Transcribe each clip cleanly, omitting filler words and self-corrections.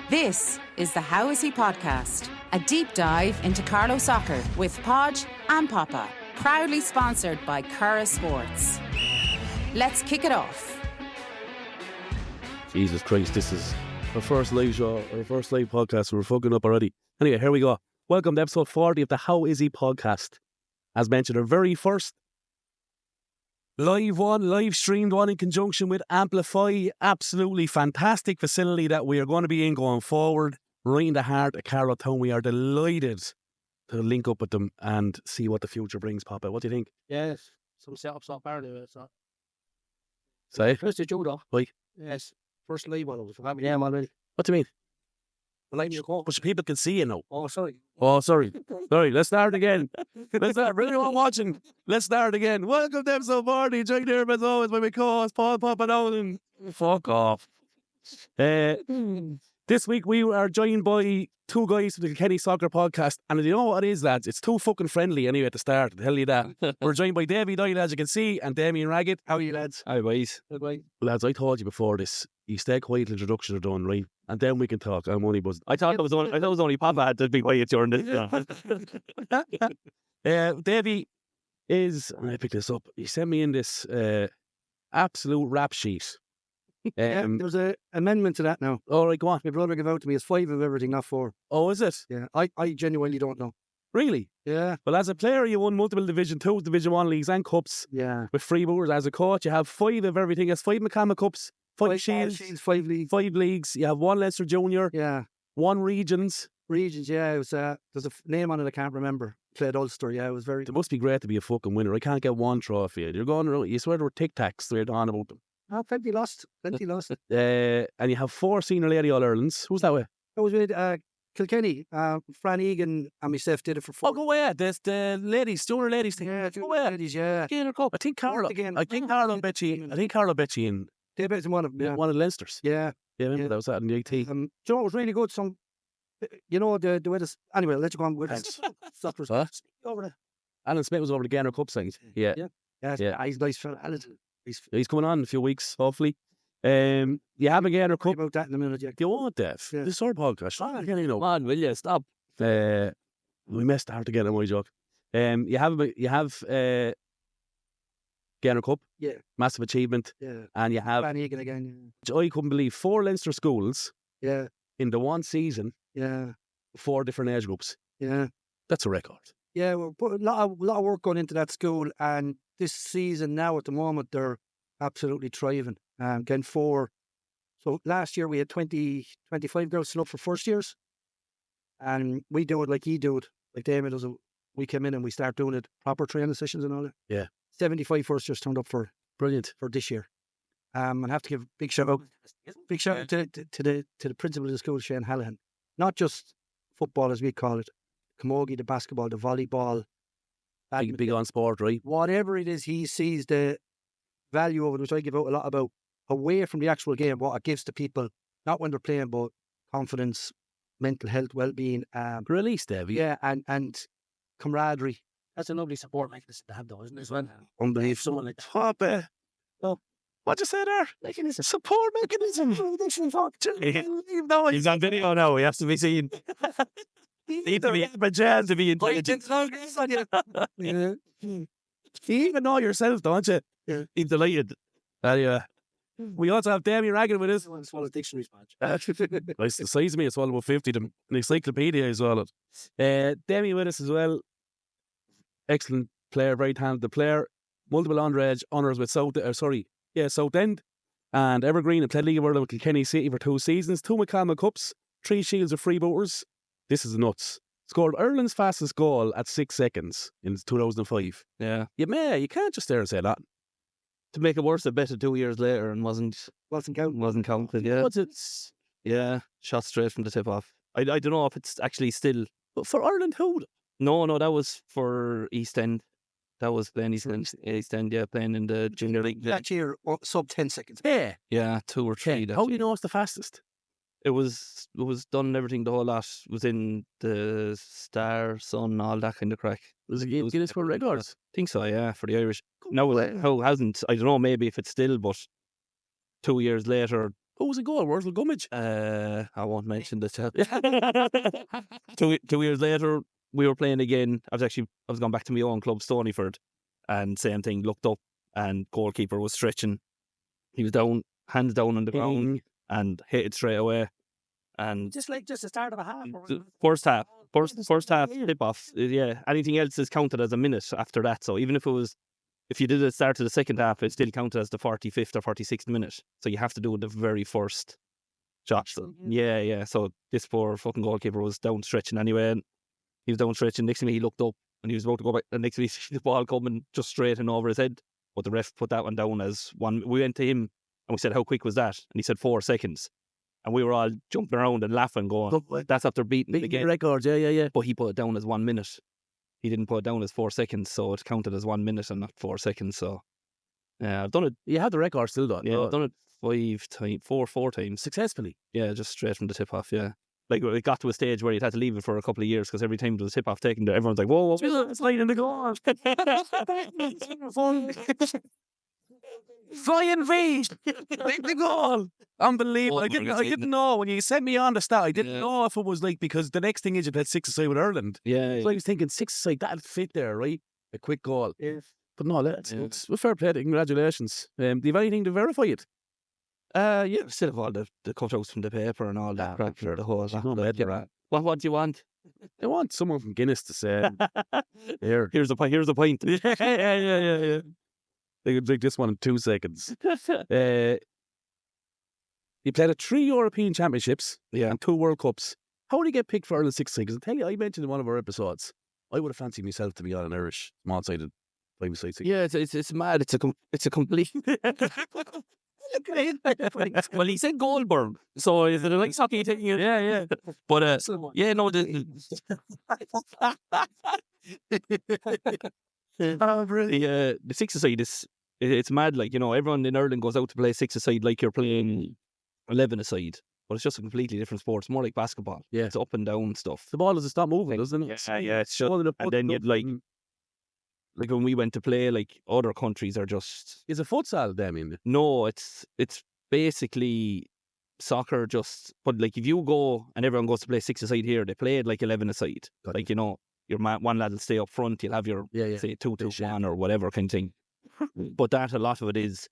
This is the How Is He Podcast, a deep dive into Carlo Soccer with Podge and Papa, proudly sponsored by Curra Sports. Let's kick it off. Jesus Christ, this is our first live show, our first live podcast. We're fucking up already. Anyway, here we go. Welcome to episode 40 of the How Is He Podcast. As mentioned, our very first live streamed one in conjunction with Ampifi. Absolutely fantastic facility that we are going to be in going forward. Right in the heart of Carlow Town. We are delighted to link up with them and see what the future brings, Papa. What do you think? Yes, some setups up there. So. Say? First of Judah. Right. Yes, first live one. I forgot my name already. What do you mean? The line you call. But people can see you now. Oh, sorry. Oh, sorry. Sorry, let's start again. Let's start. For anyone watching, let's start again. Welcome to episode 40. Joined here as always by my co-host, Paul Papadone. Fuck off. This week we are joined by two guys from the Kilkenny Soccer Podcast. And you know what it is, lads? It's too fucking friendly anyway at the start. I'll tell you that. We're joined by Davy Doyle, as you can see, and Damien Raggett. How are you, lads? Hi, boys. Goodbye. Lads, I told you before this, you stay quiet, introductions are done, right? And then we can talk. I'm only buzzing. I thought it was only Papa had to be quiet during this. Davy is, I picked this up, he sent me in this absolute rap sheet. There's an amendment to that now. All right, go on. My brother gave out to me. It's 5 of everything, not 4. Oh, is it? Yeah, I genuinely don't know. Really? Yeah. Well, as a player, you won multiple Division 2, Division 1 leagues and cups Yeah. with Freebooters. As a coach, you have 5 of everything. It's 5 McCammon Cups, 5 Shields, 5 leagues. 5 leagues. You have 1 Leinster Junior, Yeah. 1 Regions. Regions, yeah. It was, there's a name on it I can't remember. Played Ulster, yeah. It was very... It must be great to be a fucking winner. I can't get 1 trophy. You're going around, you swear there were tic-tacs straight on about them. Plenty lost. Plenty lost. And you have 4 senior lady All-Irelands. Who's that way? I was with Kilkenny. Fran Egan and myself did it for 4. Oh, go away. There's the ladies, junior ladies thing. Yeah, go away. ladies, yeah. Gainer Cup. I think Carlo. Again. I think Carlo bet you in They bet in one of them, yeah. one of the Leinsters. Yeah. Yeah, I remember Yeah. that was that in the 18. Do you know what was really good? You know, the way this... Anyway, I'll let you go on with Thanks. Suckers. Huh? Over there. Alan Smith was over the Gainer Cup side. Yeah. Yeah, he's a nice fella. Alan. He's coming on in a few weeks, hopefully. You have a Gainer Cup. About that in a minute, yeah. Do you want Dev? Yeah. This is our podcast. I can't even know. Come on, will you? Stop. We messed hard to get on my joke. You have Gainer Cup. Yeah. Massive achievement. Yeah. And you have, Fran Egan again, I couldn't believe, 4 Leinster schools yeah. in the one season, Yeah. 4 different age groups. Yeah. That's a record. Yeah, well, put a lot of work going into that school, and this season now at the moment they're absolutely thriving. Getting 4. So last year we had 25 girls sign up for first years, and we do it like he do it, like Damien does it. We came in and we start doing it proper training sessions and all that. Yeah. 75 first years turned up for Brilliant. this year. And I have to give a big shout out to the principal of the school, Shane Hallahan. Not just football as we call it, camogie, the basketball, the volleyball, Big on sport, right? whatever it is, he sees the value of it, which I give out a lot about, away from the actual game, what it gives to people, not when they're playing, but confidence, mental health, well-being. Release, Davy. Yeah, and camaraderie. That's a lovely support mechanism to have, though, isn't it? Well, Unbelievable. someone like Papa. Oh. What'd you say there? mechanism. Support mechanism. He's on video now. He has to be seen. Need to be a jazz to be intelligent. Yeah. You even know yourself, don't you? Yeah. He's delighted. Anyway, we also have Damien Raggett with us. Swallow dictionaries badge. Nice the size of me, it's all about 50. The encyclopedia as well. Damien with us as well. Excellent player, very talented player. Multiple underage honours with Southend and Evergreen, and played League of Ireland with Kilkenny City for 2 seasons, 2 McCammon Cups, 3 Shields of Freebooters. This is nuts. Scored Ireland's fastest goal at 6 seconds in 2005. Yeah. You can't just stare and say that. To make it worse, I bet it 2 years later and wasn't counted. Yeah. What's it? Yeah. Shot straight from the tip off. I don't know if it's actually still. But for Ireland, who? No, that was for East End. That was playing East End, yeah, playing in the junior league. That year, sub 10 seconds. Yeah. Yeah, 2 or 3. How do you know it's the fastest? It was done and everything. The whole lot was in the Star, Sun, all that kind of crack. Was it Guinness World Records? I think so, yeah, for the Irish. No, how hasn't? I don't know. Maybe if it's still, but 2 years later, Who was a goal? Wurzel Gummidge. I won't mention the chat. 2 years later, we were playing again. I was going back to my own club, Stonyford, and same thing. Looked up, and goalkeeper was stretching. He was down, hands down on the ground, and hit it straight away. And Just the start of a half. first half tip off. Yeah, anything else is counted as a minute after that. So even if you did it start to the second half, it still counted as the 45th or 46th minute. So you have to do the very first shot. So, yeah. So this poor fucking goalkeeper was down stretching anyway. And he was down stretching. Next to me, he looked up and he was about to go back. And next to me, the ball coming just straight and over his head. But the ref put that one down as one. We went to him and we said, "How quick was that?" And he said 4 seconds. And we were all jumping around and laughing, going, "That's after beating the game." Records, yeah. But he put it down as 1 minute. He didn't put it down as 4 seconds, so it counted as 1 minute and not 4 seconds. So, I've done it. You have the record still, though. Yeah, I've done it four times Successfully. Yeah, just straight from the tip off. Yeah, like it got to a stage where you'd had to leave it for a couple of years because every time there was a tip off taken, everyone's like, "Whoa, it's lying in the goal." Flying V! The goal! Unbelievable. I didn't know. When you sent me on the start, I didn't know if it was like, because the next thing is you played 6-a-side with Ireland. Yeah. So I was thinking 6-a-side, that'd fit there, right? A quick goal. Yeah. But no, it's a fair play. Congratulations. Do you have anything to verify it? Yeah, still have all the cutouts from the paper and all that crap for the whole. What do you want? I want someone from Guinness to say, Here's a pint. Yeah. They could drink this one in 2 seconds. You played at 3 European Championships and 2 World Cups. How did you get picked for Ireland 6-a-side? Because I tell you, I mentioned in one of our episodes, I would have fancied myself to be on an Irish small-sided 5-a-side. Yeah, it's mad. It's a complete. Well, he said Goldberg, so is it a nice hockey thing? Yeah. But yeah, no. The 6-a-side it's mad. Like, everyone in Ireland goes out to play 6-a-side like you're playing 11-a-side, but it's just a completely different sport. It's more like basketball. Yeah, it's up and down stuff. The ball doesn't stop moving, doesn't it? Yeah. It's just, and then you'd like when we went to play, like other countries are just. Is it futsal, Damien? No, it's basically soccer. But like if you go and everyone goes to play 6-a-side here, they play it like 11-a-side. Like your one lad will stay up front. You'll have your say 2-2-1 or whatever kind of thing. But a lot of it is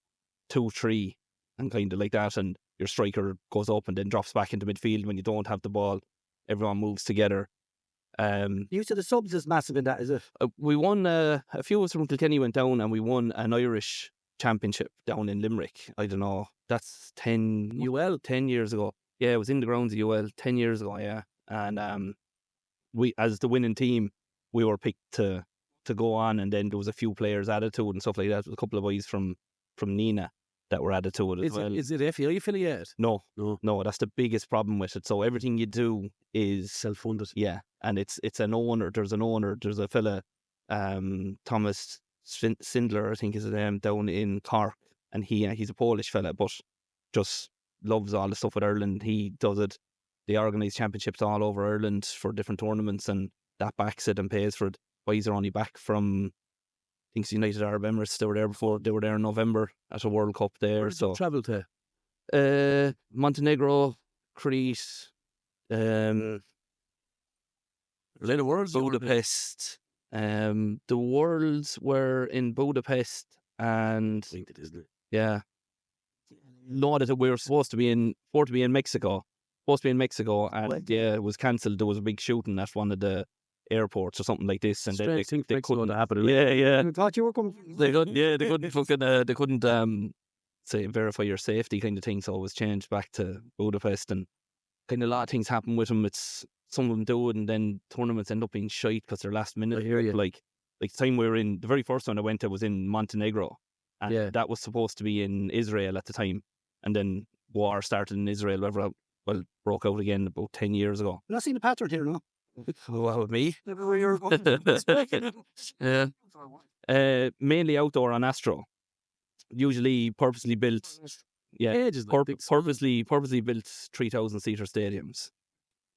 2-3 and kind of like that, and your striker goes up and then drops back into midfield when you don't have the ball. Everyone moves together. Use of the subs is massive in that, is it? We won. A few of us from Kilkenny went down, and we won an Irish championship down in Limerick. I don't know. That's 10 years ago. Yeah, it was in the grounds of UL 10 years ago. Yeah, and we, as the winning team, we were picked to go on, and then there was a few players added to it and stuff like that. There was a couple of boys from Nina that were added to it as well. Is it FAI affiliated? No. That's the biggest problem with it. So everything you do is self-funded. Yeah, and it's an owner. There's an owner. There's a fella, Thomas Sindler, I think is his name, down in Cork, and he's a Polish fella, but just loves all the stuff with Ireland. He does it. They organise championships all over Ireland for different tournaments, and that backs it and pays for it. Boys are only back from, I think it's United Arab Emirates. They were there before. They were there in November at a World Cup there. Where did you travel to? Montenegro, Crete, Budapest. The Worlds were in Budapest, and Linked it, isn't it? Yeah. No, that we were supposed to be in Mexico. And it was cancelled. There was a big shooting at one of the airports or something like this, and they couldn't happen. Yeah. I thought you were coming. They couldn't fucking they couldn't say verify your safety kind of thing, so it was changed back to Budapest, and kind of a lot of things happen with them. It's some of them do it, and then tournaments end up being shite because they're last minute. I hear you. Like the time we were in, the very first one I went to was in Montenegro, and that was supposed to be in Israel at the time, and then war started in Israel. Broke out again about 10 years ago. I've not seen the pattern here, no? What with me? Everywhere you're going. Yeah. Mainly outdoor on Astro. Usually purposely built. Yeah, purposely built 3,000-seater stadiums.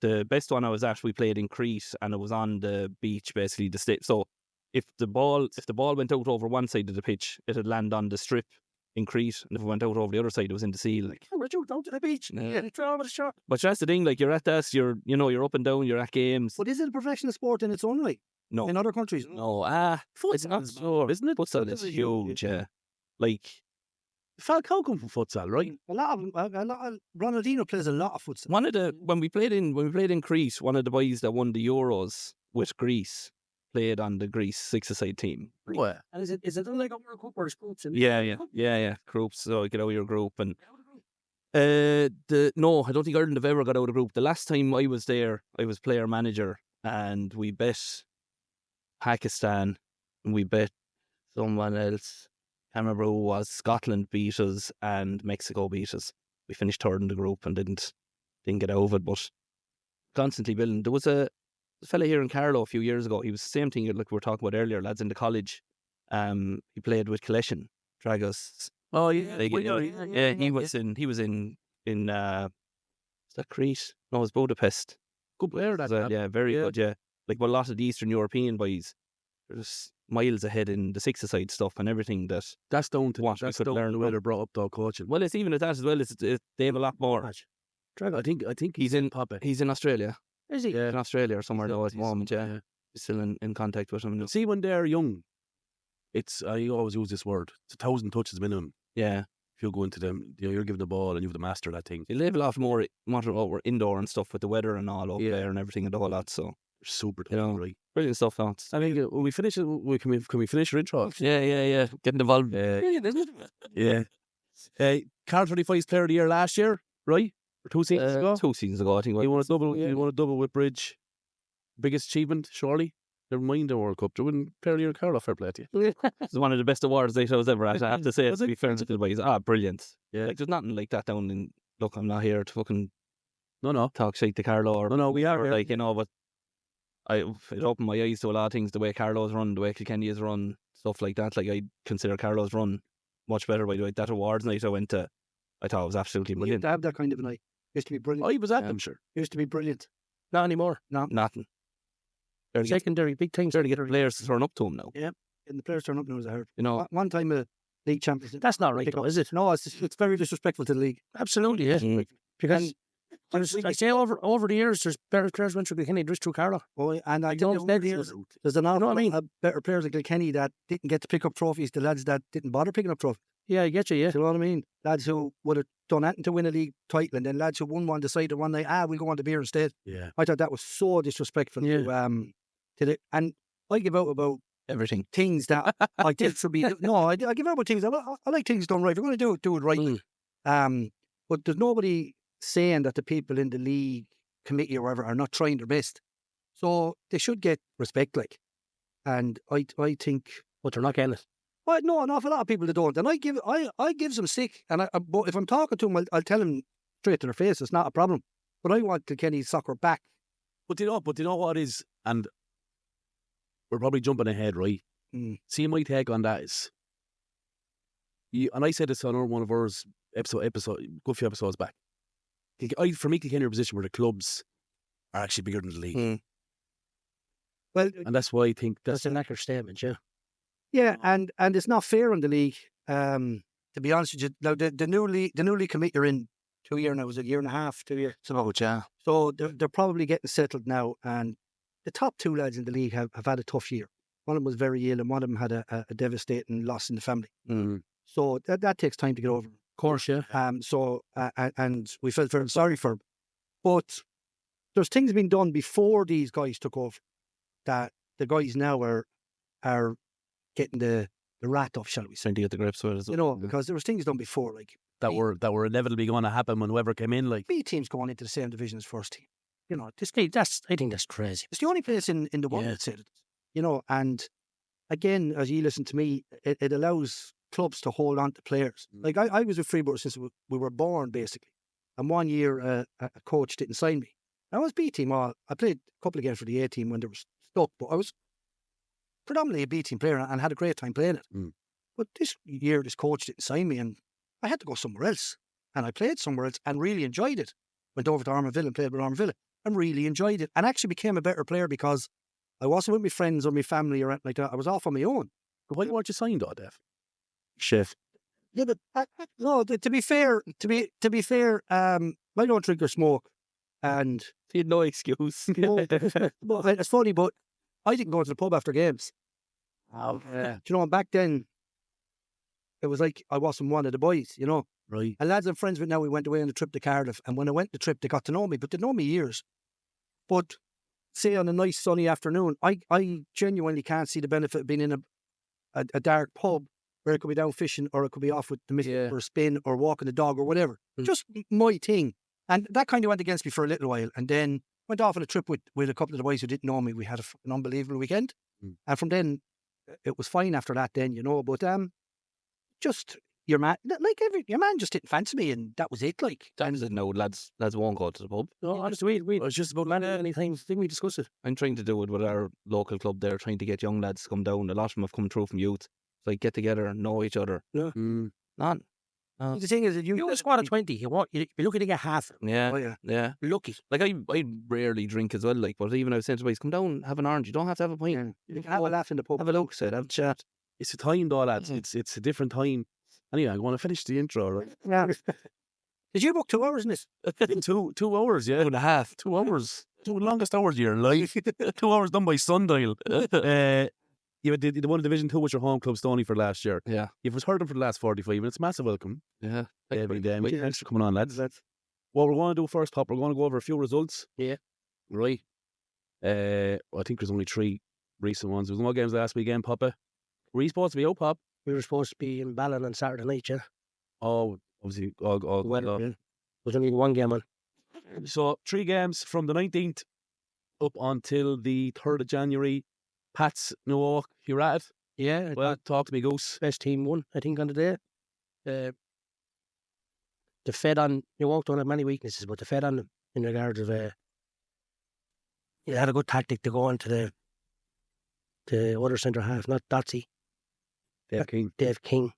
The best one I was at, we played in Crete, and it was on the beach, basically the state. So if the ball went out over one side of the pitch, it'd land on the strip in Crete, and if we went out over the other side, it was in the sea. Like, We're due down to the beach. Yeah. It's over the shore. but that's the thing. Like, you're at this, you're up and down, you're at games. But is it a professional sport in its own right? No, In other countries? no, it's not Futsal's so, isn't it? Futsal is Futsal is huge, yeah. Like, Falcao come from futsal, right? A lot of Ronaldinho plays a lot of futsal. when we played in Greece, one of the boys that won the Euros with Greece played on the Greece six-a-side team. What? And is it like a World Cup or groups? Yeah. Groups, so you get out of your group. And no, I don't think Ireland have ever got out of group. The last time I was there, I was player manager, and we bet Pakistan, and we bet someone else. Can't remember who it was. Scotland beat us and Mexico beat us. We finished third in the group and didn't get out of it, but constantly building. There was a fella here in Carlow a few years ago. He was the same thing like we were talking about earlier, lads in the college. He played with Kilkenny, Dragos. Oh yeah, He was in is that Crete? No, it was Budapest. good player. That Yeah, very good. Yeah, like but a lot of the Eastern European boys, they're just miles ahead in the six-a-side stuff and everything. That's down to What we that's could down learn to the way from. they're brought up, though, coaching. Well, it's even at that as well. They have a lot more. I think He's in Papa. He's in Australia. Is he? He's in Australia or somewhere though at the He's- moment. Yeah, he's still in contact with him. See, when they're young, I always use this word. It's 1,000 touches minimum. Yeah, If you go into them, you're given the ball and you have to master that thing. you live a lot more indoor and stuff with the weather and all up Yeah. there and everything and the whole lot. So Super tough, You know, right? brilliant stuff, lads. I mean, when we finish it, can we finish your intro? Yeah. Getting involved. Brilliant, isn't it? Yeah. Carl 35's Player of the Year last year, right? Or 2 seasons ago. 2 seasons ago, I think. You won a double. Yeah. You won a double with Bridge. Biggest achievement, surely. Never mind the World Cup. You win Player of the Year, Carl. Fair play to you. It's one of the best awards I was ever at. I have to say, Was to be it? fair to the boys. Brilliant. Yeah. Like, there's nothing like that down in. Look, I'm not here to fucking No. talk shit to Carlo or No, we are or here. like, you know, but it opened my eyes to a lot of things, the way Carlo's run, the way Kilkenny is run, stuff like that. Like, I consider Carlo's run much better by the way. That awards night I went to, I thought it was absolutely You used brilliant. to have that kind of a night. Used to be brilliant. I was at Yeah. them, sure. Used to be brilliant. Not anymore. Nothing. Barely get, Secondary, big things. barely get players to turn up to him now. And the players turn up now, as I heard. You know, One time a league champion. That's not right, though, is it? No, it's very disrespectful to the league. Absolutely, yeah. Mm. Because I say over the years, there's better players went through Kilkenny, just through Carlow. Oh, and I don't think think there's an awful what I mean? lot of better players like Kilkenny that didn't get to pick up trophies. The lads that didn't bother picking up trophies. Yeah, I get you, yeah. Do you know what I mean? Lads who would have done anything to win a league title, and then lads who won one decided one night, we'll go on to beer instead. Yeah. I thought that was so disrespectful to the, and I give out about everything. things that I think should be. No, I give out about things. I like things done right. If you're going to do it right. But there's nobody saying that the people in the league committee or whatever are not trying their best. So they should get respect, like. And I think. But they're not getting it. Well, no, an awful lot of people that don't, and I give them stick, and but if I'm talking to them, I'll tell them straight to their face. It's not a problem. But I want Kilkenny Soccer back. But you know what is, and we're probably jumping ahead, right? See, my take on that is, and I said this on one of ours episode, good few episodes back. For me, Kilkenny are in a position where the clubs are actually bigger than the league, Well, and that's why I think That's an accurate statement, yeah. yeah, and it's not fair on the league. To be honest with you, now the new league committee are in 2 years now. Was it a year and a half, 2 years? So they're probably getting settled now, and the top two lads in the league have had a tough year. One of them was very ill, and one of them had a devastating loss in the family. So that takes time to get over. Of course, yeah. And we felt very sorry for him. But there's things being done before these guys took over that the guys now are getting the rat off, shall we say? Trying to get the grips with it as well. You know, because there was things done before, like that were inevitably going to happen when whoever came in, like. B teams going into the same division as first team. You know, I think that's crazy. it's the only place in the world that said it. You know, and again, as you listen to me, it allows clubs to hold on to players. Like I was with Freeburg since we were born, basically. And 1 year, a coach didn't sign me. I was B team. I played a couple of games for the A team when they were stuck, but I was predominantly a B team player and had a great time playing it. But this year, this coach didn't sign me, and I had to go somewhere else. And I played somewhere else and really enjoyed it. Went over to Armaville and played with Armaville and really enjoyed it. And actually became a better player because I wasn't with my friends or my family or anything like that. I was off on my own. Why weren't you signed, though, Dev? Chef. Yeah, but no. To be fair, I don't drink or smoke, and He had no excuse. but it's funny. But I didn't go to the pub after games. Oh, yeah. Do you know? Back then, it was like I wasn't one of the boys. You know. Right. And lads I'm friends with now, we went away on a trip to Cardiff, and when I went on the trip, they got to know me, but they know me years. But say on a nice sunny afternoon, I genuinely can't see the benefit of being in a dark pub where it could be down fishing or it could be off with the missus for a spin or walking the dog or whatever. Just my thing. And that kind of went against me for a little while, and then went off on a trip with a couple of the boys who didn't know me. We had an unbelievable weekend. And from then, it was fine after that then, you know. But just... Your man, your man just didn't fancy me, and that was it. Like, Dan's said no, lads won't go to the pub. No, honestly, we I was just about many times didn't we discuss it? I'm trying to do it with our local club there, trying to get young lads to come down. A lot of them have come through from youth. It's like get together and know each other. Yeah. None. the thing is that You a squad of 20, you'd be lucky to get half. Yeah. Oh, yeah. Yeah. Lucky. Like I rarely drink as well, like, but even I was saying to boys, come down, have an orange. You don't have to have a pint. You can have a laugh in the pub. Have a look, said, have a chat. It's a time though, lads. It's a different time. Anyway, I want to finish the intro, right? Yeah. Did you book 2 hours in this? 2 hours, yeah. 2.5. 2 hours. 2 longest hours of your life. 2 hours done by sundial. You won Division 2 with your home club, Stoney, for last year. Yeah. You've heard them for the last 45 minutes. Massive welcome. Yeah. Thanks for coming on, lads. What we're going to do first, Pop, we're going to go over a few results. Yeah. Right. I think there's only 3 recent ones. There was no games last weekend, Papa. Were you supposed to be out, Pop? We were supposed to be in Ballon on Saturday night, yeah. Oh, obviously, all Weather, yeah. There's only one game on. So 3 games from the 19th up until the 3rd of January. Pats, Newark, you're at it? Yeah. Well, talk to me, Goose. Best team won, I think, on the day. The Fed on, Newark don't have many weaknesses, but the Fed on them in regards of, you had a good tactic to go on to the other centre half, not Dotsy. Dave Keaton,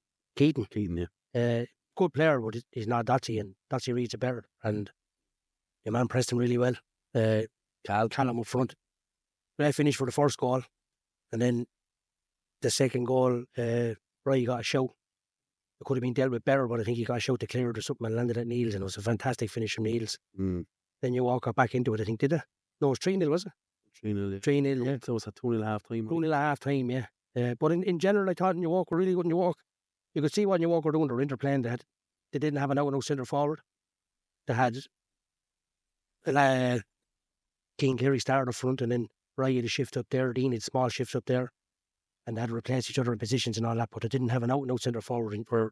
yeah. Good player, but he's not Dotsy, and Dotsy reads it better. And your man pressed him really well. Callum up front. I finished for the first goal, and then the second goal, Ray got a shout. It could have been dealt with better, but I think he got a shout to clear it or something and landed at Niels, and it was a fantastic finish from Niels. Then you got back into it, I think, did it? No, it was 3-0, was it? 3-0, yeah. 3-0, yeah. So it was at 2.5 half time. 2-0 half time, yeah. But in general, I thought Newark were really good in Newark. You could see what Newark were doing. They were interplaying. They didn't have an out-and-out centre forward. They had Keane Cleary started up front, and then Ryan had a shift up there. Dean had small shifts up there, and they had to replace each other in positions and all that. But they didn't have an out-and-out centre forward where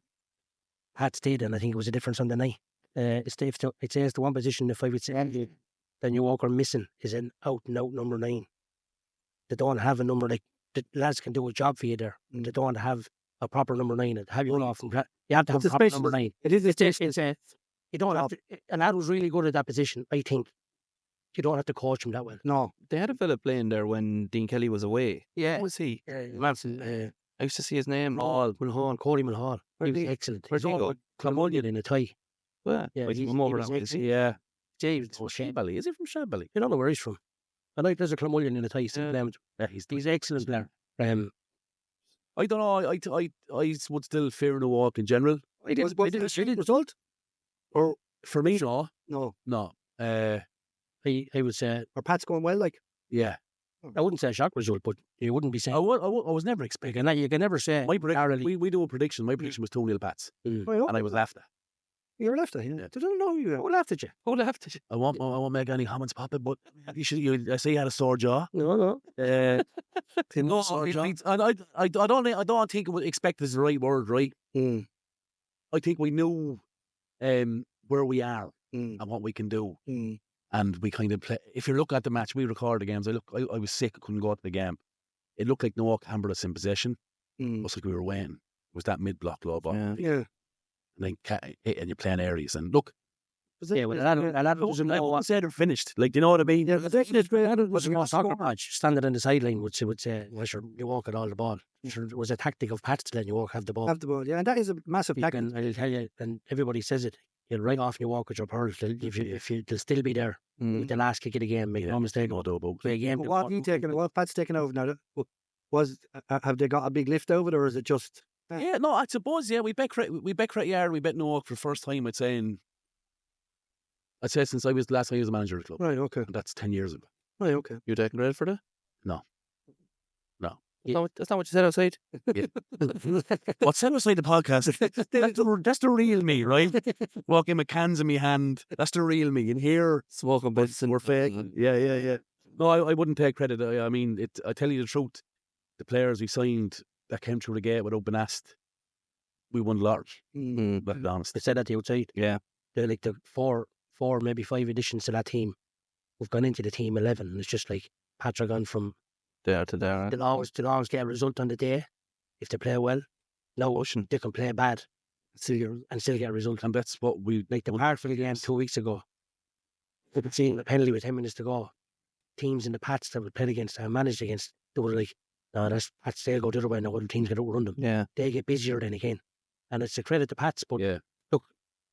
Pats did, and I think it was a difference on the night. I'd say it's the one position, if I would say, that Newark are missing is an out-and-out number 9. They don't have a number like the lads can do a job for you there. They don't have a proper number 9. And have you off from you have to have a proper number 9. It is. You don't have to, and that was really good at that position. I think you don't have to coach him that well. No. They had a fella playing there when Dean Kelly was away. Yeah. Who was he? I used to see his name. Cody Mulhall. He was excellent. Where'd he go? Clamullion in a tie. Well, Yeah, he's he over was that. excellent. Yeah. James, Shanbally. Is he from Shanbally? you don't know where he's from. I like there's a Clamullion in a tie. Yeah, He's excellent player. I don't know. I would still fear Newark in general. I didn't result? Or for me, no. No. I would say, Are Pat's going well? Like, Yeah. I wouldn't say a shock result, but you wouldn't be saying. I was never expecting. You can never say. My prediction. We do a prediction. My prediction was 2-0 Pats, and I was laughed at. You're left. Yeah. They don't know you. Who laughed at you? I won't make any comments, Papa, but I say you had a sore jaw. No. No, I don't think it would expect is the right word, right? I think we knew where we are and what we can do. And we kind of play. If you look at the match, we record the games. I was sick. I couldn't go to the game. It looked like Newark hammered us in possession. It was like we were winning. It was that mid-block low ball. Yeah. And you're playing areas. And look, Yeah, well, that doesn't know what. said they're finished. Like, you know what I mean? Yeah, it's great. It was a soccer match. Standing on the sideline would say, well, sure, you walk at all the ball. Sure, it was a tactic of Pats to let you walk have the ball. Have the ball, yeah. And that is a massive tactic. I'll tell you, and everybody says it, you'll right off you walk with your pearls. They'll still be there with the last kick of the game. Make no mistake. No doubt about Game, What Pat's taking over now? Have they got a big lift over it, or is it just Yeah, no, I suppose, yeah, we bet Yard, we bet Newark for the first time, I'd say since I was the last time I was a manager of the club. Right, okay. And that's 10 years ago. Right, okay. You taking credit for that? No. That's not what you said outside. What's said outside the podcast? That's the real me, right? Walking with cans in my hand. That's the real me. And here, Smoking bits and we're fake. Yeah. No, I wouldn't take credit. I mean, I tell you the truth. The players we signed that came through the gate without being asked, we won large. Let's be honest. They said at the outside. Yeah. They're like the four, maybe 5 additions to that team. We've gone into the team 11, and it's just like Patrick gone from There to there. they'll always get a result on the day if they play well. No, they can play bad and still get a result. And that's what we Like the Hartfield game 2 weeks ago. We could see the penalty with 10 minutes to go. Teams in the Pats that we played against and managed against, they were like, no, that's Pats, they'll go the other way now. Other teams get outrun them. Yeah. They get busier then again. And it's a credit to Pats, but yeah. look,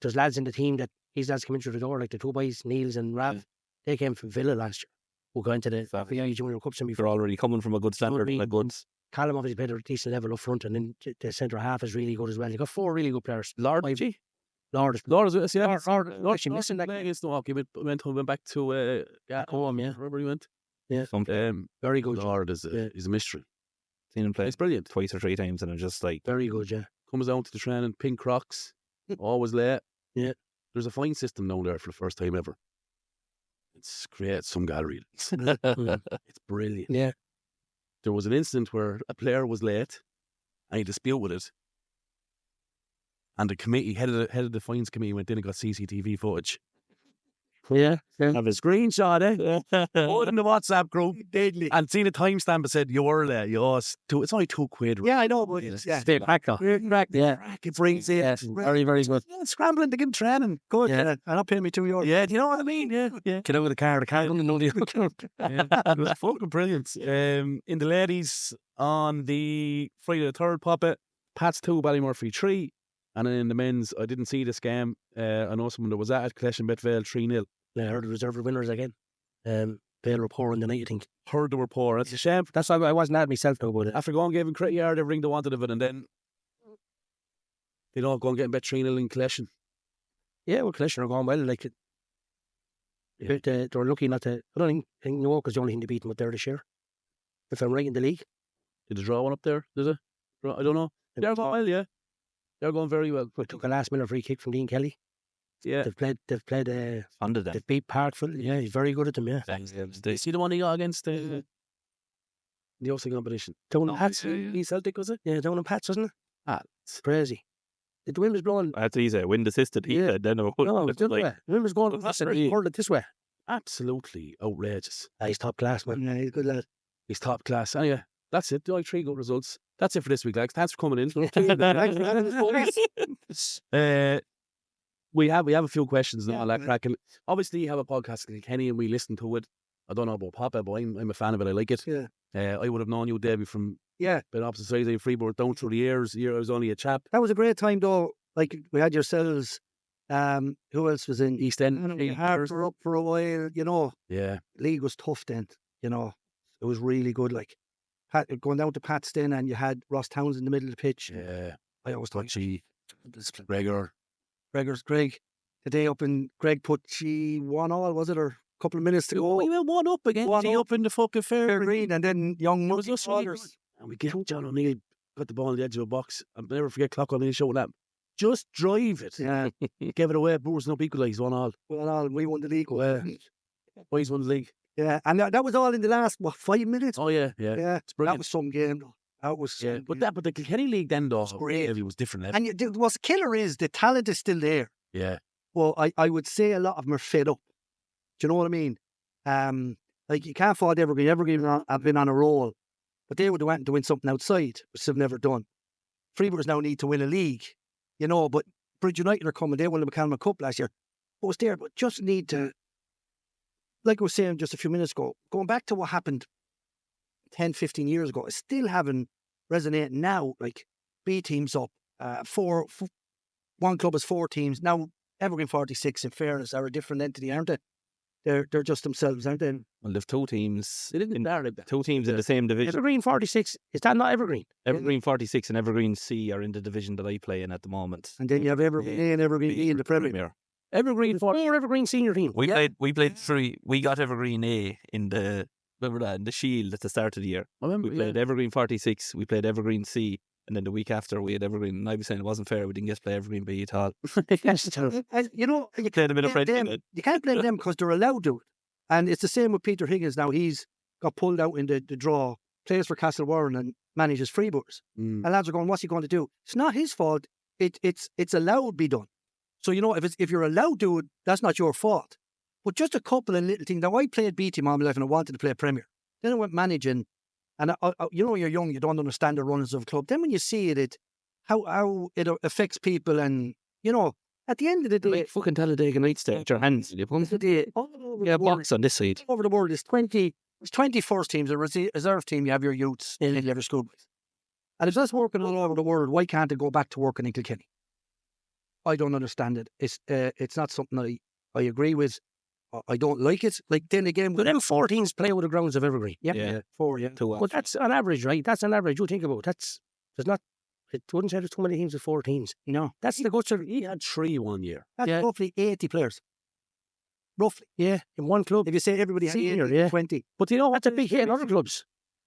there's lads in the team that these lads come in through the door, like the two boys, Niels and Rav. Yeah. They came from Villa last year. We'll go into the FAI Junior Cup semi. They're already coming from a good standard. mean? A good Callum obviously played at a decent level up front, and then the centre half is really good as well. You've got 4 really good players. Lord, Lord is Yeah. Lord actually missing that game. Against Newark. He went back to home, yeah. wherever he went. Yeah. Very good. Lord is a mystery. seen him play It's brilliant. twice or 3 times, and I'm just like, Very good, yeah. Comes down to the training, pink Crocs, always late. Yeah. There's a fine system down there for the first time ever. It's creates some gallery. It's brilliant. Yeah. There was an incident where a player was late and he disputed it. And the committee, head of the fines committee, went in and got CCTV footage. Yeah. Have a screenshot, Put it in the WhatsApp group. Deadly. And seen a timestamp that said, you're late. It's only £2. Yeah, I know, but it's Big cracker. Yeah. It brings it. Yes. Very, very good. Yeah, scrambling to get him training. good. Yeah. And I'll pay me €2. Yeah, do you know what I mean? Yeah. Get out of the car. The car doesn't know the It was fucking brilliant. In the ladies, on the Friday the 3rd, Papa, Pats 2, Ballymurphy 3. And then in the men's, I didn't see this game. I know someone that was at Clash and Betvale 3-0. I heard the reserve winners again. Vale were poor in the night, I think. Heard they were poor. It's a shame. That's why I wasn't at myself though about it. After going and giving Crit Yard everything they wanted of it, and then they don't go and get bet 3-0 in Collection. Yeah, well, Collection are going well. Like, they were lucky not to. I don't think Newark was the only thing to beat them up there this year. If I'm right in the league. Did they draw one up there? Did it? I don't know. They're going well, yeah. They're going very well. We took a last minute free kick from Dean Kelly. Yeah. They've played under them. they've beat Parkville. Yeah, he's very good at them, yeah. See the one he got against the Ulster competition? Down in Pats. East Celtic, was it? Yeah, down in Pats, wasn't it? It's crazy. The wind was blowing. That's easy. Wind assisted. He said, then No, it was the other way. The wind was going hurled it this way. absolutely outrageous. He's top class, man. Yeah, he's a good lad. He's top class. Anyway, that's it. Do I 3 good results? That's it for this week, lads. Thanks for coming in. We have a few questions and all that cracking. Obviously, you have a podcast in Kilkenny and we listen to it. I don't know about Papa, but I'm a fan of it. I like it. Yeah. I would have known you, Davy, from Yeah. being opposite sides of Freeport down through the years. I was only a chap. That was a great time, though. Like, we had yourselves. Who else was in? East End. Hearts were up for a while, you know. Yeah. League was tough then, you know. It was really good. Like, going down to Pat's then, and you had Ross Towns in the middle of the pitch. Yeah. I always thought Gregor. Greg. The day up in Greg put 1-1, was it, or a couple of minutes to go? We went 1 up again. Up in the fucking fair green, and then young was us Waters. and we get John O'Neill, got the ball on the edge of a box. I'll never forget Clock O'Neill showing that. Just drive it. Yeah. Give it away. Brewers no equalised 1-1. Well, we won the league. Boys won the league. Yeah, and that was all in the last 5 minutes. Oh yeah. Yeah, It's that brilliant. was some game though. That was some game. But the Kilkenny League then though, great. It was different. And what's killer is the talent is still there. Yeah. Well, I would say a lot of them are fed up. Do you know what I mean? Like, you can't fault Evergreen. Evergreen have been on a roll, but they would have went to win something outside, which they've never done. Freeburgers now need to win a league, you know, but Bridge United are coming. They won the McCallum Cup last year. But it's there, but just need to, like I was saying just a few minutes ago, going back to what happened 10, 15 years ago, it's still having resonating now, like B teams up, one club has 4 teams. Now, Evergreen 46, in fairness, are a different entity, aren't they? they're just themselves, aren't they? Well, they've two teams. They didn't start like that. Two teams in the same division. Evergreen 46. Is that not Evergreen? Evergreen 46 and Evergreen C are in the division that I play in at the moment. And then you have Evergreen A and Evergreen B in the Premier. Evergreen 40. Four Evergreen senior team. We played three. We got Evergreen A in the Shield at the start of the year. I remember, We played Evergreen 46. We played Evergreen C, and then the week after we had Evergreen. And I was saying it wasn't fair. We didn't get to play Evergreen B at all. And you know, you Played a bit of blame friendly. them. You can't blame them because they're allowed to. And it's the same with Peter Higgins now. He's got pulled out in the draw, plays for Castlewarren and manages Freebooters. Mm. And lads are going, what's he going to do? It's not his fault. It's allowed to be done. So, you know, if you're allowed to do it, that's not your fault. But just a couple of little things. Now, I played B team on my life and I wanted to play Premier. Then I went managing. And, you know, you're young, you don't understand the runnings of a club. Then when you see it how it affects people and, you know, at the end of the day, Like fucking Talladega Nights there. Your hands. You put all over yeah, the world, box on this side. over the world, there's 20 first teams, a reserve team, you have your youths, and you have your schoolboys. And if that's working all over the world, why can't it go back to working in Kilkenny? I don't understand it. It's not something I agree with. I don't like it. Like, then again, But them 4 teams play with the grounds of Evergreen. Yeah. 4, yeah. But that's on average, right? That's on average. You think about it. It wouldn't say there's too many teams with 4 teams. No. That's the guts of He had 3 one year. That's Yeah. roughly 80 players. Roughly. Yeah, in one club. If you say everybody has Senior, 80, yeah. 20. But you know what? That's a big hit in other clubs.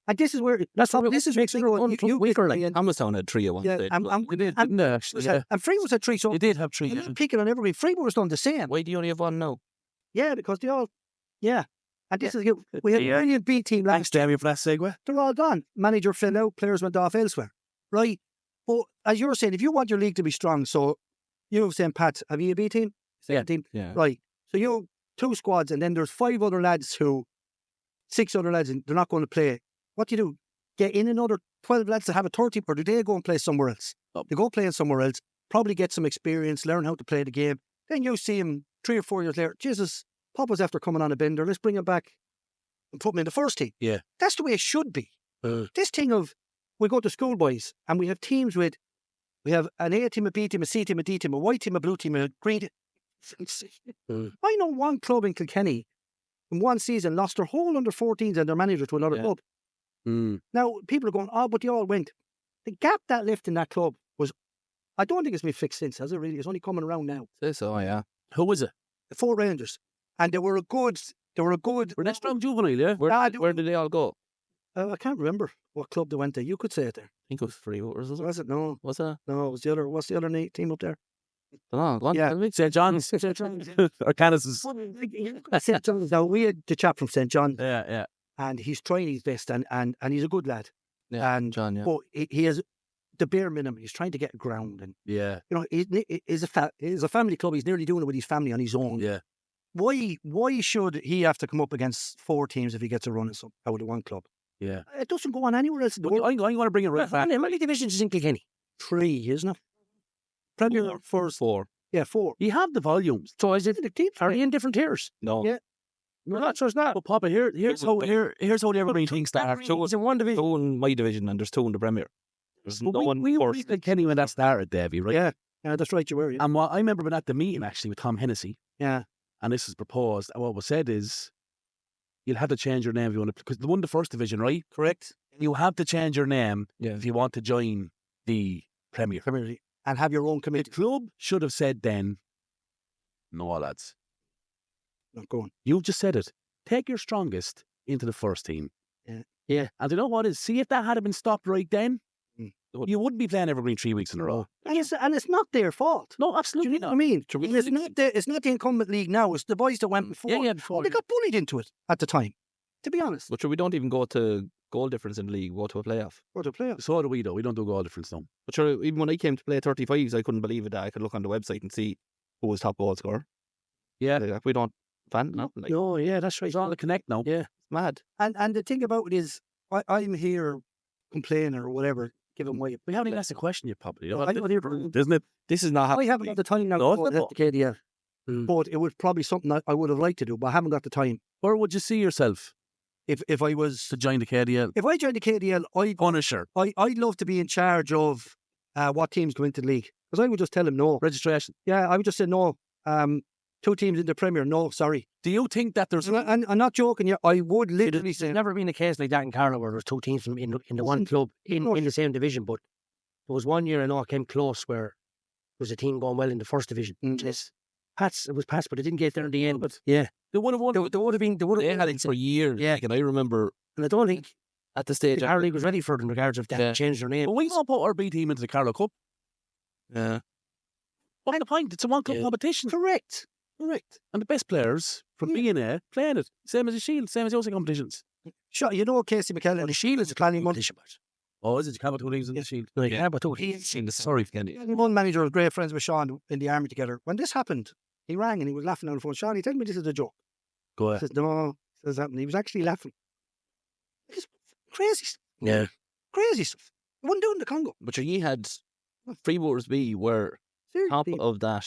And this is where, That's what this is makes it weaker. Like, Thomastown had 3 at one yeah, stage. They did, didn't they, actually? Yeah. and Freewood's had 3, so They did have 3. I'm not picking on Evergreen. Freewood's done the same. Why do you only have one now? Yeah, because they all, yeah. And this is good. We had a brilliant B team last Thanks, Damien, for that segue. They're all gone. Manager fell out, players went off elsewhere. Right? But as you're saying, if you want your league to be strong, so you were saying, Pat, have you a B team? Second team? Yeah. Right. So you 2 squads, and then there's 5 other lads 6 other lads, and they're not going to play. What do you do? Get in another 12 lads to have a 30, or do they go and play somewhere else? They go playing somewhere else, probably get some experience, learn how to play the game. Then you see him 3 or 4 years later, Jesus, Papa's after coming on a bender, let's bring him back and put him in the first team. Yeah. That's the way it should be. This thing of, we go to schoolboys and we have teams with, we have an A team, a B team, a C team, a D team, a white team, a blue team, a green team. I know one club in Kilkenny in one season lost their whole under-14s and their manager to another club. Now, people are going, oh, but they all went. The gap that left in that club was, I don't think it's been fixed since, has it really? It's only coming around now. Say so, yeah. Who was it? The 4 Rangers. And they were a good. Were they strong juvenile, yeah? Where did they all go? I can't remember what club they went to. You could say it there. I think it was Freebooters, was it? Was it? No. Was it? No, it was the other. What's the other team up there? Dunno, go on, Yeah. tell me. St. John's. Or Canis's. St. John's. Now, we had the chap from St. John, Yeah. and he's trying his best, and he's a good lad. Yeah, And John, yeah. But he has the bare minimum. He's trying to get a ground, and Yeah. you know, it's a family club. He's nearly doing it with his family on his own. Yeah. Why should he have to come up against 4 teams if he gets a run out of one club? Yeah. It doesn't go on anywhere else in the But world. I'm going to bring it right back. how many divisions is in Kilkenny? 3, isn't it? Premier first. 4. Yeah, 4. You have the volumes. So is it? The teams Are they in different tiers? No. Yeah. No, not. So it's not. But Papa, here's how the Evergreen thing starts. It's in one division. 2 in my division and there's 2 in the Premier. There's no one we were first. in Kenny when that started, Davy, right? Yeah, that's right. You were. Yeah. And what I remember when at the meeting actually with Tom Hennessy, Yeah. and this was proposed, and what was said is, you'll have to change your name if you want to, because they won the first division, right? Correct. You have to change your name Yeah. if you want to join the Premier. Premier League. And have your own The committee. club should have said then, no, lads, Not going. you've just said it. Take your strongest into the first team. Yeah. And you know what is? See, if that had been stopped right then, Mm. you wouldn't be playing Evergreen 3 weeks in a row. And it's not their fault. No, Do absolutely you know what I not. mean? It's not the incumbent league now. It's the boys that went before. Yeah, before. They got bullied into it at the time. To be honest, But sure, we don't even go to goal difference in the league, we go to a playoff. or the players. So do we, though. We don't do goal difference, though. But sure, even when I came to play 35s, I couldn't believe it that I could look on the website and see who was top goal scorer. Yeah. Like, we don't fan now. Like, No, yeah, that's right. It's all the connect now. Yeah. it's mad. And the thing about it is, I'm here complaining or whatever, giving way. We haven't even asked a question yet, probably. I'm not here for. Isn't it? This is not how I haven't got the time now No, to go it's not. to the KDL. Mm. But it was probably something that I would have liked to do, but I haven't got the time. Where would you see yourself If I was, to join the KDL? if I joined the KDL, Punisher. I'd love to be in charge of what teams go into the league. Because I would just tell them no. Registration. Yeah, I would just say no. 2 2 teams in the Premier. No, sorry. Do you think that there's... And I'm not joking. Yeah, I would literally say There's never been a case like that in Carlow where there's 2 teams from in the one club in the same division. But there was one year I know it came close where there was a team going well in the first division. Yes. It was Pats, but it didn't get there in the end. But yeah, They would have won. there would have been. They had it for years. Yeah. Like, and I remember And I don't think at the stage. the Carlow League was ready for it in regards of that. Yeah. Changed their name. But we don't put our B team into the Carlow Cup. Yeah. What's the point? It's a one-club competition. correct. And the best players from B&A playing it. Same as the Shield, same as the OC competitions. Sure, you know Casey McKellen. The Shield is a planning competition. Oh, is it? You can't put 2 teams in the Shield. No, yeah, but Sorry, Kenny. One manager was great friends with Sean in the army together. When this happened, he rang and he was laughing on the phone. Sean, he told me this is a joke. Go I ahead. says, no, this happened. He was actually laughing. It's crazy, yeah. crazy stuff. He wouldn't do it in the Congo. But you had Freebooters B were top Seriously. of that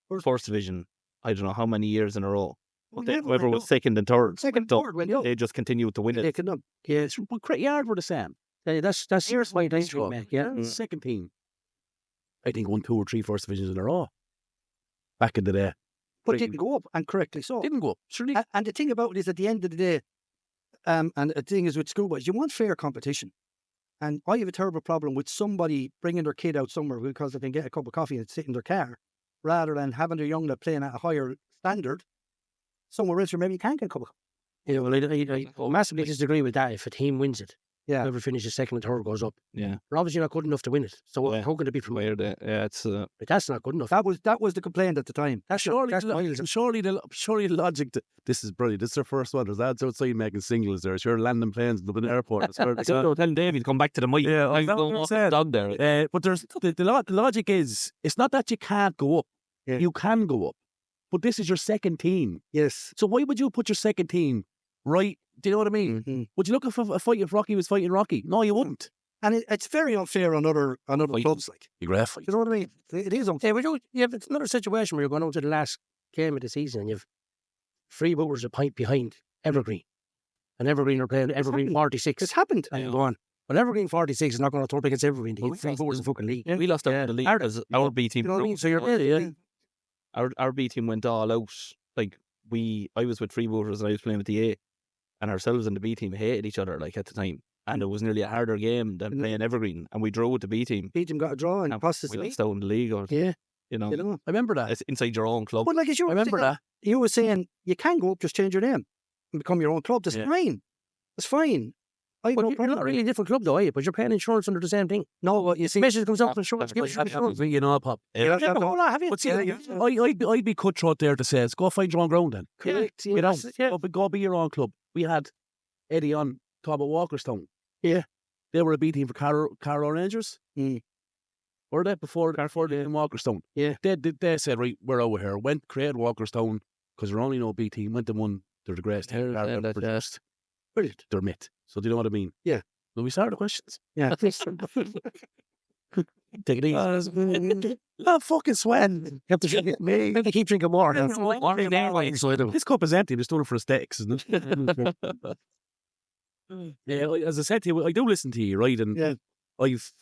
First- first division. I don't know how many years in a row. Well, But never whoever went was up. second and third, Second, so third went up. they just continued to win it. Taking them. Yeah, But Crit Yard were the same. that's Here's why my they struggle. make. Yeah. Second team. I think won 2 or 3 first divisions in a row. Back in the day. But Right. didn't go up, and correctly so. Didn't go up. Surely. And the thing about it is, at the end of the day, and the thing is with schoolboys, you want fair competition. And I have a terrible problem with somebody bringing their kid out somewhere because they can get a cup of coffee and sit in their car, rather than having their young lad playing at a higher standard somewhere else where maybe you can't get a cup of coffee. Yeah, well, I massively disagree with that. If a team wins it, Yeah. whoever finishes second and third goes up. Yeah. They're obviously not good enough to win it. So Yeah. how can it be promoted? Where yeah, it's But that's not good enough. That was the complaint at the time. Surely, that's the, miles. surely the logic. This is brilliant. This is their first one. There's lads outside making singles there. Sure, landing planes in the airport. It's where it's at. so tell Davy to come back to the mic. Yeah, I'm that's going what I'm off the saying. dog there. But there's the logic is it's not that you can't go up. Yeah. You can go up, but this is your second team. Yes. So why would you put your second team right? Do you know what I mean? Mm-hmm. Would you look for a fight if Rocky was fighting Rocky? No, you wouldn't. And it's very unfair on other clubs. Like, You great fight. you know what I mean? It is unfair. It's another situation where you're going on to the last game of the season and you've Freebooters a point behind Evergreen. And Evergreen are playing Evergreen happened. 46. It's happened. And you go on. Well, Evergreen 46 is not going to throw up against Evergreen. Well, Freebooters in fucking league. We lost out in the league because our B team. You know what I mean? So you're Our B team went all out. Like I was with Freebooters and I was playing with the A, and ourselves and the B team hated each other. Like at the time, and it was nearly a harder game than playing Evergreen. And we drew with the B team. Beat them, got a draw, and cost us We the league. lost out in the league. Or, Yeah. you know, You know? I remember that. it's inside your own club. But like as you I were remember saying, that. you were saying you can go up, just change your name and become your own club. That's Yeah. fine. That's fine. I have But no you're problem. not really a different club, though, are you? But you're paying insurance under the same thing. No, but you see, Message comes up, insurance. that's Give like us having insurance. You know, Pop. you have to Yeah, have but the- hold on, have you? But see, Yeah, I'd be cutthroat there to say, go find your own ground then. correct. You know, Yeah. go be your own club. We had Eddie on talk about Walkerstone. Yeah. They were a B team for Carrow Rangers. Mm. Were they before they in Walkerstone? Yeah. They said, right, we're over here. Went, created Walkerstone because there only no B team. Went and won. They're the greatest team. Yeah, Carrow that's produced. Brilliant. They're myth. So do you know what I mean? Yeah. Will we start the questions? Yeah. Take it easy. I'm fucking sweating. You have to drink me. Have to keep drinking more. This cup is empty. They're storing it for aesthetics, isn't it? Yeah, as I said to you, I do listen to you, right? And Yeah. I've,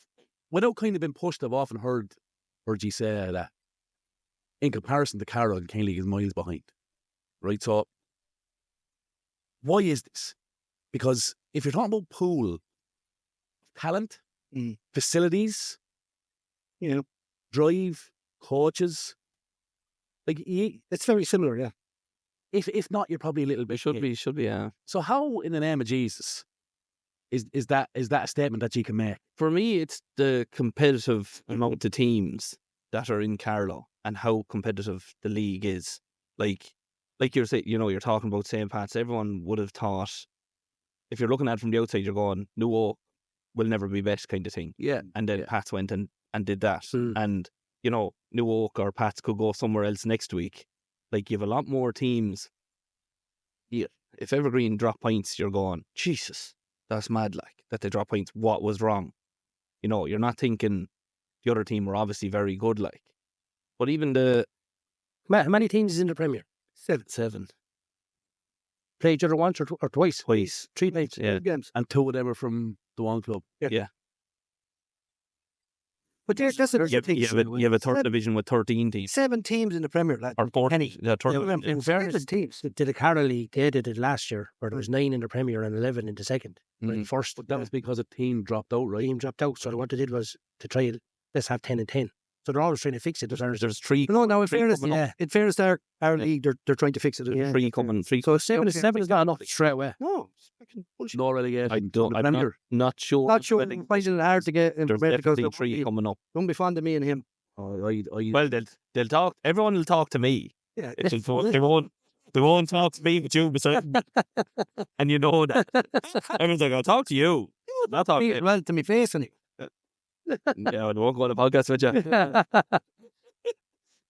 without kind of been pushed, I've often heard you say that in comparison to Carroll and Kilkenny is miles behind, right? So why is this? Because if you're talking about pool of talent, facilities, Yeah. drive, coaches, like It's very similar, yeah. if not, you're probably a little bit Should be. So how, in the name of Jesus, is that a statement that you can make? For me, it's the competitive amount of teams that are in Carlow and how competitive the league is. Like you're saying, you're talking about St. Pat's. Everyone would have thought, if you're looking at it from the outside, you're going, New Oak will never be best kind of thing. Yeah. And then Pats went and did that. Mm. And, New Oak or Pats could go somewhere else next week. Like, you have a lot more teams. Yeah. If Evergreen drop points, you're going, Jesus, that's mad, like, that they drop points. What was wrong? You're not thinking the other team were obviously very good, like. But even How many teams is in the Premier? 7. Play each other once or twice? Twice. 3 nights. Yeah. Games. And two of them are from the one club. Yeah. Yeah. But that's the thing. You have a third division with 13 teams. 7 teams in the Premier, lad. Or 4. Kenny. Yeah, third Yeah, division. in fairness, 7 teams. to the Carlow League, they did it last year, where there was 9 in the Premier and 11 in the second. In the first, But that was because a team dropped out, right? team dropped out. So what they did was to try it, let's have 10 and 10. So they're always trying to fix it. There's 3. No, in Three fairness, coming up. in fairness, our league, they're trying to fix it. Yeah. 3 coming. 3. So 7 is not enough straight away. No, it's fucking bullshit. No relegation. I don't. from the I'm Premier. not sure. Not sure. I I'm think finding it hard to get in there's Premier because definitely 3 coming up. don't be fond of me and him. Oh, I Well, they'll talk. Everyone will talk to me. Yeah. It's just, they won't talk to me, but you beside me. And you know that. Everyone's like, I'll talk to you. Not talk to him. Well, to me face and Yeah, I won't go on a podcast with you.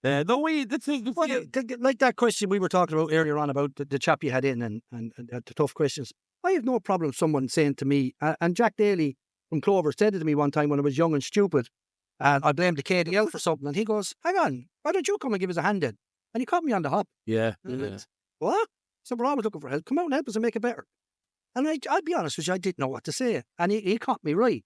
No way. That's like that question we were talking about earlier on about the chap you had in and the tough questions. I have no problem someone saying to me, and Jack Daly from Clover said it to me one time when I was young and stupid, and I blamed the KDL for something, and he goes, hang on, why don't you come and give us a hand in? And he caught me on the hop. yeah. What? So we're always looking for help. Come out and help us and make it better. And I'll be honest with you, I didn't know what to say. And he caught me right.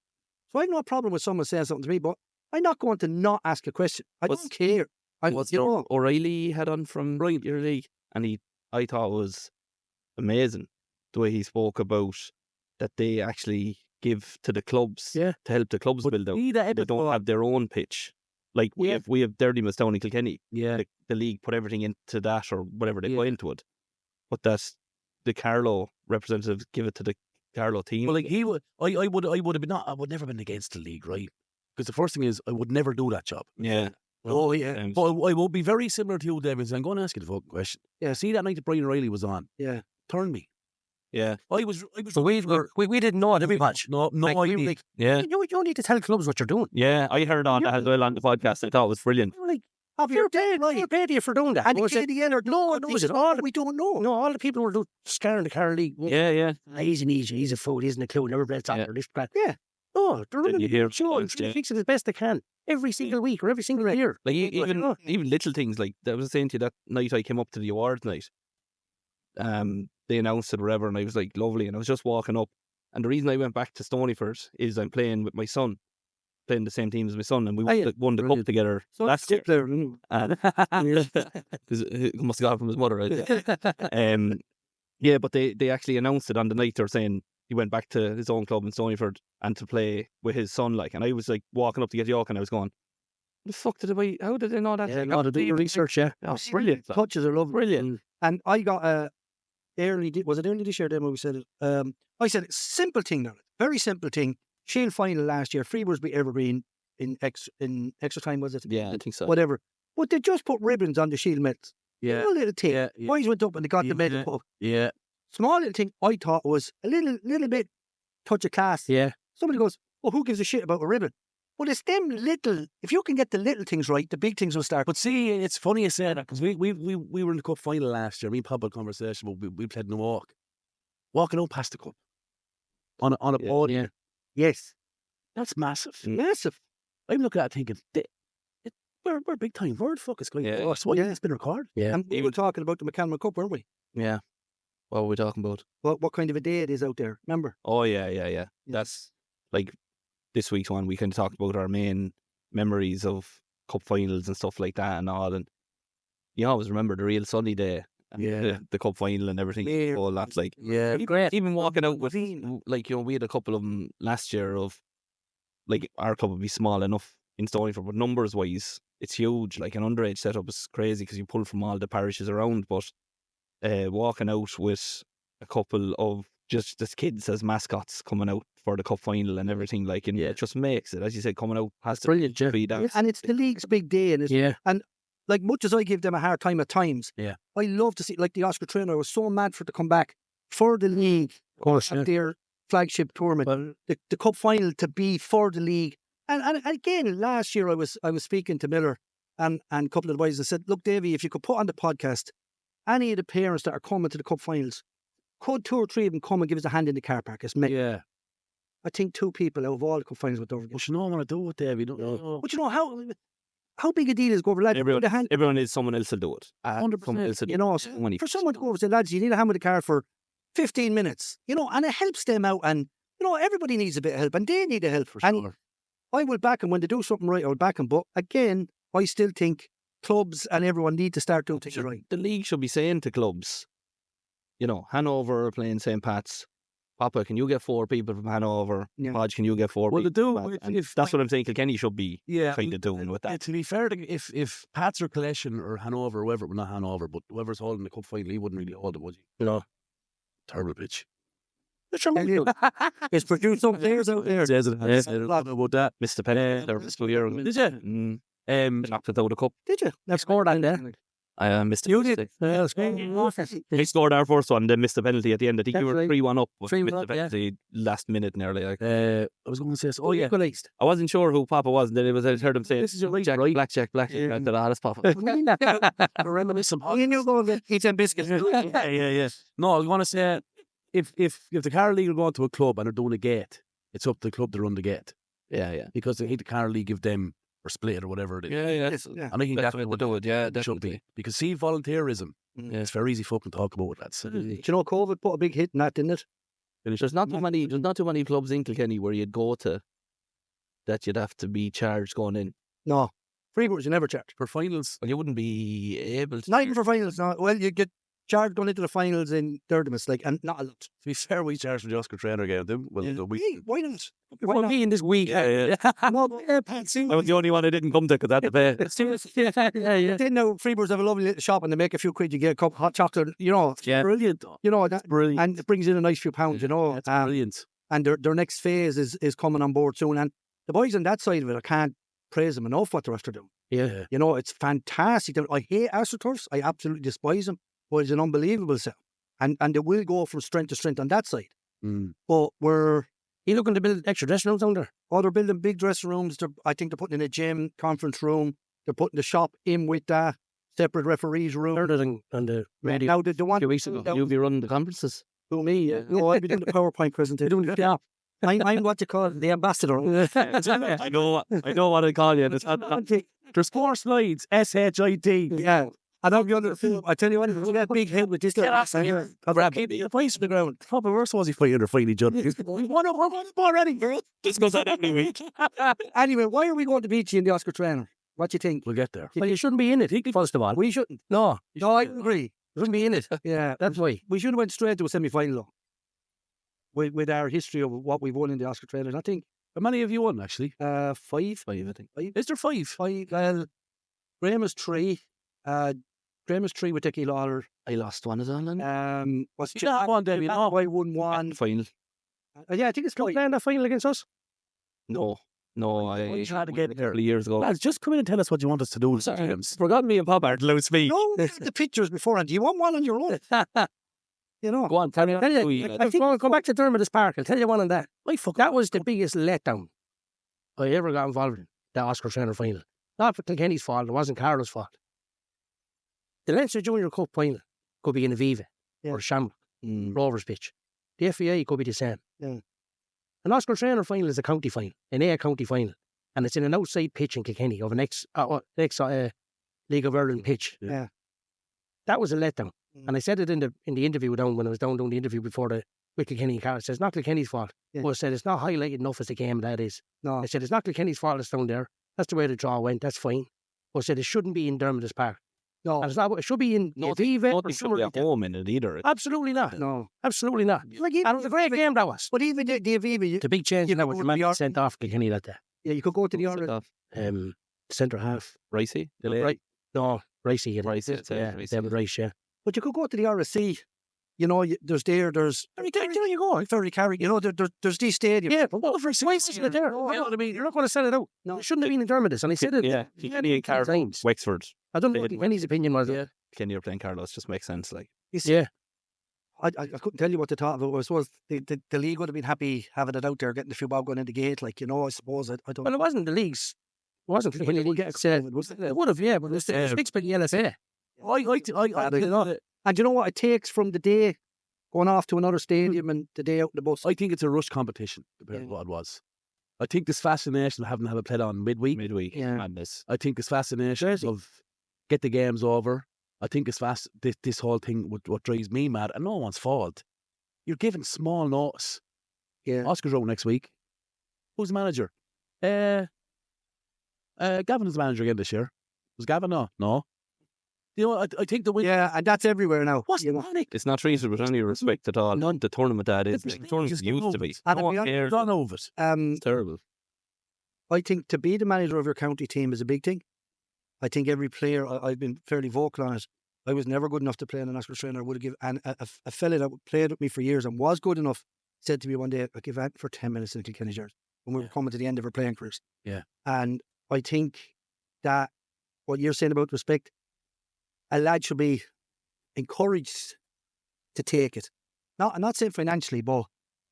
So I have no problem with someone saying something to me, but I'm not going to not ask a question. I don't care. What's O'Reilly had on from your league? And I thought it was amazing the way he spoke about that they actually give to the clubs to help the clubs build out. They don't have their own pitch. Like we have Derry Mistown in Kilkenny. Yeah. The league put everything into that or whatever they put into it. But that's the Carlow representatives give it to the Carlow team. Well, like he would, I would have been I would never been against the league, right? Because the first thing is, I would never do that job. Yeah. Oh, yeah. But I will be very similar to you, David. I'm going to ask you the fucking question. Yeah, see that night that Brian O'Reilly was on? Yeah. Turned me. Yeah. I was. So we didn't know it every match. No, Like, I we were did. like, Yeah. you need to tell clubs what you're doing. Yeah. I heard on that as well on the podcast. I thought it was brilliant. You're like, you're dead, right? You're paid you for doing that. And the Was it- KDL are no one knows it. All we don't know. No, all the people were scaring the Carlow League. Yeah. He's an easy, he's a fool, he's in a clue, never played soccer, this, that. Yeah. No, they're Then running you hear the show, things, trying yeah. to fix it as best they can. Every single week or every single year. Like oh. even little things like that. I was saying to you that night I came up to the awards night. They announced it or whatever, and I was like, lovely. And I was just walking up, and the reason I went back to Stonyford is I'm playing with my son, playing the same team as my son, and we won the cup together last year. Because he must have got it from his mother, right? Yeah, but they actually announced it on the night. They're saying he went back to his own club in Stonyford and to play with his son, like. And I was like walking up to get York, and I was going, "The fuck how did they know that?" Yeah, got to do your research, yeah. Oh, brilliant! Touches are lovely. Brilliant. And I got was it early this year? Then when we said it, I said simple thing now, very simple thing. Shield final last year, Freeburg's beat Evergreen in extra time, was it? Yeah, I think so. Whatever. But they just put ribbons on the Shield medals. Yeah. Small little thing. Yeah. Boys went up and they got the medal put. Yeah. Small little thing. I thought was a little bit touch of class. Yeah. Somebody goes, "Oh, who gives a shit about a ribbon?" Well, it's them little. If you can get the little things right, the big things will start. But see, it's funny you say that because we were in the cup final last year. Me and Pub had a conversation, but we played in a walking out past the cup on a podium. Yes, That's massive. massive. I'm looking at it thinking, we're big time. Where the fuck is going? Yeah. Oh, so it's been recorded. Yeah. And we were talking about the McCallum Cup, weren't we? Yeah. What were we talking about? What kind of a day it is out there? Remember? Oh, yeah. That's like this week's one. We kind of talked about our main memories of cup finals and stuff like that and all. And you always remember the real sunny day. And the cup final and everything. Yeah. All that, like, Yeah. even walking out with, like, we had a couple of them last year of, like, our club would be small enough in Stonyford, but numbers wise, it's huge. Like, an underage setup is crazy because you pull from all the parishes around. But walking out with a couple of just kids as mascots coming out for the cup final and everything, like, and it just makes it, as you said, coming out has to Brilliant, Jeff. be that. And it's the league's big day, and it's, like, much as I give them a hard time at times, I love to see, like the Oscar Traynor was so mad for it to come back for the league at their flagship tournament, the cup final to be for the league. And again, last year I was speaking to Miller and a couple of the boys and said, look, Davy, if you could put on the podcast any of the parents that are coming to the cup finals, could 2 or 3 of them come and give us a hand in the car park? Yeah. I think 2 people out of all the cup finals went over. Well, you know what I want to do with Davey. But you know, how big a deal is go over, lads? Everyone is someone else will do it. 100%. You know, for someone to go over and say, lads, you need a hand with the car for 15 minutes, you know, and it helps them out. And, you know, everybody needs a bit of help and they need the help for sure. I will back them when they do something right. I will back them, but again, I still think clubs and everyone need to start doing things right. The league should be saying to clubs, you know, Hanover are playing St. Pat's. Papa, can you get 4 people from Hanover? Yeah. Podge, can you get 4 Well, they people? do. If that's what I'm saying, Kilkenny should be kind of doing with that. To be fair, if Pats or Collection or Hanover or whoever, well, not Hanover, but whoever's holding the cup final, he wouldn't really hold it, would he? No. Terrible pitch. It's produced some players out there. Says it. Yeah. Said a lot about that. Mr. Penn, there was 2 years ago. Did you? Knocked it out of the cup. Did you? They scored on there. I missed it. You did. They scored our first one, then missed the penalty at the end. I think That's you were right. 3-1 up. But 3-1 missed the up, yeah. penalty last minute nearly. Like. I was going to say, oh yeah, Equalised. I wasn't sure who Papa was, and then I heard him say, this is your right, Jack, right? blackjack. Yeah. I said, that's Papa. Reminisce some hot. You knew going to eat them biscuits. Yeah. No, I was going to say, if the Carroll League are going to a club and they're doing a gate, it's up to the club to run the gate Yeah. because they hate the Carroll League give them or split it or whatever it is. Yeah. And I think that's That's the way what to do it, yeah, it should be. definitely. Because see, volunteerism, Yeah. it's very easy fucking talk about that. Do you know COVID put a big hit in that, didn't it? There's not too many clubs in Kilkenny where you'd go to that you'd have to be charged going in. No. Freebooters, you never charge. For finals, Well, you wouldn't be able to. Not even for finals. No. Well, you get charged going into the finals in Derdimus, like, and not a lot. to be fair, we charged for the Oscar Trainer game. Didn't we? Well, Hey, why not? Well, me in this week. Yeah. No, Patsy. I was the only one I didn't come to because I had to pay. Yeah. Then now Freebooters have a lovely little shop and they make a few quid. You get a cup of hot chocolate. You know, Yeah. Brilliant. you know that, Brilliant. and it brings in a nice few pounds. You know, That's brilliant. and their next phase is coming on board soon. And the boys on that side of it, I can't praise them enough what they're after doing. Yeah. You know, it's fantastic. I hate AstroTurfs. I absolutely despise them. But it's an unbelievable set. And they will go from strength to strength on that side. Mm. But we're You looking to build extra dressing rooms down there? they're building big dressing rooms. I think they're putting in a gym, conference room. They're putting the shop in with that separate referees room. Heard it on the radio Now they a want few weeks ago. You'll be running the conferences. to me. No, I'll be doing the PowerPoint presentation. I'm what you call the ambassador. I know what I call you. There's 4 slides. SHIT. Yeah. And I'll be on the field. I tell you what, if you get a big head with this, I'll grab Keep it. the place on the ground. How the worst was he fighting or fighting each other? We won up already. This goes on every week. Anyway, why are we going to beat you in the Oscar Trainer? What do you think? We'll get there. Well, you shouldn't be in it, first of all. We shouldn't. No, No, I agree. you shouldn't be in it. Yeah, That's why. we should have went straight to a semi-final though. With our history of what we've won in the Oscar Trainer. I think How many have you won, actually? 5. 5, I think. Is there 5? 5. Well, Graham is 3. Graham is 3 with Dickie Lawler. I lost one as well. What's You not one, Davy, no. I won 1. Final. Yeah, I think it's Don't close. play in that final against us. No, I tried to get a there. couple of years ago. Lads, just come in and tell us what you want us to do. Sorry, James. forgot me and Papa are loud speak. No, the pictures beforehand. Do you want one on your own? You know. Go on, tell me. Tell you, I think, go back to Dermot's Park. I'll tell you one on that. That was the biggest letdown I ever got involved in, the Oscar Trainer final. Not for Kilkenny's fault, it wasn't Carl's fault. The Leinster Junior Cup final could be in Aviva or Shamrock, Rovers pitch. The FAI could be the same. Yeah. An Oscar Trainer final is a county final, an A county final, and it's in an outside pitch in Kilkenny of an ex League of Ireland pitch. Yeah. That was a letdown. And I said it in the interview down when I was down doing the interview before with Kilkenny and Carl. I said, it's not Kilkenny's fault. Yeah. But I said, it's not highlighted enough as the game that is. No. I said, it's not Kilkenny's fault it's down there. That's the way the draw went. That's fine. But I said, it shouldn't be in Dermot's Park. No. And it's not, it should be in No, Aviva or Nothing should somewhere be like at that. home in it either. Absolutely not. No. Absolutely not. Like And it was a great game that was. But even the Aviva, The big change you now could with go the to the man sent off Kilkenny that day. yeah, you could go to the Ireland. Centre half. Ricey? Right. No, Ricey. Ricey, it's, Yeah, Ricey. David Rice, yeah. But you could go to the RSC. You know, there's there you go. Very carry. You know, there's these stadiums. Yeah, but what for why isn't it there? You know what I mean? You're not going to sell it out. No. It shouldn't have been in Dermot's. And I said it. Yeah, Kilkenny and Carlos. times. Wexford. I don't know They what had Kenny's opinion was. Yeah. Kenny are playing Carlos just makes sense. Like, You see, Yeah. I couldn't tell you what they thought of it. I suppose the league would have been happy having it out there, getting a few bob going in the gate. Like, you know, I suppose I don't. Well, it wasn't the leagues. It wasn't Kilkenny League. It would have, yeah, but it's fixed by the LFA. And you know what it takes from the day going off to another stadium and the day out in the bus. I think it's a rush competition compared to what it was. I think this fascination of having to have it played on midweek. Yeah. madness. I think this fascination of get the games over. I think it's this whole thing, what drives me mad, and no one's fault. You're giving small notice. Yeah. Oscar's out next week. Who's the manager? Gavin is manager again this year. Was Gavin? No. You know, I think the win. Yeah, and that's everywhere now. What's the know. panic? It's not treated with any respect at all. None. The tournament that is. The The tournament used to be. And No to be one cares. None of it. It's terrible. I think to be the manager of your county team is a big thing. I think every player, I've been fairly vocal on it. I was never good enough to play in an Oscar trainer. I would have given, and a fella that played with me for years and was good enough said to me one day, I'll give Ant for 10 minutes in Kilkenny jersey when we were coming to the end of our playing careers. Yeah. And I think that what you're saying about respect, a lad should be encouraged to take it. I'm not saying financially, but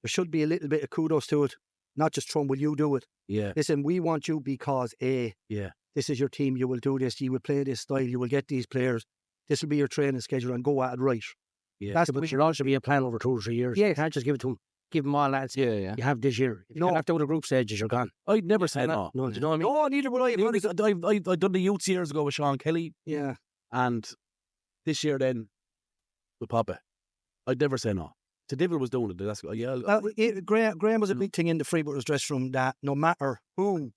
there should be a little bit of kudos to it. Not just will you do it? Yeah. Listen, we want you because Yeah. this is your team, you will do this, you will play this style, you will get these players, this will be your training schedule and go at it right. Yeah. That's But it should also be a plan over 2 or 3 years. Yes. You can't just give it to them. Give them all lads. Yeah. You have this year. If you No. can't have to go to group stages, you're gone. I'd never say no. No, do you know what I mean? No, neither would I. I've done the youths years ago with Sean Kelly, Yeah. and this year then with Papa. I'd never say no. To Divil was doing it. That's yeah. Graham was a big thing in the Freebooters dressing room that no matter who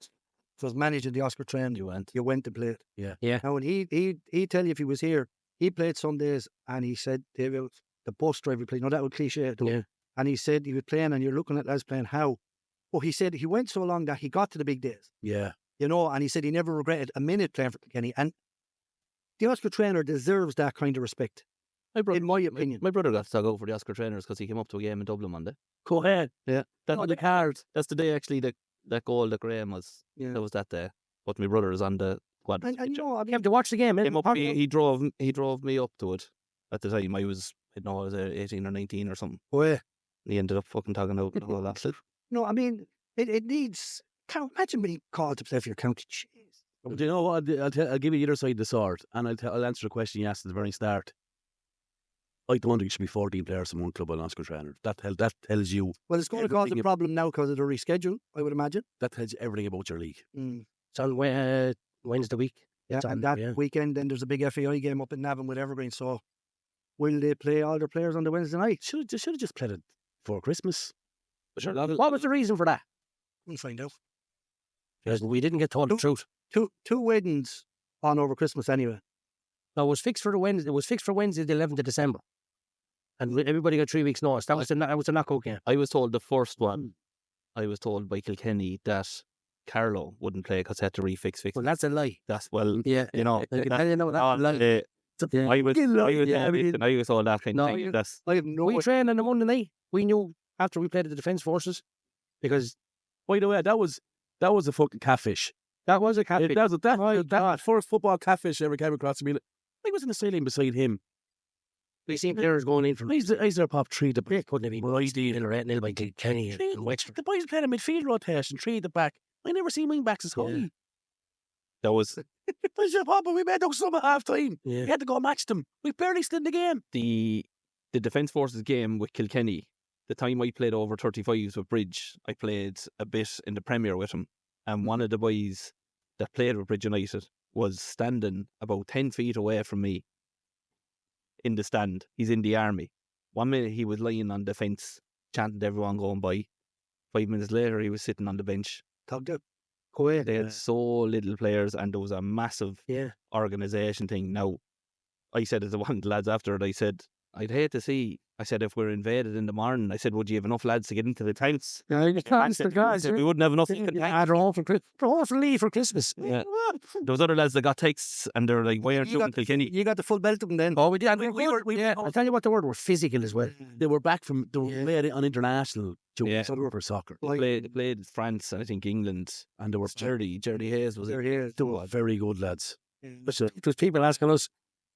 was managing the Oscar train, you went to play it. Yeah. Yeah. Now, and he'd tell you if he was here, he played some days and he said, David, the bus driver played. No, that was cliche. Yeah. And he said he was playing and you're looking at lads playing how. Well, he said he went so long that he got to the big days. Yeah. You know, and he said he never regretted a minute playing for Kilkenny. And the Oscar trainer deserves that kind of respect, in my opinion. My brother got to go for the Oscar trainers because he came up to a game in Dublin Monday. Go ahead. Yeah. That's Oh, on the card. That's the day actually that goal that Graham was. Yeah. That was that day. But my brother is on the squad. And you know, I You mean, have to watch the game. Came up, he drove me up to it at the time. I was 18 or 19 or something. boy, He ended up fucking talking out and all that. no, I mean, it needs. Can't imagine being called to play for your county. Jeez. Do you know what? I'll give you the other side of the sword, and I'll answer the question you asked at the very start. I don't think it should be 14 players in one club on Oscar trainer. That tells you. Well, it's going to cause a Everything problem now because of the reschedule, I would imagine. That tells you everything about your league. It's on Wednesday week. Yeah, It's on, and that yeah. weekend, then there's a big FAI game up in Navan with Evergreen. So, will they play all their players on the Wednesday night? Should have just played it for Christmas. But sure, What was the reason for that? We'll find out. Because we didn't get told the truth. Two weddings on over Christmas anyway. No, it was fixed for the Wednesday. It was fixed for Wednesday, the 11th of December, and everybody got 3 weeks' notice. That was a knockout game. I was told the first one, I was told by Kilkenny that Carlo wouldn't play because he had to refix. Well, that's a lie. That's, well, Yeah, you know. I can that- tell you know that's a lie. Yeah. I was Yeah, I mean- told that kind No, of thing. That's, I have no We idea. trained on the Monday night. We knew after we played at the Defence Forces because by the way, that was a fucking catfish. that was a catfish. That first football catfish I ever came across. I was in the ceiling beside him. We seen players going in from. He's there, pop three the They couldn't have been Right. 0 or 8-0 by Kilkenny and Wexford. The boys playing a midfield rotation, three at the back. I never seen wing backs as high. Yeah. that was I said, Papa, we made those some at half time. Yeah. We had to go match them. We barely stood in the game. the Defence Forces game with Kilkenny. The time I played over 35s with Bridge, I played a bit in the Premier with him. And one of the boys that played with Bridge United was standing about 10 feet away from me in the stand. He's in the army. 1 minute he was lying on the fence, chanting to everyone going by. 5 minutes later, he was sitting on the bench. Tugged out. Go ahead. They had so little players, and there was a massive Yeah. organisation thing. Now, I said to one of the lads after it, I said, I'd hate to see, I said, if we're invaded in the morning, I said, would you have enough lads to get into the tents? Yeah, you can't. I said, we wouldn't have enough. in the tanks." They're all for leave for Christmas. Yeah. There was other lads that got texts, and they're like, why aren't you in Kilkenny? You got the full belt of them then. Oh, we did. And we- I'll tell you what, the word were physical as well. They were back from, they were Yeah. played on international Yeah. for soccer. They played France, and I think England. And they were Jerry Hayes was There it? he is. they were very good lads. But there's people asking us,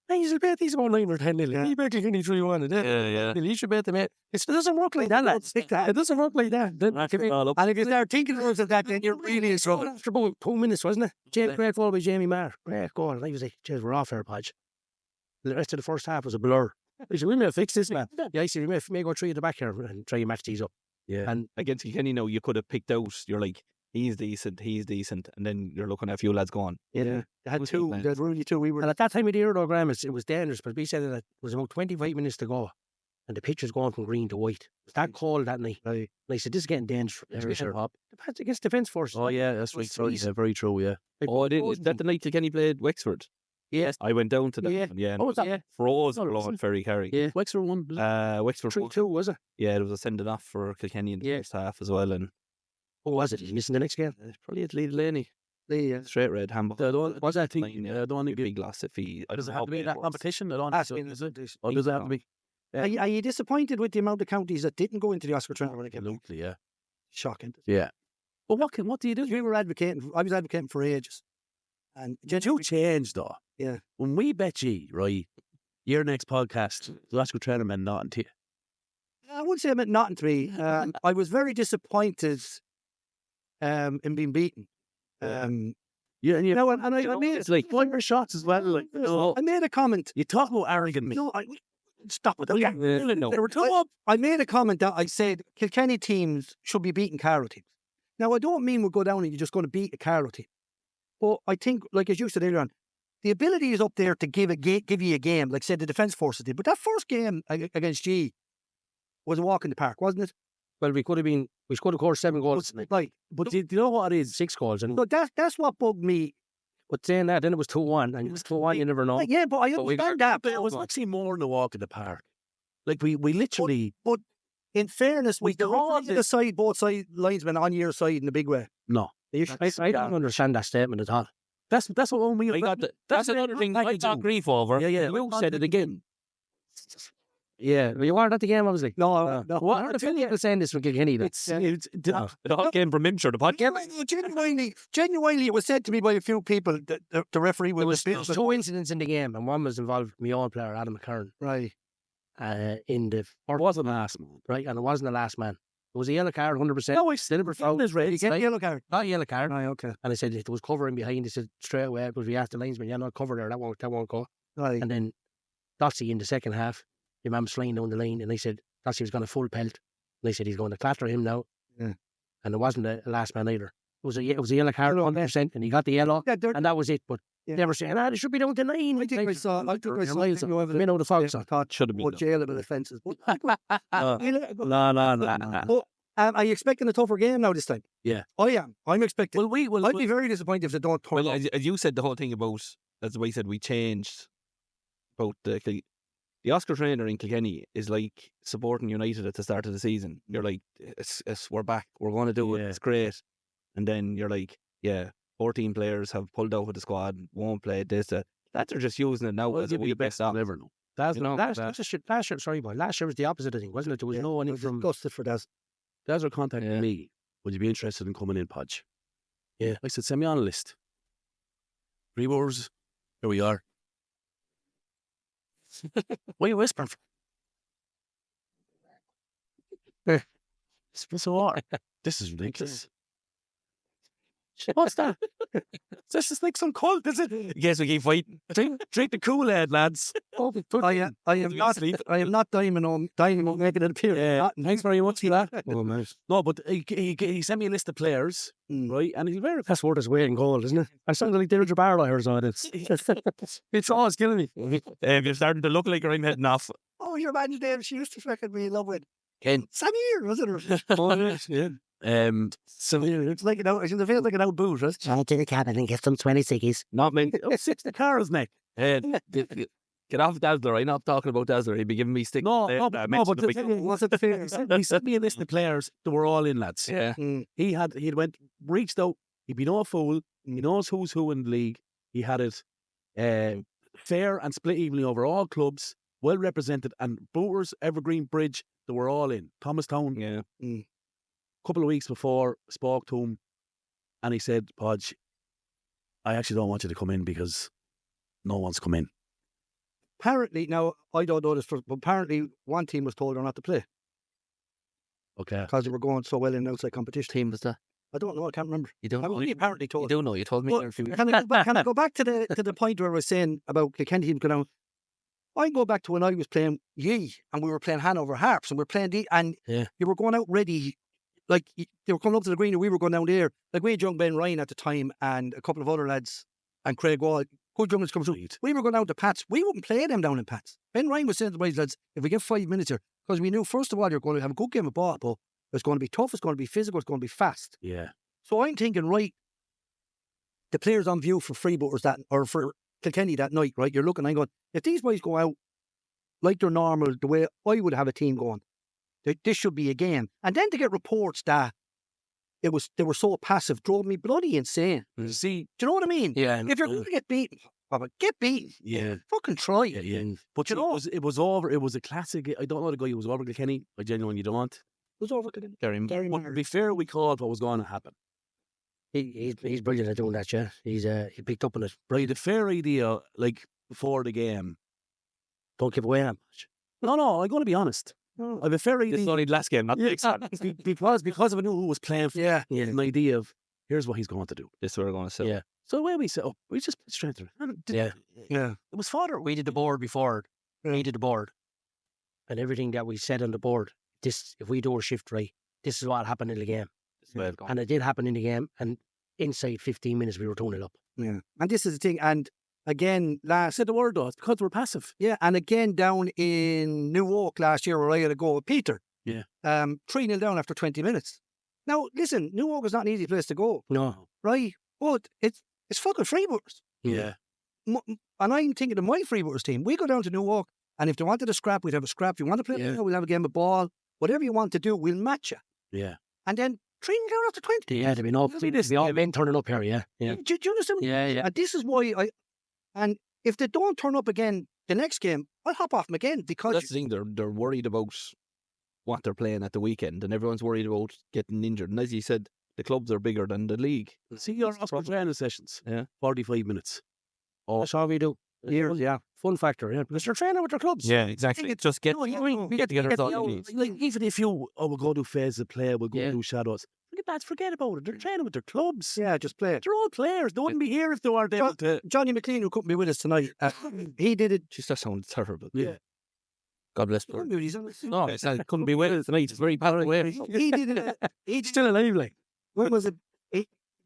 hey, you should bet these about 9 or 10 nil. Yeah. You bet Kilkenny 3-1. Yeah. You should bet them. It doesn't work like that, lads. It doesn't work like that. Then, Rack it all up. And if you start thinking about it that, then you're really in trouble. After about 2 minutes, wasn't it? Yeah. Great ball by Jamie Marr. Great goal. And I was like, cheers, we're off here, Podge. The rest of the first half was a blur. I said, we may fix this, man. Yeah, I said, we may go 3 at the back here and try to match these up. Yeah. And Against Kilkenny now, you could have picked out, you're like, he's decent, and then you're looking at a few lads going, They had Who's two. he, man? There's really two. We were. at that time of the year, though, Graham, it was dangerous. But we said that it was about 25 minutes to go. and the pitch was going from green to white. It was that cold that night. Right. And I said, this is getting dangerous. It's getting hot. Depends against Defence Force. Oh yeah, that's right. Sorry, yeah, very true. Yeah. Oh, is that the night Kilkenny played Wexford? Yes. I went down to that Yeah. one, yeah. Oh, was that? Yeah. Froze Oh, blowing Ferry Carry. Yeah. Wexford won. Wexford 3-2, was it? Yeah, there was a sending off for Kilkenny in the Yeah. first half as well, and Who was it? He's missing the next game. probably at Lee Delaney. Yeah. Straight red handball. I don't, Was that think, Fine, I don't want Be to a give. big loss if he. I Does it don't know have to be how that bad it was. competition? I don't Has think been so, is it? this- Or does it have to be? Are you disappointed with the amount of counties that didn't go into the Oscar tournament again? Absolutely, yeah. Shocking. Yeah. But what do you do? We were advocating. I was advocating for ages, and Did you change though? Yeah. When we bet you, right, your next podcast, the Oscar tournament, not until I wouldn't say I meant nothing to me. I was very disappointed in being beaten. yeah, and you No, and I made it's like fire shots as well. Like, I made a comment. you talk about arrogant me. No, stop with that. They were too up. I made a comment that I said Kilkenny teams should be beating Carlow teams. Now, I don't mean we'll go down and you're just going to beat a Carlow team. But I think, like as you said earlier on, the ability is up there to give you a game, like said the Defence Forces did. But that first game against G was a walk in the park, wasn't it? Well, we could have scored 7 goals tonight. Like, But do you know what it is? 6 goals. And so that's what bugged me. but saying that, then it was 2-1. And it was 2-1, you never know. Like, yeah, but I But we understand that. But it was actually more than a walk in the park. Like we literally But in fairness, We we the called it- the side, both side linesmen on your side in a big way. no. I don't understand that statement at all. That's what we. I got that's another thing I got grief over. Yeah, yeah. You said it again. Yeah, well, you weren't at the game, obviously. No. What are the people saying this from Kilkenny? It's It all came from him, sure. The podcast. Genuinely, it was said to me by a few people that the referee There was was 2 incidents in the game, and one was involved my own player, Adam McCarran, right. in the Or wasn't last man. right, and it wasn't the last man. It was a yellow card, 100%. No, I still foul. his red. You get a yellow card. Not a yellow card. Right, okay. And I said it was covering behind. He said straight away, because we asked the linesman, yeah, not cover there, that won't go. Right. And then Dotsy in the second half, your man was flying down the line, and they said Dotsy was going to full pelt. And they said he's going to clatter him now. Yeah. And it wasn't the last man either. It was a yellow card, 100%, and he got the yellow, Yeah, and that was it. But Yeah. they were saying, they should be down to 9. I think I saw Miles video of it. Minnow the Fox. I thought Should have been. more jailable offences. No. But are you expecting a tougher game now this time? Yeah. I am. I'm expecting. Well, I'd be very disappointed if they don't turn Well, up. as you said the whole thing about, that's why I said we changed about the Oscar trainer in Kilkenny is like supporting United at the start of the season. You're like, we're back, we're going to do it, Yeah. it's great. And then you're like, yeah, 14 players have pulled out of the squad, won't play this, that. Lads are just using it now Well, as a give you the wee best best off. ever. No. That's You know, Last year, sorry, boy. Last year was the opposite, I think, wasn't it? There was no one in from. Disgusted for that. That's our contact Yeah. me. Would you be interested in coming in, Podge? Yeah. I said, send me on a list. 3 hours. Here we are. What are you whispering for? It's so hard. This is ridiculous. What's that? This is like some cult, is it? Guess we keep fighting. Drink the Kool-Aid, lads. I am not diving on making it appear. Yeah, thanks very much for that. Oh, man. No, but he sent me a list of players, right? And he's very That's worth his weight in gold, isn't it? I sound like Deirdre Barlow here, so it's. It's always killing me. You're starting to look like I'm heading off. Oh, your man Dave, she used to fucking be in love with Ken. Samir, wasn't it? Yeah. so It's like an out. It feels like an out boot, right? I'll to the cabin and get some 20 ciggies. Not me. six the Carl's neck. Get off Dazzler. I'm not talking about Dazzler. He'd be giving me stick. No, there, but mentioned the the thing big- is, wasn't fair. He sent me a list of players that were all in, lads. Yeah. He'd reached out. He'd be no fool. He knows who's who in the league. He had it fair and split evenly over all clubs, well represented, and Booters, Evergreen, Bridge, they were all in. Thomastown. Yeah. A couple of weeks before, spoke to him, and he said, Podge, I actually don't want you to come in because no one's come in. Apparently, now I don't know this, but apparently one team was told her not to play Okay. because they were going so well in outside competition. Team was that? I don't know. I can't remember. You don't I'm know. only apparently You told. don't know. You told me But there a few weeks. Can I go back to the point where I was saying about Kilkenny team going out? I go back to when I was playing Yee and we were playing Hanover Harps and we were playing and Yeah. you were going out ready. Like they were coming up to the green and we were going down there. Like we had young Ben Ryan at the time and a couple of other lads and Craig Wall good youngsters come through. We were going down to Pats. We wouldn't play them down in Pats. Ben Ryan was saying to the boys, lads, if we get 5 minutes here, because we knew, first of all, you're going to have a good game of ball, but it's going to be tough, it's going to be physical, it's going to be fast. Yeah. So I'm thinking, right, the players on view for Freebooters or for Kilkenny that night, right, you're looking, I'm going, if these boys go out like they're normal, the way I would have a team going, this should be a game. And then to get reports that they were so passive drove me bloody insane. See, do you know what I mean? Yeah. If you're going to get beaten, get beaten. Yeah. Fucking try. Yeah. But you know, it was over. It was a classic. I don't know the guy who was over Kilkenny. I genuinely don't. it was over Kilkenny. Gary But to be fair, we called what was going to happen. He's brilliant at doing that, yeah. He picked up on it. Right, the fair idea, like before the game. Don't give away that much. No, I'm going to be honest. I have a fair idea. This is only the last game, not the next one. because I knew who was playing for. Yeah. An idea of here's what he's going to do. This is what we're going to sell. Yeah. So the way we set up, we just strengthened. Yeah. It was fodder. We did the board before. We did the board. And everything that we said on the board, this, if we do our shift right, this is what happened in the game. And it did happen in the game. And inside 15 minutes, we were 2-0 up. Yeah. And this is the thing. And again, I said the word though, it's because we're passive. Yeah, and again down in New Oak last year where I had a go with Peter. Yeah. 3-0 down after 20 minutes. Now, listen, New Oak is not an easy place to go. No. Right? But it's fucking Freebooters. Yeah. And I'm thinking of my Freebooters team. We go down to New Oak, and if they wanted a scrap, we'd have a scrap. If you want to play, we'll have a game of ball. Whatever you want to do, we'll match you. Yeah. And then 3-0 down after 20. Yeah, they've been all men turning up here, yeah. Do you understand? Yeah. And this is why and if they don't turn up again the next game, I'll hop off them again because That's the thing. They're worried about what they're playing at the weekend, and everyone's worried about getting injured. And as you said, the clubs are bigger than the league. See your Oscar training sessions. Yeah. 45 minutes. That's all we do. Yeah. Fun factor, yeah. Because they're training with their clubs. Yeah, exactly. Just get we get together. That's all you need. Like, even if we'll go do phases of play, we'll go do shadows. Forget about it. They're training with their clubs. yeah, just play it. They're all players. They wouldn't be here if they weren't able to. Johnny McLean, who couldn't be with us tonight, he did it. Just that sounds terrible. Yeah. God bless Couldn't her. be with us. No, it's not, couldn't be with us tonight. It's very bad away. He did it. He's Still alive, like. when was it?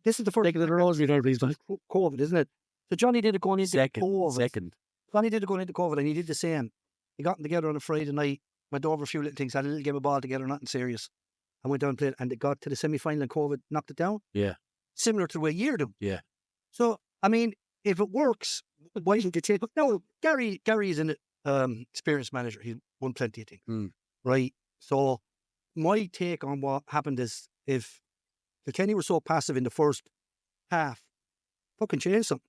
This is the first Taking the rosary there, please. COVID, isn't it? So Johnny did it going into COVID. Second. Johnny did it going into COVID, and he did the same. He got them together on a Friday night, went over a few little things, had a little game of ball together, nothing serious. And went down and played, and they got to the semi-final and COVID knocked it down. Yeah. Similar to the way you're doing. Yeah. So, I mean, if it works, why didn't you take it? No, Gary is an experienced manager. He's won plenty of things. Right? So, my take on what happened is if Kilkenny were so passive in the first half, fucking change something.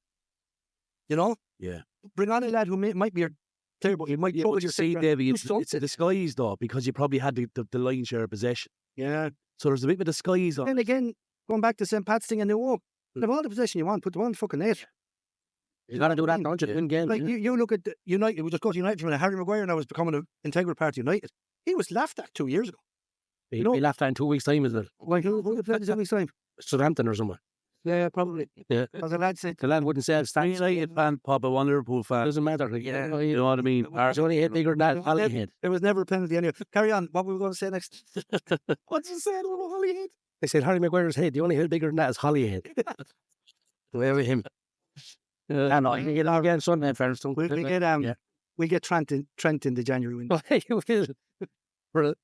You know? Yeah. Bring on a lad who might be your player, but he might Yeah, throw but at you your see, centre. Davey, Do it's a something. disguise though, because you probably had the lion's share of possession. Yeah. So there's a bit of a disguise on. And again, going back to St. Pat's thing in New York, have all the possession you want, put the one fucking net. You got to do that, don't you? Win games. Like you look at United, we just go to United from Harry Maguire now is becoming an integral part of United. He was laughed at 2 years ago. He left that in 2 weeks' time, isn't it? Like who played this every time? Southampton or somewhere. Yeah, probably. Yeah. As a lad said, The lad wouldn't say it. I'm a United fan, Papa, one Liverpool fan. Doesn't matter. Like, Yeah. You know what I mean? There's only a head bigger than that. Hollyhead. there was never a penalty anyway. Carry on. What were we going to say next? What's he saying about Hollyhead? They said Harry Maguire's head. The only head bigger than that is Hollyhead. Where with him? I know. You get on again Sunday, in fairness. We get we get Trent in the January window. You will. For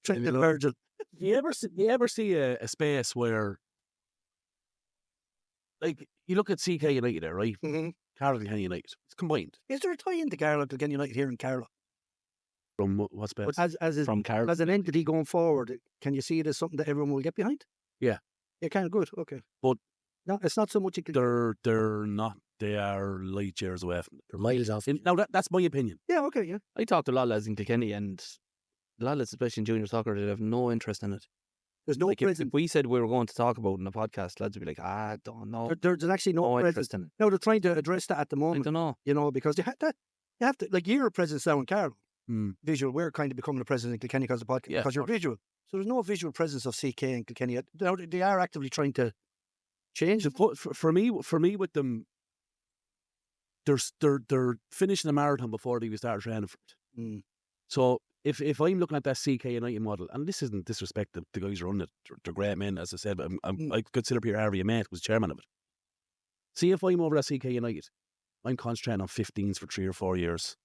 Trent and Virgil. You ever see a space where, like, you look at CK United there, right? Mm-hmm. Carlow Kilkenny United. It's combined. Is there a tie into Carlow Kilkenny United here in Carlow? From what space? But From Cardiff. as an entity going forward, can you see it as something that everyone will get behind? Yeah. Yeah, kind of good. Okay. But no, it's not so much. They're not. They are light years away from They're miles off. it. Now that's my opinion. Yeah. Okay. Yeah. I talked to a lot of lads in Kilkenny, and a lot of lads, especially in junior soccer, they have no interest in it. There's no Like if presence. we said we were going to talk about it in a podcast, lads would be like, I don't know. There's actually no No presence. interest in it. No, they're trying to address that at the I moment. don't know. You know, because you have to like you're a presence now in Carlow. Hmm. Visual. We're kind of becoming a presence in Kilkenny because of the podcast. Yeah, because you're visual. So there's no visual presence of CK in Kilkenny. They are actively trying to change it. For me, with them, they're finishing a marathon before they even start training for it. Mm. So if I'm looking at that CK United model, and this isn't disrespect to the guys who run it, they're great men, as I said, but I consider Peter Harvey a mate, was chairman of it. See, if I'm over at CK United, I'm concentrating on 15s for 3 or 4 years,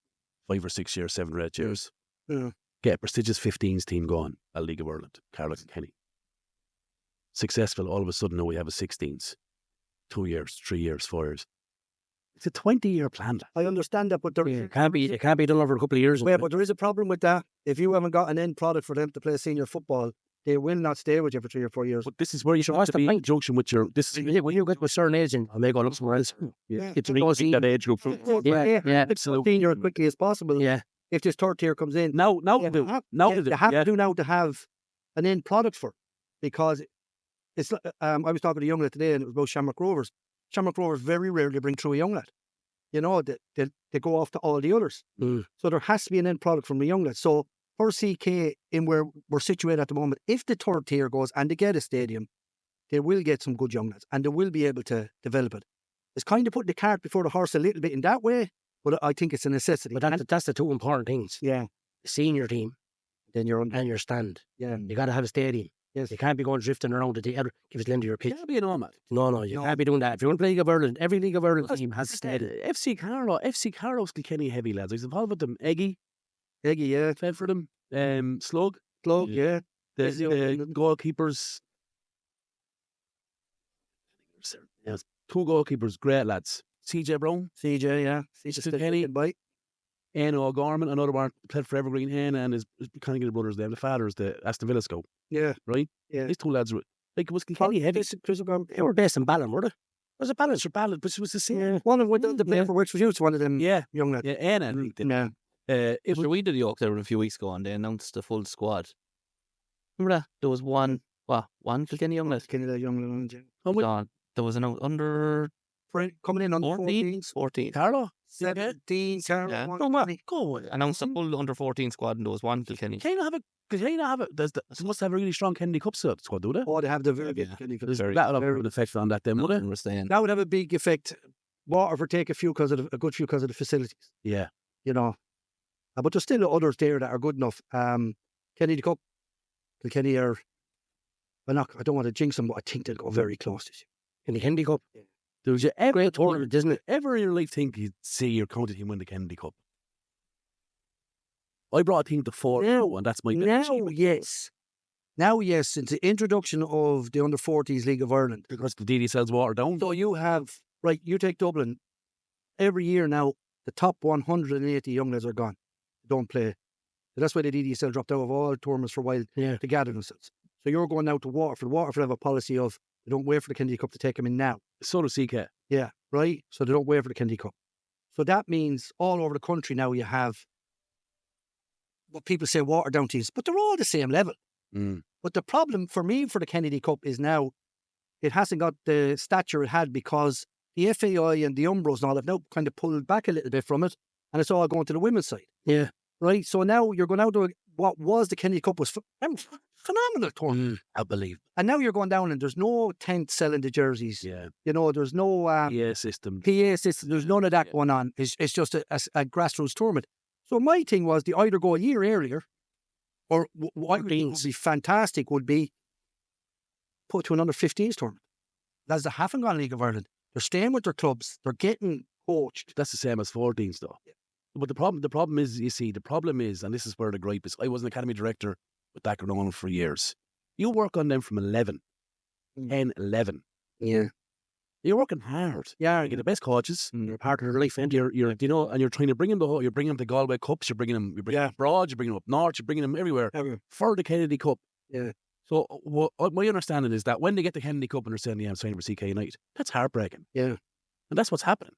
5 or 6 years, 7 or 8 years. Yeah. Get a prestigious 15s team going at League of Ireland, Carlow and Kenny. Successful, all of a sudden now we have a 16s. 2 years, 3 years, 4 years. It's a 20-year plan. I understand that, but It can't be done over a couple of years. Yeah, but there is a problem with that. If you haven't got an end product for them to play senior football, they will not stay with you for 3 or 4 years. But this is where you should What's have to the be in point? conjunction with your... This is, When you get to a certain age, and I may go look somewhere else. Yeah. It's a That age group. Yeah. Senior as quickly as possible. Yeah. If this third tier comes in, now you do. have- Now you do. have Yeah. to do now to have an end product for it. Because it's. I was talking to a young lad today, and it was about Shamrock Rovers. Shamrock Rovers very rarely bring through a young lad. You know, they go off to all the others. Mm. So there has to be an end product from the young lad. So for CK, in where we're situated at the moment, if the third tier goes and they get a stadium, they will get some good young lads and they will be able to develop it. It's kind of putting the cart before the horse a little bit in that way, but I think it's a necessity. But that's the two important things. Yeah. The senior team Then you're on. and your stand. Yeah. You got to have a stadium. Yes. You can't be going drifting around the other. Give us into your pitch. Can't be an nomad. No, you No. can't be doing that. If you want to play League of Ireland, every League of Ireland team has a stadium. FC Carlow's Kilkenny heavy lads. I was involved with them. Eggy, Yeah. played for them. Slug, Plug, yeah. the Is the- goalkeepers. Yes, 2 goalkeepers, great lads. CJ Brown, CJ, yeah. Kilkenny. Bite. Ian O'Gorman, another one, played for Evergreen. Ian and his kind of brothers, them. The father is the Aston Villa scout, Yeah. right? Yeah. These 2 lads were like, it was Kilkenny heavy. They were based in Ballon, were they? Was a balance or ballad, but it was the same. Yeah. One of them the play Yeah. for Wexford Youth, one of them Yeah, young lads. yeah, Ian, I think, did. Yeah. It was We did York there a few weeks ago and they announced the full squad. Remember that? There was one Kilkenny young lad Kind of that young lad. gone. There was an under Coming in on 14. 14s. 14. Carlo. 17, Carol, Yeah. one, Go on, 20. go. Announced a full under 14 squad and there was one Kilkenny. Can you have it? Because you have it. They must have a really strong Kennedy Cup squad, do they? Oh, they have the very good Yeah. Kilkenny Cup. There's very That'll have an effect on that, then, would it? understand. That would have a big effect. Waterford take a good few because of the facilities, Yeah. you know. But there's still others there that are good enough. Kennedy Cup, Kilkenny are, well, not, I don't want to jinx them, but I think they'll go very close this year. In the Kennedy Cup. Did you ever, Great tournament, isn't it? ever in your life think you'd see your county team win the Kennedy Cup? I brought a team to 4 Now- and that's my bet. Now, yes. Now, yes, since the introduction of the under-40s League of Ireland. Because the DD sells water down. So you have, right, you take Dublin, every year now, the top 180 young lads are gone. Don't play. So that's why the DDSL dropped out of all tournaments for a while Yeah. to gather themselves. So you're going now to Waterford. Waterford have a policy of they don't wait for the Kennedy Cup to take them in now. So does CK. Yeah, right? So they don't wait for the Kennedy Cup. So that means all over the country now you have what people say watered down teams, but they're all the same level. Mm. But the problem for me for the Kennedy Cup is now it hasn't got the stature it had because the FAI and the Umbros and all have now kind of pulled back a little bit from it and it's all going to the women's side. Yeah. Right? So now you're going out to what was the Kennedy Cup was phenomenal tournament. I believe. And now you're going down and there's no tent selling the jerseys. Yeah. You know, there's no PA system. PA system. There's none of that going on. It's just a grassroots tournament. So my thing was to either go a year earlier or what would be fantastic would be put to another 15s tournament. That's the haven't gone League of Ireland. They're staying with their clubs. They're getting coached. That's the same as 14s though. Yeah. But the problem is, you see, and this is where the gripe is, I was an academy director with that going on for years. You work on them from 11, 10, 11. Yeah. You're working hard. Yeah. You get the best coaches. You're part of their life, and You're and you're trying to bring them you're bringing them to Galway Cups, you're bringing them abroad, you're bringing them up north, you're bringing them everywhere for the Kennedy Cup. Yeah. So what my understanding is that when they get the Kennedy Cup and they're saying, yeah, I'm signing for CK United, that's heartbreaking. Yeah. And that's what's happening.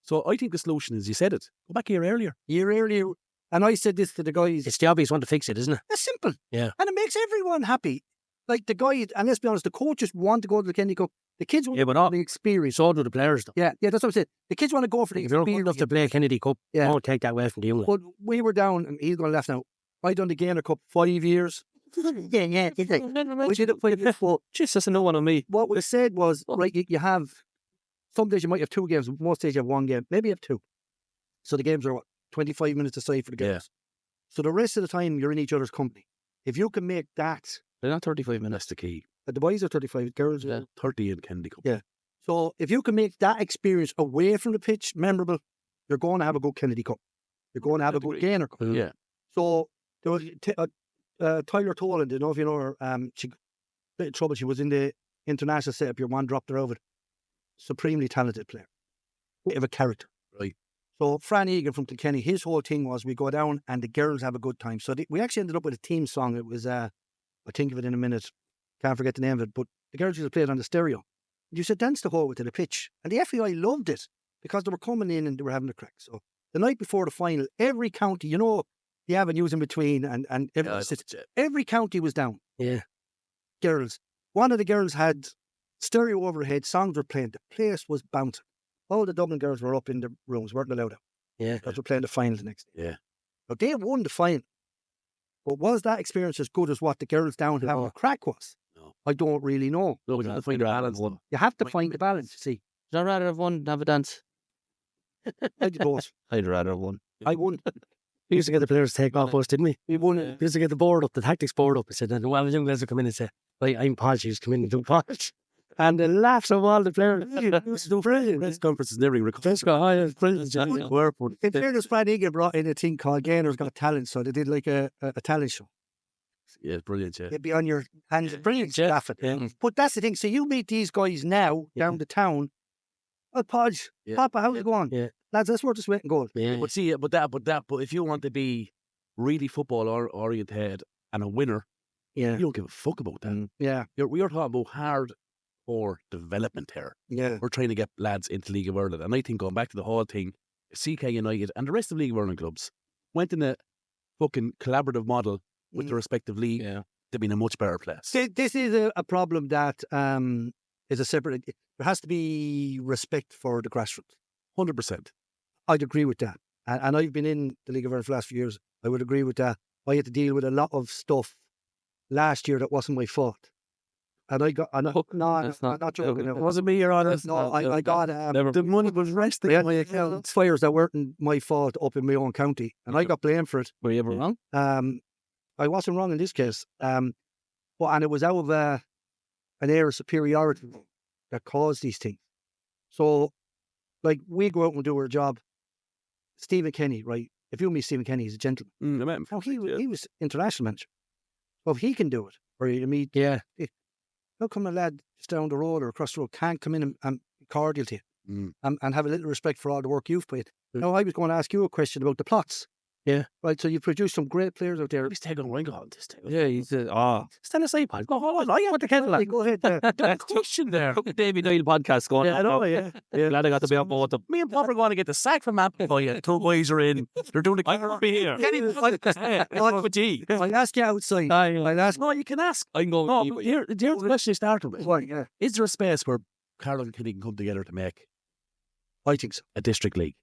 So I think the solution is, you said it, go back a year earlier. Year earlier. And I said this to the guys. it's the obvious one to fix it, isn't it? It's simple. Yeah. And it makes everyone happy. Like the guy, and let's be honest, the coaches want to go to the Kennedy Cup. The kids want Yeah, but not the experience. so do the players, though. Yeah, that's what I'm saying. The kids want to go for the If you're good experience. enough to play Kennedy Cup, Yeah. don't take that away from the young lad. But we were down, and he's going to laugh now. I done the Gainer Cup 5 years. yeah. We did it 5 years. But Jeez, that's a no one on me. what we said was, right, you have, some days you might have 2 games, most days you have 1 game, maybe you have 2. So the games are, 25 minutes aside for the games. Yeah. So the rest of the time you're in each other's company. If you can make that, They're not 35 minutes. That's the key. the boys are 35, girls are. 30 in Kennedy Cup. Yeah. So if you can make that experience away from the pitch memorable, you're going to have a good Kennedy Cup. You're going to have a good Gaynor Cup. Yeah. So there was Tyler Toland, you know, if you know her, she got a bit of trouble. She was in the international setup. Your one dropped her over. Supremely talented player. Bit of a character. Right. So Fran Egan from Kilkenny, his whole thing was we go down and the girls have a good time. So we actually ended up with a team song. It was, I'll think of it in a minute. Can't forget the name of it. But the girls used to play it on the stereo. You said dance the whole way to the pitch. And the FAI loved it because they were coming in and they were having a crack. So the night before the final, every county, you know, the avenues in between and every county was down. Yeah. Girls. One of the girls had stereo overhead, songs were playing. The place was bouncing. All the Dublin girls were up in the rooms, weren't allowed out. Yeah. Because we're playing the final the next day. Yeah. But they won the final. But was that experience as good as what the girls down having a crack was? No. I don't really know. No, we have to find a balance. You have to find the balance, you see. Would I rather have won than have a dance? I did both. I'd rather have won. I won. We used to get the players to take off us, didn't we? We won. We used to get the board up, the tactics board up. I said, and well, the young lads would come in and say, right, I'm Podge, you come in and do Podge. And the laughs of all the players. Used to do brilliant. Press conferences never recovered. In fairness, Fran Egan brought in a thing called Gaynor's Got Talent, so they did like a talent show. Yeah, it's brilliant, yeah. You'd be on your hands. Brilliant, laughing. Yeah. But that's the thing. So you meet these guys now down the town. Oh, Podge, Yeah. Papa, how's it going? Yeah. Lads, let's work this weight and goal. Yeah. But see, but if you want to be really football oriented and a winner, Yeah. you don't give a fuck about that. Yeah. We are talking about hard or development here. Yeah. We're trying to get lads into League of Ireland. And I think going back to the whole thing, CK United and the rest of League of Ireland clubs went in a fucking collaborative model with the respective league. Yeah. They've been in a much better place. This is a problem that is a separate. There has to be respect for the grassroots. 100%. I'd agree with that. And I've been in the League of Ireland for the last few years. I would agree with that. I had to deal with a lot of stuff last year that wasn't my fault. And I got, I'm not joking. It wasn't me, Your Honour. No, I got, the money was resting in my account. fires that weren't my fault up in my own county. And I got blamed for it. Were you ever wrong? I wasn't wrong in this case. And it was out of an air of superiority that caused these things. So, like, we go out and do our job. Stephen Kenny, right? If you meet Stephen Kenny, he's a gentleman. I met him. Now, he was international manager. So if he can do it, or you meet, how come a lad just down the road or across the road can't come in and be cordial to you and have a little respect for all the work you've put in? Now, I was going to ask you a question about the plots. Yeah. Right, so you produced some great players out there. He's taking a ring on this thing. Yeah, he said, Stand aside, Pod. Go hold on. I want the kettle on. Go ahead. Question there. Davy Doyle podcast going Yeah, I know, yeah. Glad I got to be on board them. Me and Pop are going to get the sack from Ampifi. Two boys are in. They're doing the I won't be here. I'll ask you outside. I'll ask. No, you can ask. I'm going No, to but here's the question you started with. Well, yeah, Is there a space where Carlow and Kilkenny can come together to make I think so. a district league?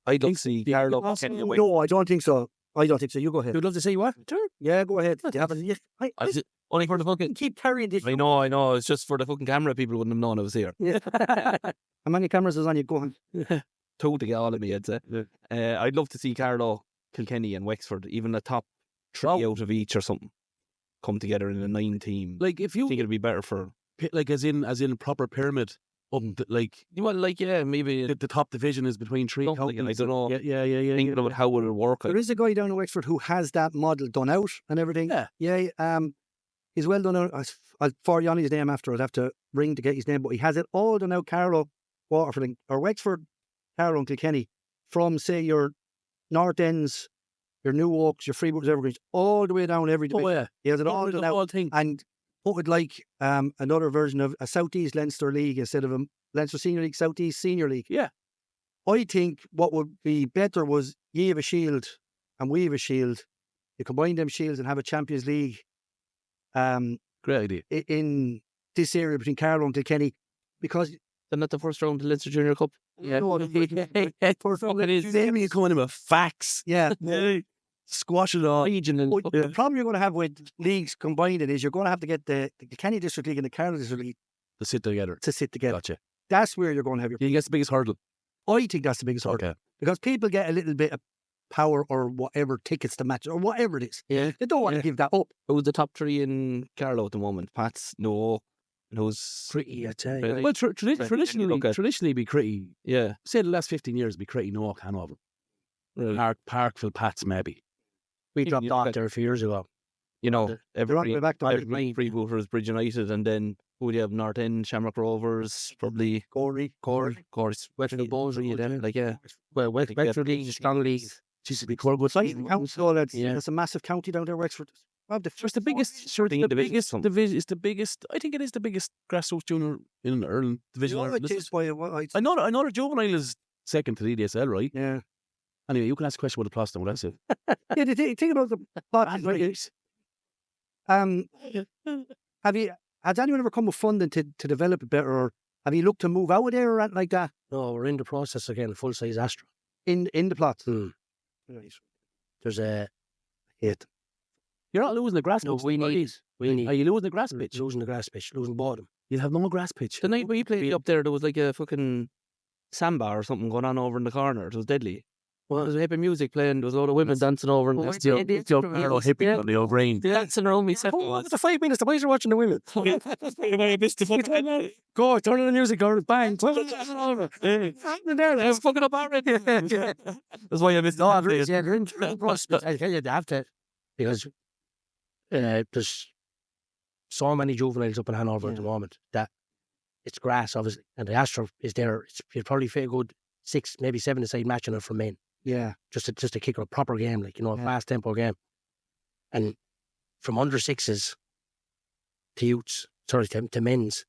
I don't see Carlow Kenny away. No, I don't think so. I don't think so. You go ahead. You'd love to see what? Sure. Yeah, go ahead. Only for the fucking... Keep carrying this. I know. It's just for the fucking camera. People wouldn't have known I was here. Yeah. How many cameras is on you? Go on. Two to get all of me, I'd say. Yeah. I'd love to see Carlow, Kilkenny and Wexford, even a top three out of each or something, come together in a 9 team. Like if I you think it'd be better for... like as in proper pyramid. Maybe The top division is between 3 something like it, counties. I don't know. Yeah. Thinking about how would it work. There is a guy down in Wexford who has that model done out and everything. Yeah. He's well done out. I'll forward you on his name after. I'd have to ring to get his name, but he has it all done out. Carlow, Waterford, or Wexford, Carlow and Kilkenny, from say your North Ends, your New Oaks, your Freebooks, Evergreens, all the way down every division. Oh yeah. He has it all The done out. whole thing. And put it like another version of a South East Leinster League instead of a Leinster Senior League, South East Senior League. Yeah. I think what would be better was ye have a shield and we have a shield. You combine them shields and have a Champions League Great idea. in this area between Carlow and Kilkenny, because They're not the first round of the Leinster Junior Cup. yeah, Damien coming in with facts. yeah. Squash it all. Regional. But the problem you're going to have with leagues combining is you're going to have to get the Kilkenny District League and the Carlow District League To sit together. to sit together. Gotcha. That's where you're going to have your. You guess the biggest hurdle. I think that's the biggest hurdle. Okay. Because people get a little bit of power or whatever tickets to match or whatever it is. Yeah. They don't want to give that up. Who's the top 3 in Carlow at the moment? Pats, no. and who's Pretty, I'd say. Pretty. Well, Look at- traditionally be Critty. yeah, Say the last 15 years be Critty, Knock, Hanover. really. Parkville, Pats, maybe. We You dropped look off at- there a few years ago. You know, They're on the every way back to freebooters, Bridge United, and then who do you have? North End, Shamrock Rovers, probably Corey. Westfield Bulls, like yeah. Well, Wexford League is a strong league. Jesus, be quite good. Council, Yeah. that's a massive county down there, Wexford. Well, It's the biggest. Sure, it's Thing the division biggest something. division. It's the biggest. I think it is the biggest grassroots junior in Ireland division. Yeah, it is by I know the juvenile is second to the EDSL, right? yeah. Anyway, you can ask a question with the plus now. That's it. Yeah, the thing about the plot, right, has anyone ever come with funding to develop it better, or have you looked to move out of there or anything like that No, we're in the process again, full size Astra. in the plots? Right. There's a Hate. You're not losing the grass no. pitch. We need. Are you losing the grass pitch? Losing the grass pitch, losing bottom. You'll have no grass pitch. The night we played up there, there was like a fucking samba or something going on over in the corner. It was deadly. There was a hippie music playing. There was a lot of women dancing over. And That's the hippie on the old brain. dancing around me. After 5 minutes, the boys are watching the women. Go, turn on the music, girl. Bang. They're fucking up already. That's why I missed No, the there is, yeah, they're in the process. I tell you, they have to, because there's so many juveniles up in Hanover at the moment that it's grass, obviously, and the Astra is there. You'd probably fit a good 6, maybe 7-a-side matching it for men. Yeah. Just to kick a proper game, like, a fast tempo game. And from under sixes to youths, to men's,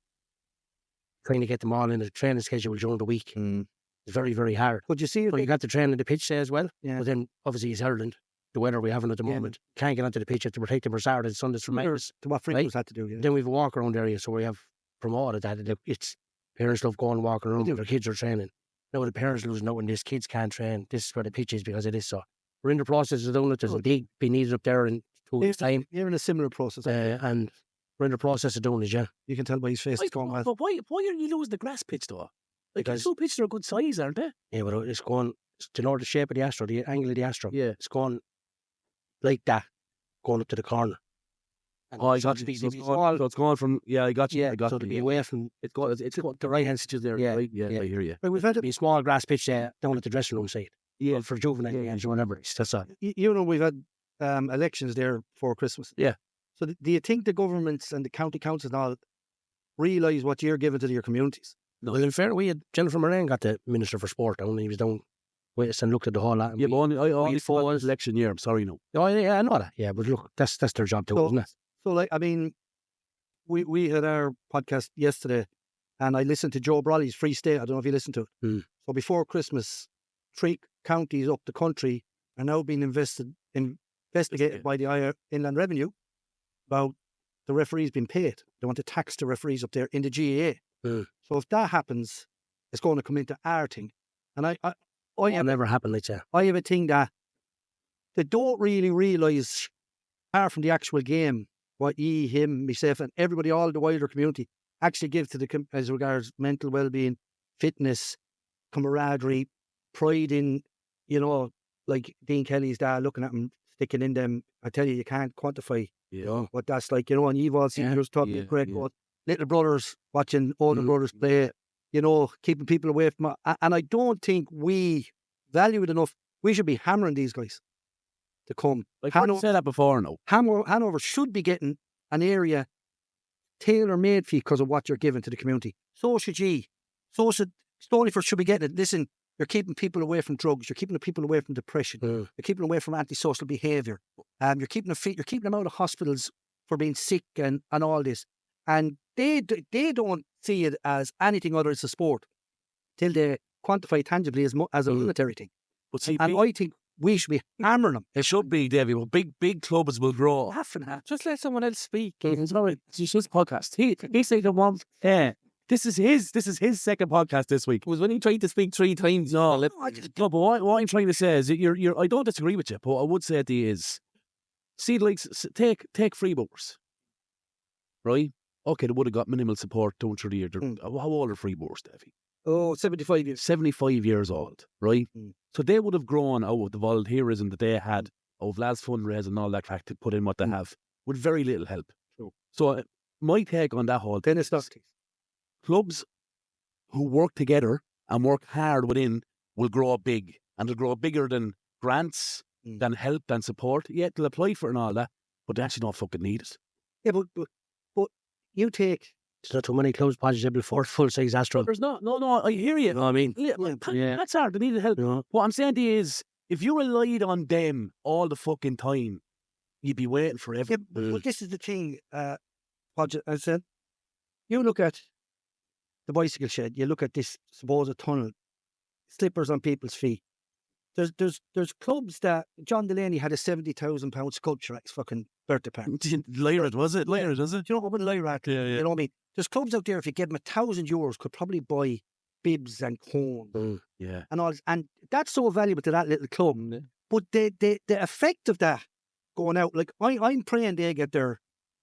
trying to get them all in a training schedule during the week. It's very, very hard. Could you see it? So you got to train in the pitch, say, as well. Yeah. But then, obviously, it's Ireland, the weather we're having at the moment. Can't get onto the pitch. You have to protect them for Saturday and Sundays from matches. To what Freedoms had to do. Yeah. Then we have a walk around area, so we have promoted that. It's parents love going walking around. Their kids are training. Now the parents losing out and these kids can't train. This is where the pitch is because it is so. We're in the process of doing it. There's a big be needed up there in 2 weeks' time. You're in a similar process. And we're in the process of doing it, yeah. You can tell by his face it's going well. But why are you losing the grass pitch though? Like Because- the two pitches are a good size, aren't they? Yeah, but it's going, to know the shape of the Astro, the angle of the Astro. Yeah. It's going like that, going up to the corner. And Oh, I so got to you. be- So to be it's small, gone from. Yeah, I got you. yeah, I got so you. to be Yeah. away from It's got the right hand stitches there. Yeah, Right? Yeah, yeah. I hear you. But we've had be a small grass pitch down at the dressing room side. Yeah. For juvenile games or whatever. That's all. we've had elections there for Christmas. Yeah. So do you think the governments and the county councils and all realise what you're giving to your communities? Well, in fair, we had Jennifer Moran got the Minister for Sport down, and he was down with us and looked at the whole lot. Yeah, but I only fought- fought this election year. I'm sorry, no. Oh, yeah, I know that. Yeah, but look, that's their job too, So- isn't it? So, like, I mean, we had our podcast yesterday, and I listened to Joe Brawley's Free State. I don't know if you listened to it. Mm. So before Christmas, 3 counties up the country are now being investigated by the Inland Revenue about the referees being paid. They want to tax the referees up there in the GAA. Mm. So if that happens, it's going to come into our thing. And I It'll have, never happen like that. I have a thing that they don't really realise, apart from the actual game, what ye, him, myself, and everybody, all the wider community, actually give to the as regards mental well-being, fitness, camaraderie, pride in, like Dean Kelly's dad looking at him, sticking in them. I tell you, you can't quantify Yeah. what that's like, and you've all seen yours talking yeah, great yeah. about little brothers watching older brothers play, keeping people away from and I don't think we value it enough. We should be hammering these guys to come. Like I said that before, no. Hanover should be getting an area tailor-made for you because of what you're giving to the community. So should ye. So should Stonyford should be getting it. Listen, you're keeping people away from drugs. You're keeping the people away from depression. You're keeping them away from antisocial behaviour. You're keeping them fit. You're keeping them out of hospitals for being sick and all this. And they don't see it as anything other as a sport till they quantify it tangibly as a monetary thing. But see, And I think we should be hammering them. it should be, Davy. But big clubs will grow. Half and half. Just let someone else speak. It's not. It's just his podcast. He's like the one. Yeah. This is his second podcast this week. It was when he tried to speak 3 times. No, but what I'm trying to say is that you're. I don't disagree with you, but I would say to you is, see, like take freebooters, right? Okay, they would have got minimal support down through the year. How old are freebooters, Davy? Oh, 75 years. 75 years old, right? Mm. So they would have grown out of the volunteerism that they had, of lads fundraising and all that crack to put in what they have, with very little help. True. So my take on that whole Then thing it's not. is clubs who work together and work hard within will grow big, and they'll grow bigger than grants, than help, than support. Yeah, they'll apply for it and all that, but they actually don't fucking need it. Yeah, but you take. There's not too many clubs possible for full-size Astro. There's not. No, I hear you. You know what I mean? Yeah, that's hard. They need help. No. What I'm saying to you is, if you relied on them all the fucking time, you'd be waiting forever. Yeah, but this is the thing, Podge, I said, you look at the bicycle shed, you look at this supposed tunnel, slippers on people's feet. There's clubs that John Delaney had a £70,000 sculpture at his fucking birthday party. Lyrat, was it? Lyrat, was it? Do you know what Lyrat? Yeah. You know what I mean? There's clubs out there, if you give them €1,000, could probably buy bibs and cones Yeah. and all this. And that's so valuable to that little club. But the effect of that going out, like I'm praying they get their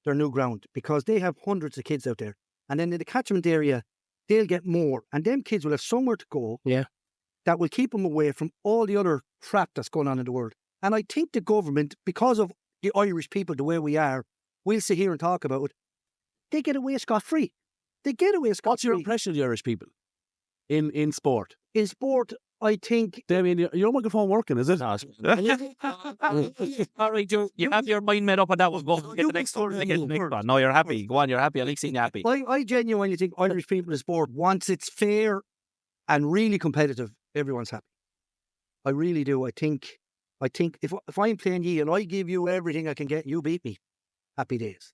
new ground, because they have hundreds of kids out there. And then in the catchment area, they'll get more. And them kids will have somewhere to go. Yeah. That will keep them away from all the other crap that's going on in the world. And I think the government, because of the Irish people, the way we are, we'll sit here and talk about it, they get away scot-free. They get away scot-free. What's your impression of the Irish people in sport? In sport, I think... Damien, your microphone working, is it? All right, you have your mind made up on that one. Go get the next one. No, you're happy. Go on, you're happy. I like seeing you happy. I genuinely think Irish people in sport, once it's fair and really competitive, everyone's happy. I really do. I think if I'm playing you and I give you everything I can get, you beat me, happy days.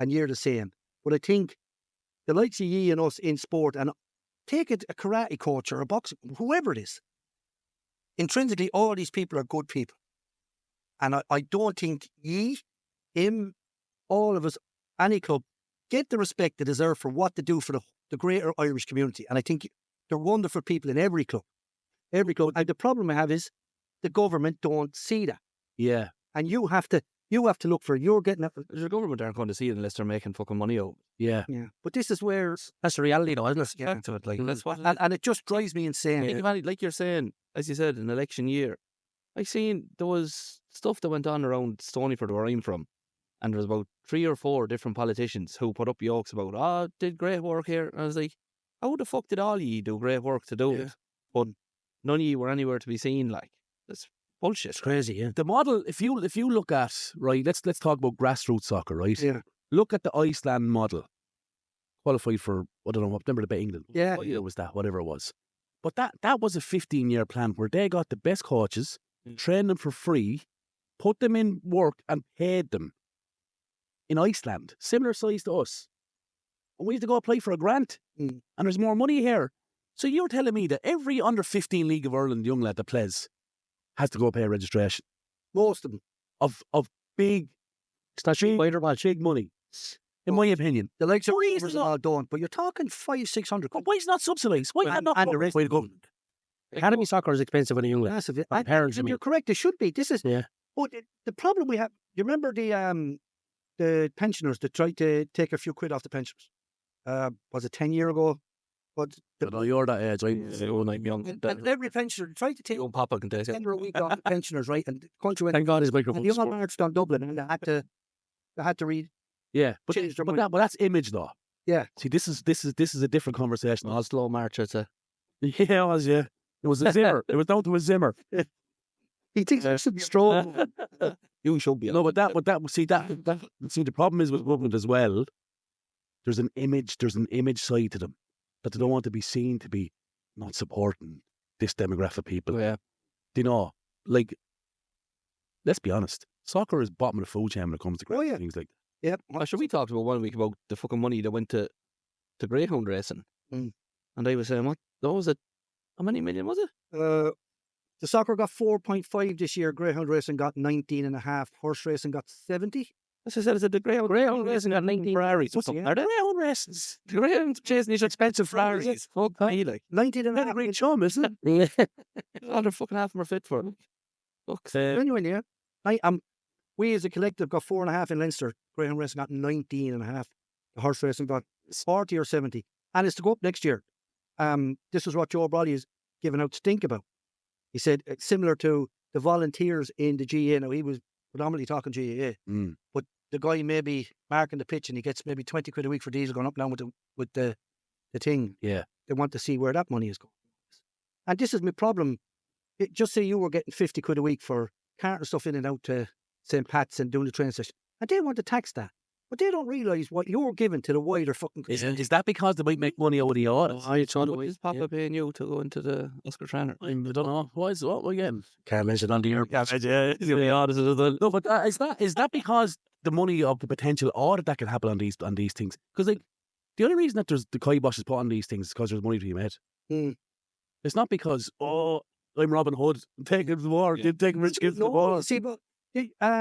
And you're the same. But I think the likes of ye and us in sport, and take it a karate coach or a boxing, whoever it is, intrinsically all these people are good people. And I don't think ye, him, all of us, any club, get the respect they deserve for what they do for the greater Irish community. And I think they're wonderful people in every club. Every club. And the problem I have is the government don't see that. Yeah. And you have to look for, you're getting it. The government aren't going to see it unless they're making fucking money out. Yeah. Yeah. But this is where... That's the reality though, isn't it? Yeah. To it, like, that's what... And it just drives me insane. Think about it, like you're saying, as you said, an election year. I seen there was stuff that went on around Stonyford, where I'm from, and there was about 3 or 4 different politicians who put up yokes about, did great work here. And I was like, how the fuck did all ye do great work to do it? But none of you were anywhere to be seen. Like, that's bullshit. It's crazy, yeah. The model, if you look at, right, let's talk about grassroots soccer, right? Yeah. Look at the Iceland model. Qualified for, I don't know, what number about England. Yeah. What year was that? Whatever it was. But that was a 15-year plan where they got the best coaches, trained them for free, put them in work and paid them in Iceland, similar size to us. And we had to go apply for a grant, and there's more money here. So you're telling me that every under 15 League of Ireland young lad that plays has to go pay registration? Most of them. Of big, It's not cheap either, man. big money, in my opinion. The likes of Why is Rangers it and not- all don't, but you're talking 500-600. But why is it not subsidised? Why And- not and the covered rest- by the government? Academy soccer is expensive when a young lad. Massive. My parents, I And mean. you're correct. It should be. This is. Yeah. But the problem we have. You remember the pensioners that tried to take a few quid off the pensioners? Was it 10 years ago? But I know you're that age, right? I'm young. and every pensioner tried to take Young Papa can take it. 10 a week off the pensioners, right? And the country went. Thank God his And microphone. the all marched on Dublin, and they had to read. Yeah, but Change their mind. that's image though. Yeah. See, this is a different conversation. Oslo March, I'd say. Yeah, it was. Yeah, it was a Zimmer. It was down to a Zimmer. He thinks it should be strong. You should be. No, but see the problem is with government as well. There's an image side to them that they don't want to be seen to be not supporting this demographic of people. Yeah. Do you know, like, let's be honest, soccer is bottom of the food chain when it comes to Oh, yeah. things like Yep. Sure, we talked about 1 week about the fucking money that went to greyhound racing. Mm. And I was saying, what? That was it. How many million was it? The soccer got 4.5 this year. Greyhound racing got 19.5. Horse racing got 70. As I said, the greyhound racing got 19 Ferraris. What's up? Yeah. Are they greyhound races? The greyhound chasing these expensive Ferraris. Fuck me, like. 19.5. a great chum, isn't it? All they're fucking half of them are fit for it. Fuck. Anyway, yeah. We as a collective got 4.5 in Leinster. Greyhound racing got 19.5. The horse racing got 40 or 70. And it's to go up next year. This is what Joe Brody is giving out stink about. He said it's similar to the volunteers in the GAA. Now, he was predominantly talking GAA. Mm. But the guy maybe marking the pitch and he gets maybe 20 quid a week for diesel going up and down with the thing. Yeah. They want to see where that money is going. And this is my problem. Just say you were getting 50 quid a week for carting stuff in and out to St. Pat's and doing the train station. And they want to tax that. But they don't realise what you're giving to the wider fucking Is that because they might make money out of the audit? I thought it What is Papa paying you to go into the Oscar trainer? I don't know. Why is what again? Can't mention on the air. The audit as well. No, but is that because the money of the potential audit that can happen on these things? Because like the only reason that there's the kibosh is put on these things is because there's money to be made. It's not because I'm Robin Hood taking the war, taking rich kids to the war. See, but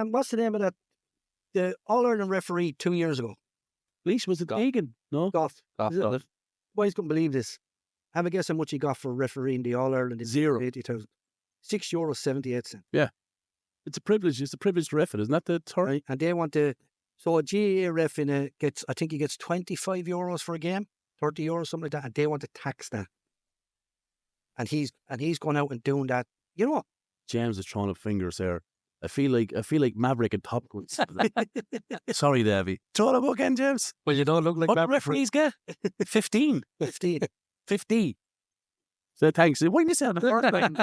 what's the name of that? The All Ireland referee 2 years ago. Leash was it Egan? No, Goff. Got it. Boys couldn't believe this. Have a guess how much he got for refereeing the All Ireland? Zero. 80,000. €6.78. it's a privilege. It's a privileged ref, isn't that the term? Right? And they want to. So a GAA ref gets, I think he gets €25 for a game, €30, something like that, and they want to tax that. And he's going out and doing that. You know what? James is throwing up fingers there. I feel like Maverick and Top Gun. Sorry, Davy. Throw up again, James. Well, you don't look like What do Maverick. referees get? 15. 15. 50. So thanks. Why didn't you say it the first time?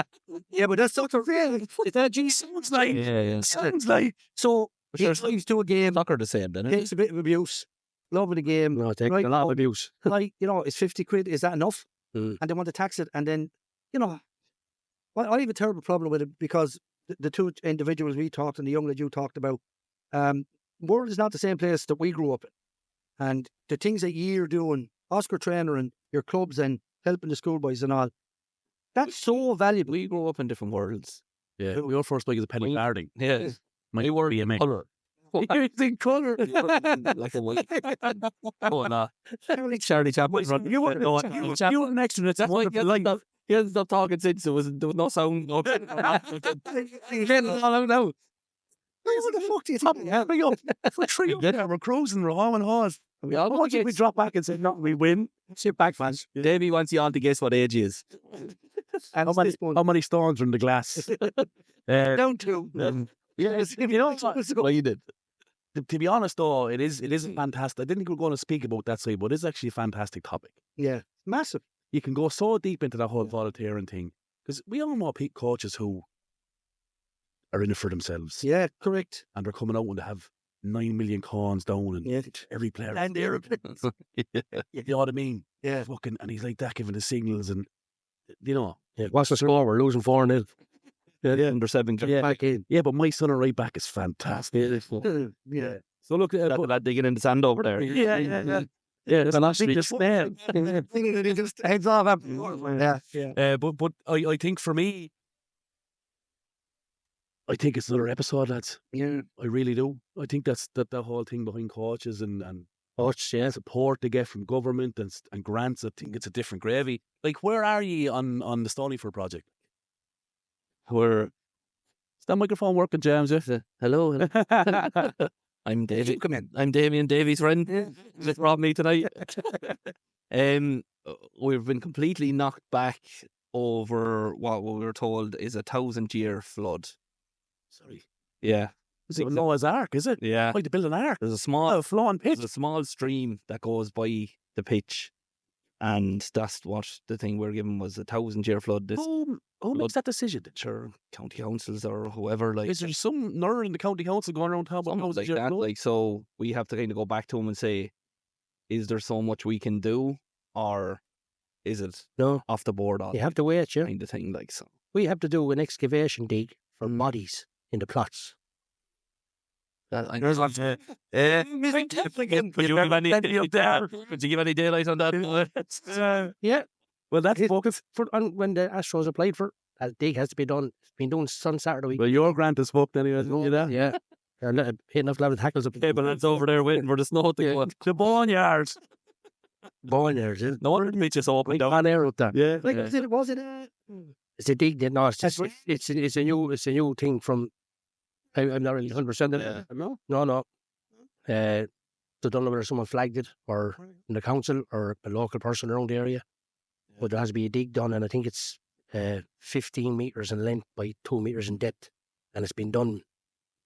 Yeah, but that's sort of real. It's that G. Sounds like. Yeah. Sounds like. So he Sure. drives to a game, Soccer the same, then. takes a bit of abuse, loving the game. No, take Right, a lot of oh. abuse. Like, it's 50 quid. Is that enough? Mm. And they want to tax it. And then, well, I have a terrible problem with it because the two individuals we talked and the young lad you talked about, world is not the same place that we grew up in. And the things that you're doing, Oscar trainer and your clubs and helping the schoolboys and all, that's so valuable. We grew up in different worlds. Yeah. Your first bike is a penny farthing. Yeah. My were BMX. colour. You think colour? Like a white. Oh, no. Charlie Chaplin. You were an extra. That's wonderful. Like, He hasn't stopped talking since there was no sound. No. He's getting all out now. What the fuck do you think? for 300, we're cruising, we're home and hawes. We all What if we drop back and say, no, we win? Sit back, fans. Davey wants you all to guess what age he is. And How many stones are in the glass? down to. Yes, you know, Well, you did. to be honest, though, it is a fantastic. I didn't think we were going to speak about that side, but it's actually a fantastic topic. Yeah, massive. You can go so deep into that whole volunteering thing because we all know coaches who are in it for themselves. Yeah, correct. And they're coming out and they have 9 million coins down and Yeah. every player. And aeroplanes. You know what I mean? Yeah. Fucking, and he's like that giving the signals and, you know. Yeah, what's the score? We're losing 4-0. Yeah. Under 7. Yeah. Back in. Yeah, but my son at right back is fantastic. Yeah. So look, That digging in the sand over there. yeah. That's That's last week. just there. He just heads off. Yeah. But I think for me, I think it's another episode, lads. Yeah. I really do. I think that's the whole thing behind coaches and Coach, yeah. support they get from government and grants. I think it's a different gravy. Like, where are you on the Stonyford project? Is that microphone working, James? Yeah? Hello. I'm Davy. Come in. I'm Damien, Davy's friend. Yeah. Just robbed me tonight. We've been completely knocked back over what we were told is a 1,000-year flood. Sorry. Yeah. Is it Noah's Ark, is it? Yeah. Like to build an ark. There's a small flowing pitch. There's a small stream that goes by the pitch, and that's what the thing we're given was a 1,000-year flood. This Who makes that decision? sure county councils or whoever, like, Is there some nerd in the county council going around talking about something like that. Like, so we have to kind of go back to them and say, is there so much we can do, or is it No, off the board? All you have to wait, yeah. kind of thing, like, so. We have to do an excavation dig for bodies in the plots. There's one. Could you give any daylight on that? Yeah. Well, that's It's when the Astros applied for it, that dig has to be done. It's been done on Saturday week. well, your grant is booked anyway, isn't it? that? Yeah. They're hitting enough level tackles up. Okay, but that's over there waiting for the snow to go on. The boneyard. Born there, is it? No wonder the pitch is open Like down. on air up there. Yeah. Like, was it It's a dig. No, it's That's just, right. it's a new thing from. I'm not really 100% in it. No. I don't know whether someone flagged it or in the council or a local person around the area. But there has to be a dig done, and I think it's 15 metres in length by 2 metres in depth, and it's been done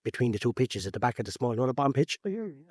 between the two pitches at the back of the small, the bottom pitch.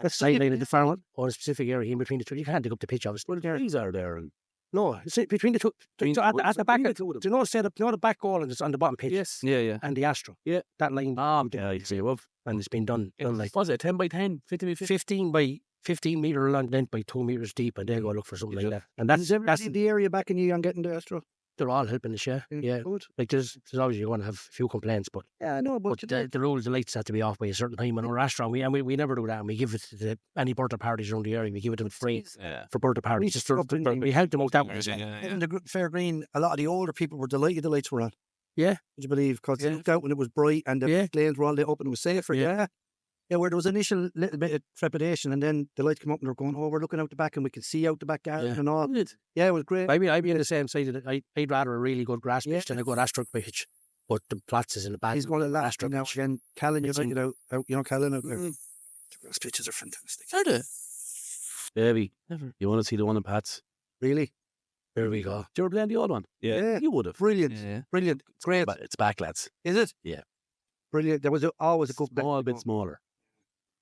That's sideline of the far one, or a specific area in between the two. You can't dig up the pitch, obviously. Well, the trees are there. And No, it's between the two. So at the back, do you know the back goal and it's on the bottom pitch? yes. Yeah. And the Astro. Yeah. That line. Yeah, I see. Well, And it's been done like was it 10 by 10, 50 by 50? 15 by 15 metre long length by 2 metres deep, and they'll go look for something like that. And that's the area backing you on getting the Astro. they're all helping us, yeah. Good. Like there's obviously you're going to have a few complaints, but Yeah, I know, but the rules, the lights have to be off by a certain time. And our restaurant, we never do that. And we give it to any birthday parties around the area. We give it to them free for birthday parties. Just we help them out that way. in the Fair Green, a lot of the older people were delighted the lights were on. Yeah. Would you believe? Because they looked out when it was bright and the lanes were all lit up and it was safer. Yeah. Yeah, where there was initial little bit of trepidation, and then the lights come up and they're going, oh, we're looking out the back and we can see out the back garden and all. Yeah, it was great. I'd be on the same side of it. I'd rather a really good grass pitch than a good astroturf pitch. But the Platts is in the back. He's going to last now again. Callan United out, you know, Callan out there. The grass pitches are fantastic. Are they? Davy, you want to see the one in Pat's? Really? There we go. Did you ever play the old one? Yeah. You would have. Brilliant. Yeah. Brilliant. Great. But it's back, lads. Is it? Yeah. Brilliant. There was always a good Small bit smaller.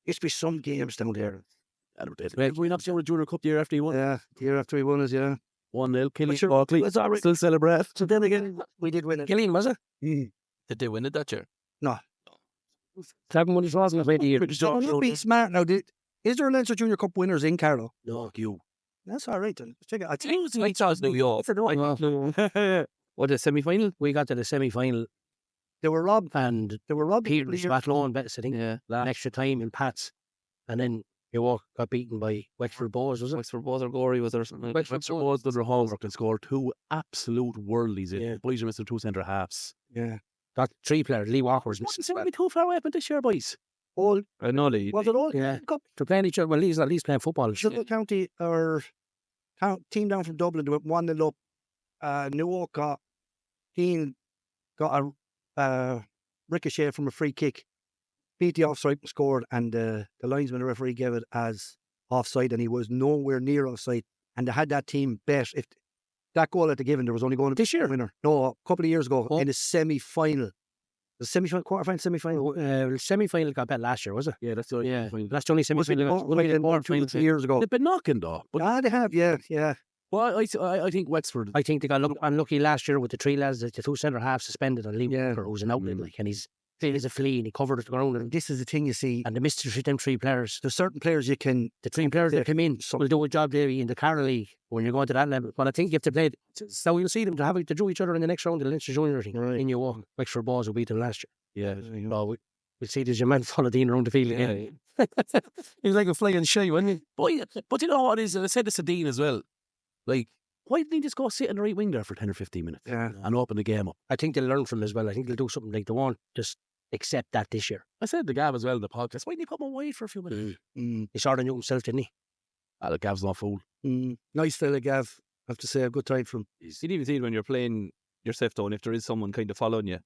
Used to be some games down there. Did we not see the Junior Cup the year after he won? Yeah, the year after he won us, yeah. 1-0, Kilkenny sure, Soccer. it's all right. Still celebrate. So then again, we did win it. Killeen, was it? Did they win it that year? No. 7 months wasn't it? Year. Don't be smart now. Is there a Leinster Junior Cup winners in Carlow? No, you. That's all right then. Check it. I think I thought it was New York. What, the semi-final? We got to the semi-final they were robbed. and They were robbed. Peters, Rathlone, Betts, I think, Yeah. extra time in Pats. And then York got beaten by Wexford Bows, was it? Wexford Bows or Gorey was there something? Wexford was done their homework and scored 2 absolute worldies. Yeah. Boys are missing 2 centre halves. Yeah. Got 3 players. Lee Walker was missing. Wasn't too far away from this year, boys. All, I know they. was it all? Yeah. Cup? They're playing each other. Well, Lee's at least playing football. Little County or team down from Dublin, they went 1-0 up. Newark got Keane got a ricochet from a free kick, beat the offside and scored, and the linesman, the referee, gave it as offside, and he was nowhere near offside. And they had that team bet if that goal had given, there was only going to be This year? a winner. No, a couple of years ago in the semi-final. The semi-final, quarter-final, semi-final. Semi-final got bet last year, was it? Yeah, that's the Yeah. That's the only Was it semi-final. quarter-final 2 years ago? They've been knocking though. But They have, yeah. well, I think Wexford. I think they got unlucky last year with the 3 lads, the 2 centre halves suspended, and Lee Yeah. Walker, who's an outlet, like, and he's a flea, and he covered the ground, and This is the thing you see. they missed them 3 players. There's certain players you can. The 3 players that come in will do a job there in the Carlow League when you're going to that level. But I think you have to play. So you'll see them to do each other in the next round of the Leinster Junior thing. Right. In your walk, Wexford Boys will beat them last year. Yeah. So we'll see there's your man follow Dean around the field again. He was like a flying shy, wasn't he? But you know what is? I said this to Dean as well. Like, why didn't he just go sit in the right wing there for 10 or 15 minutes Yeah. and open the game up? I think they'll learn from him as well. I think they'll do something like they won't just accept that this year. I said to Gav as well in the podcast, why didn't he put him on wide for a few minutes? He sort of knew himself, didn't he? Gav's not fool. Nice fella, Gav. I have to say, a good time from. You'd even see it when you're playing yourself though, and if there is someone kind of following you,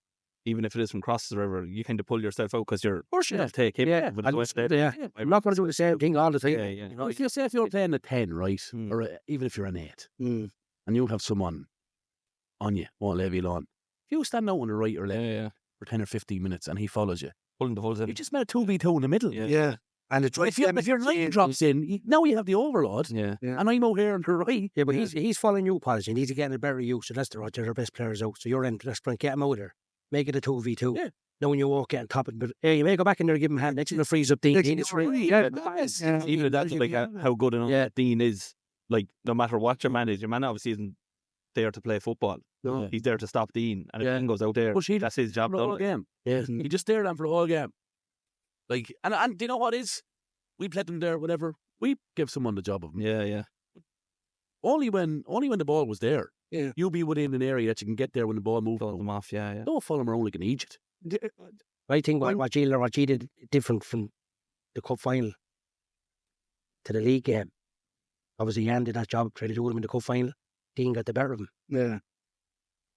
even if it is from crosses or whatever, you kind of pull yourself out because you're. Of course, you take him. Yeah, But it's West End. I'm not going to do the same thing all the time. Yeah. You know, If you say if you're playing a 10, right, or even if you're an 8, and you have someone on you, won't leave you alone. If you stand out on the right or left for 10 or 15 minutes and he follows you, Pulling the whole you just made a 2v2 in the middle. Yeah. And it If your line drops in, now you have the overload, Yeah. and I'm out here on the right. yeah, but he's following you, Polish, and he's getting a better you. So that's they're best players out. So you're in. Let's get him out there. Make it a 2v2. Yeah. Now when you walk in, top it, but you may go back in there and give him a hand. Next thing, freeze up Dean. Dean is free. Yeah. Even that's like how good enough Dean is. Like no matter what your man obviously isn't there to play football. No. He's there to stop Dean, and if Yeah. Dean goes out there, But he- that's his job For the whole done. game. Yeah. He just stared at him for the whole game. Like, and do you know what is? We played them there, whatever. We give someone the job of him. Yeah. Only when the ball was there. Yeah. You be within an area that you can get there when the ball moves. Pull them off. Yeah. Don't follow him around like an Egypt. I think what G did different from the cup final to the league game. Obviously, Jan did that job, tried to do him in the cup final. Dean got the better of him. Yeah.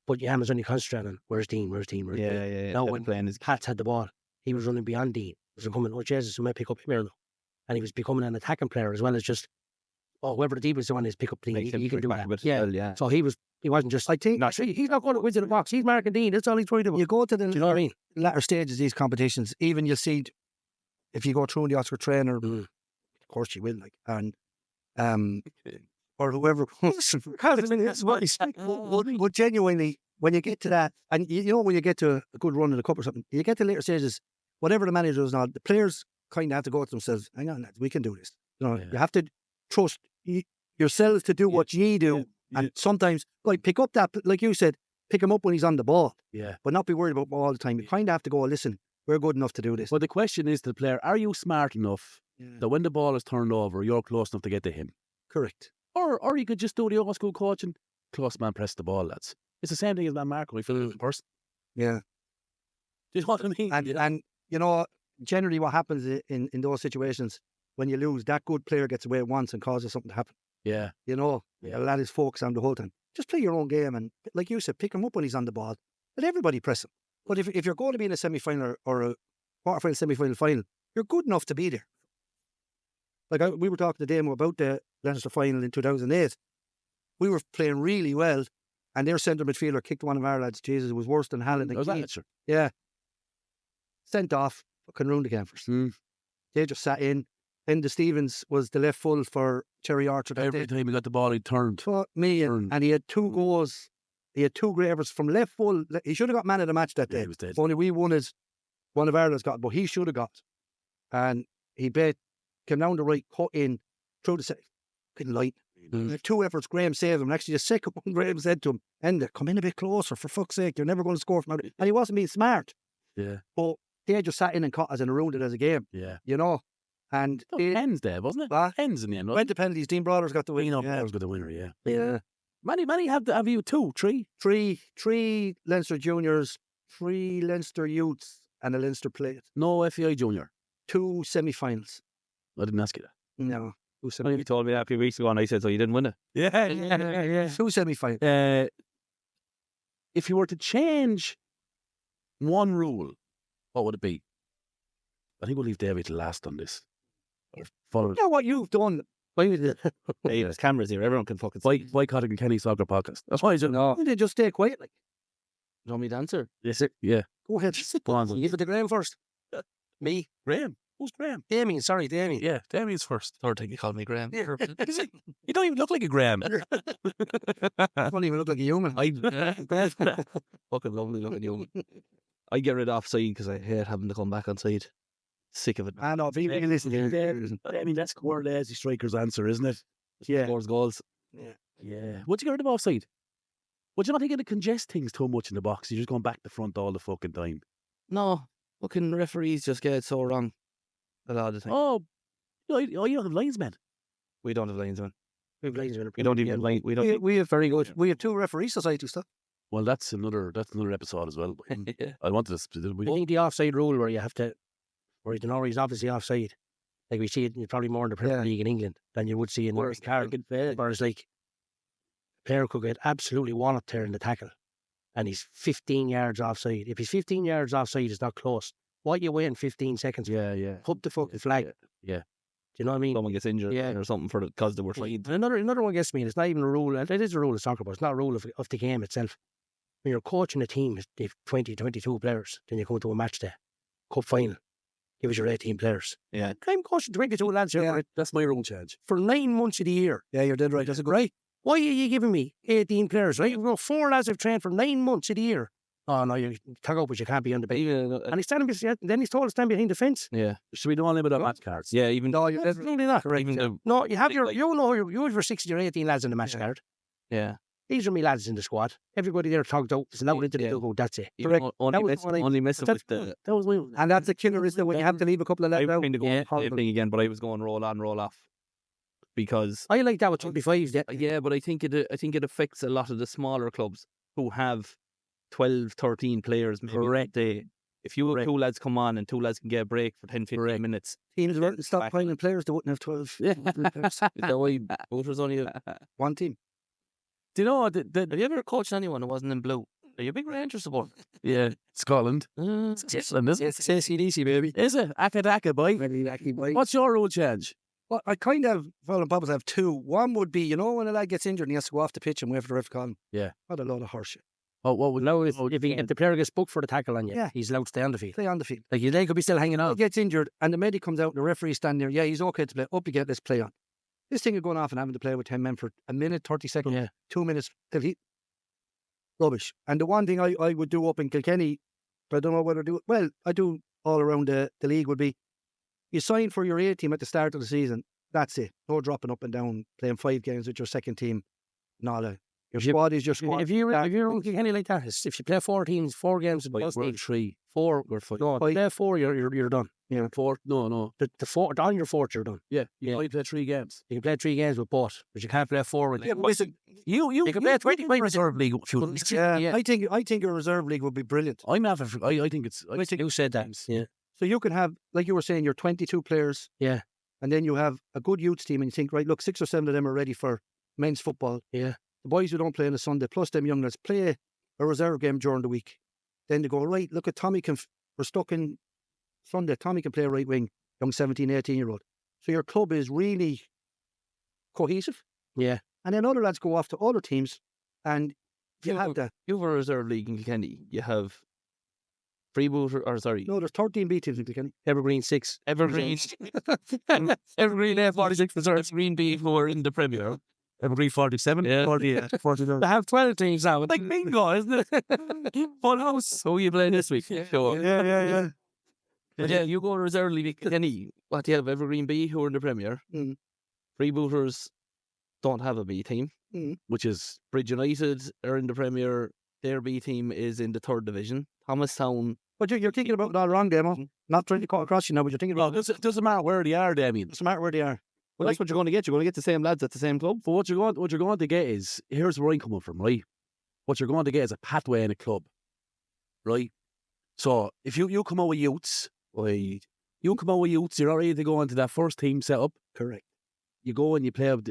But Jan was only concentrating on where's Dean. Yeah. Now That when playing is Pats had the ball, he was running beyond Dean. He was coming, oh Jesus, we might pick up him here now. And he was becoming an attacking player as well as just whoever the deep was doing his pick up thing, he can do that. Yeah. So he wasn't just. I think he's not going to win in the box. He's marking Dean. That's all he's trying to do. You go to the Do you know what I mean? latter stages of these competitions, even you'll see if you go through the Oscar trainer, of course you will, like, and or whoever but genuinely, when you get to that, and you know when you get to a good run in the cup or something, you get to later stages, whatever the manager does now, the players kind of have to go to themselves, hang on lads, we can do this. You know, you have to trust yourselves to do what ye do. And sometimes, like, pick up that, like you said, pick him up when he's on the ball. Yeah. But not be worried about all the time. You kind of have to go, listen, we're good enough to do this. But the question is to the player, are you smart enough that when the ball is turned over, you're close enough to get to him? Correct. Or you could just do the old school coaching, close man, press the ball, lads. It's the same thing as man Marco, if you're in person. Yeah. Do you know what I mean? And you know, generally what happens in those situations, when you lose, that good player gets away once and causes something to happen. Yeah. You know, a lad is focused on the whole time. Just play your own game and, like you said, pick him up when he's on the ball. Let everybody press him. But if you're going to be in a semi-final or a quarter-final, semi-final, final, you're good enough to be there. Like we were talking to Damo about the Leinster final in 2008. We were playing really well, and their centre midfielder kicked one of our lads. Jesus, it was worse than Halland. Was that sure? Yeah. Sent off, fucking ruined the game for us. They just sat in. Then the Stevens was the left full for Cherry Orchard. Every time he got the ball, he turned. Fuck me. And he had 2 goals. He had 2 great efforts from left full. He should have got man of the match that day. He was dead. Only we won it. One of Ireland's got it, but he should have got it. And he came down the right, cut in, through the fucking light. 2 efforts, Graham saved him. And actually, the second one, Graham said to him, Enda, come in a bit closer, for fuck's sake. You're never going to score from out. And he wasn't being smart. Yeah. But they just sat in and cut us and ruined it as a game. Yeah. You know? And Hens there, wasn't it? Hens in the end. Went to penalties. Dean Brawler's got the win. Brawler's got the winner, yeah. Yeah. Many have you 2, 3? 3 Leinster juniors, 3 Leinster youths, and a Leinster plate. No FAI junior. 2 semi-finals. I didn't ask you that. No. You told me that a few weeks ago, and I said, so you didn't win it. Yeah. 2 semi-finals. If you were to change one rule, what would it be? I think we'll leave Davy to last on this. You know what you've done? Hey, there's cameras here. Everyone can fucking see. Boycotting Kilkenny Soccer Podcast. That's why I said no. They just stay quiet. Like, you want me to answer? Yes, yeah. Go ahead. Go on. Give it to Graham first. Me. Graham. Who's Graham? Damien. Sorry, Damien. Yeah, Damien's first. Third time you called me Graham. You don't even look like a Graham. You don't even look like a human. Fucking lovely looking human. I get rid of offside because I hate having to come back on side. Sick of it. I know. Be realistic. I mean, that's core lazy striker's answer, isn't it? Yeah. Scores goals. Yeah. Would you get rid of offside? Would you not think it'd congest things too much in the box? You're just going back to front all the fucking time. No. Fucking referees just get it so wrong a lot of the time. Oh, you don't have linesmen. We don't have linesmen. We have linesmen. We don't even have line. We have very good. We have 2 referee society stuff. Well, that's another episode as well. I wanted to. I think the offside rule where you have to, where you know he's obviously offside. Like we see it probably more in the Premier League in England than you would see in American. Whereas like a player could get absolutely one up there in the tackle, and he's 15 yards offside. If he's 15 yards offside, it's not close. What you waiting 15 seconds? Yeah. Put the fucking flag. Yeah. Do you know what I mean? Someone gets injured or something because they were trying. And another one gets me. And it's not even a rule. It is a rule of soccer, but it's not a rule of the game itself. When you're coaching a team, if 20, 22 players, then you come to a match day, cup final, give us your 18 players. Yeah. I'm coaching 22 lads here. Yeah, that's my rule change. For 9 months of the year. Yeah, you're dead right. That's a good. Right? Why are you giving me 18 players? Right? You've got 4 lads I've trained for 9 months of the year. Oh, no, you tag up, but you can't be on the bench. And he's standing behind, then he's told to stand behind the fence. Yeah. Should we do unlimited match cards? Yeah, even though you're absolutely not. Correct. Even no, you have you have your 60 or 18 lads in the match card. Yeah. These are me lads in the squad. Everybody there talked out. It's now into the dugout. That's it. Correct. Only messing with the. That was my. And that's the killer, is that when you have to leave a couple of lads out. Kind of going same thing again, but I was going roll on, roll off. Because I like that with 25s. Yeah, but I think it affects a lot of the smaller clubs who have 12, 13 players. Correct. If you have 2 lads come on and 2 lads can get a break for 10, 15 minutes. Teams wouldn't stop finding players that wouldn't have 12. Yeah. Is that why it was only one team? Do you know, have you ever coached anyone who wasn't in blue? Are you a big Rangers supporter? Yeah. Scotland. Scotland, isn't it? It's ACDC, baby. Is it? Akadaka, boy. Very lucky, boy. What's your rule change? Well, I kind of, following Papa's, have two. One would be, when a lad gets injured and he has to go off the pitch and wait for the ref to call him. Yeah. What a load of horseshit. Oh, what would Now, if the player gets booked for the tackle on you, Yeah. he's allowed to stay on the field. Play on the field. Like, your leg could be still hanging He out. gets injured and the medic comes out and the referee standing there. Yeah, he's okay to play. Up you get, let's play on. This thing of going off and having to play with 10 men for a minute, 30 seconds, Yeah. 2 minutes, till he... Rubbish. And the one thing I would do up in Kilkenny, but I don't know whether I do it, well, I do all around the league, would be you sign for your A team at the start of the season. That's it. No dropping up and down, playing 5 games with your second team. No, your squad is your squad. If you're on Kilkenny like that, if you play 4 teams, 4 games, we're plus 3, 4, we're 5. no, play 4, you're done. Yeah. 4? No. The 4, on your 4th, you're done. Yeah, you Yeah. can only play 3 games. You can play 3 games with both, but you can't play 4 with Yeah, but listen, You can play 25 reserve league. yeah, I think a reserve league would be brilliant. I'm having. I think it's. I think you said that. Yeah. So you can have, like you were saying, your 22 players. Yeah. And then you have a good youth team and you think, right, look, 6 or 7 of them are ready for men's football. Yeah. The boys who don't play on a Sunday, plus them young lads, play a reserve game during the week. Then they go, right, look at Tommy we're stuck in Sunday. Tommy can play right wing, young 17, 18-year-old. So your club is really cohesive. Yeah. And then other lads go off to other teams and you have that. You have a reserve league in Kilkenny. You have Freebooter, or sorry, No, there's 13 B teams in Kilkenny. Evergreen 6. Evergreen. Evergreen A46 reserve. Evergreen B who are in the Premier. Evergreen 47. Yeah. 48. They have 12 teams now. Like bingo, isn't it? Full house. Who are you playing this week? Sure. Yeah. But yeah, you go to reserve league in Kilkenny. What do you have? Evergreen B who are in the Premier. Mm. Freebooters don't have a B team. Which is Bridge United are in the Premier. Their B team is in the 3rd division. Thomastown. But you're thinking about it all wrong, Demo. Not trying to cut across you now, but you're thinking well. about It doesn't matter where they are, Damien. it's matter where they are. Well, that's what you're going to get. You're going to get the same lads at the same club. But what you're going to get is, here's where I'm coming from, right? What you're going to get is a pathway in a club, right? So if you come out with youths, right? You come out with youths, you're not ready to go into that first team setup. Correct. You go and you play with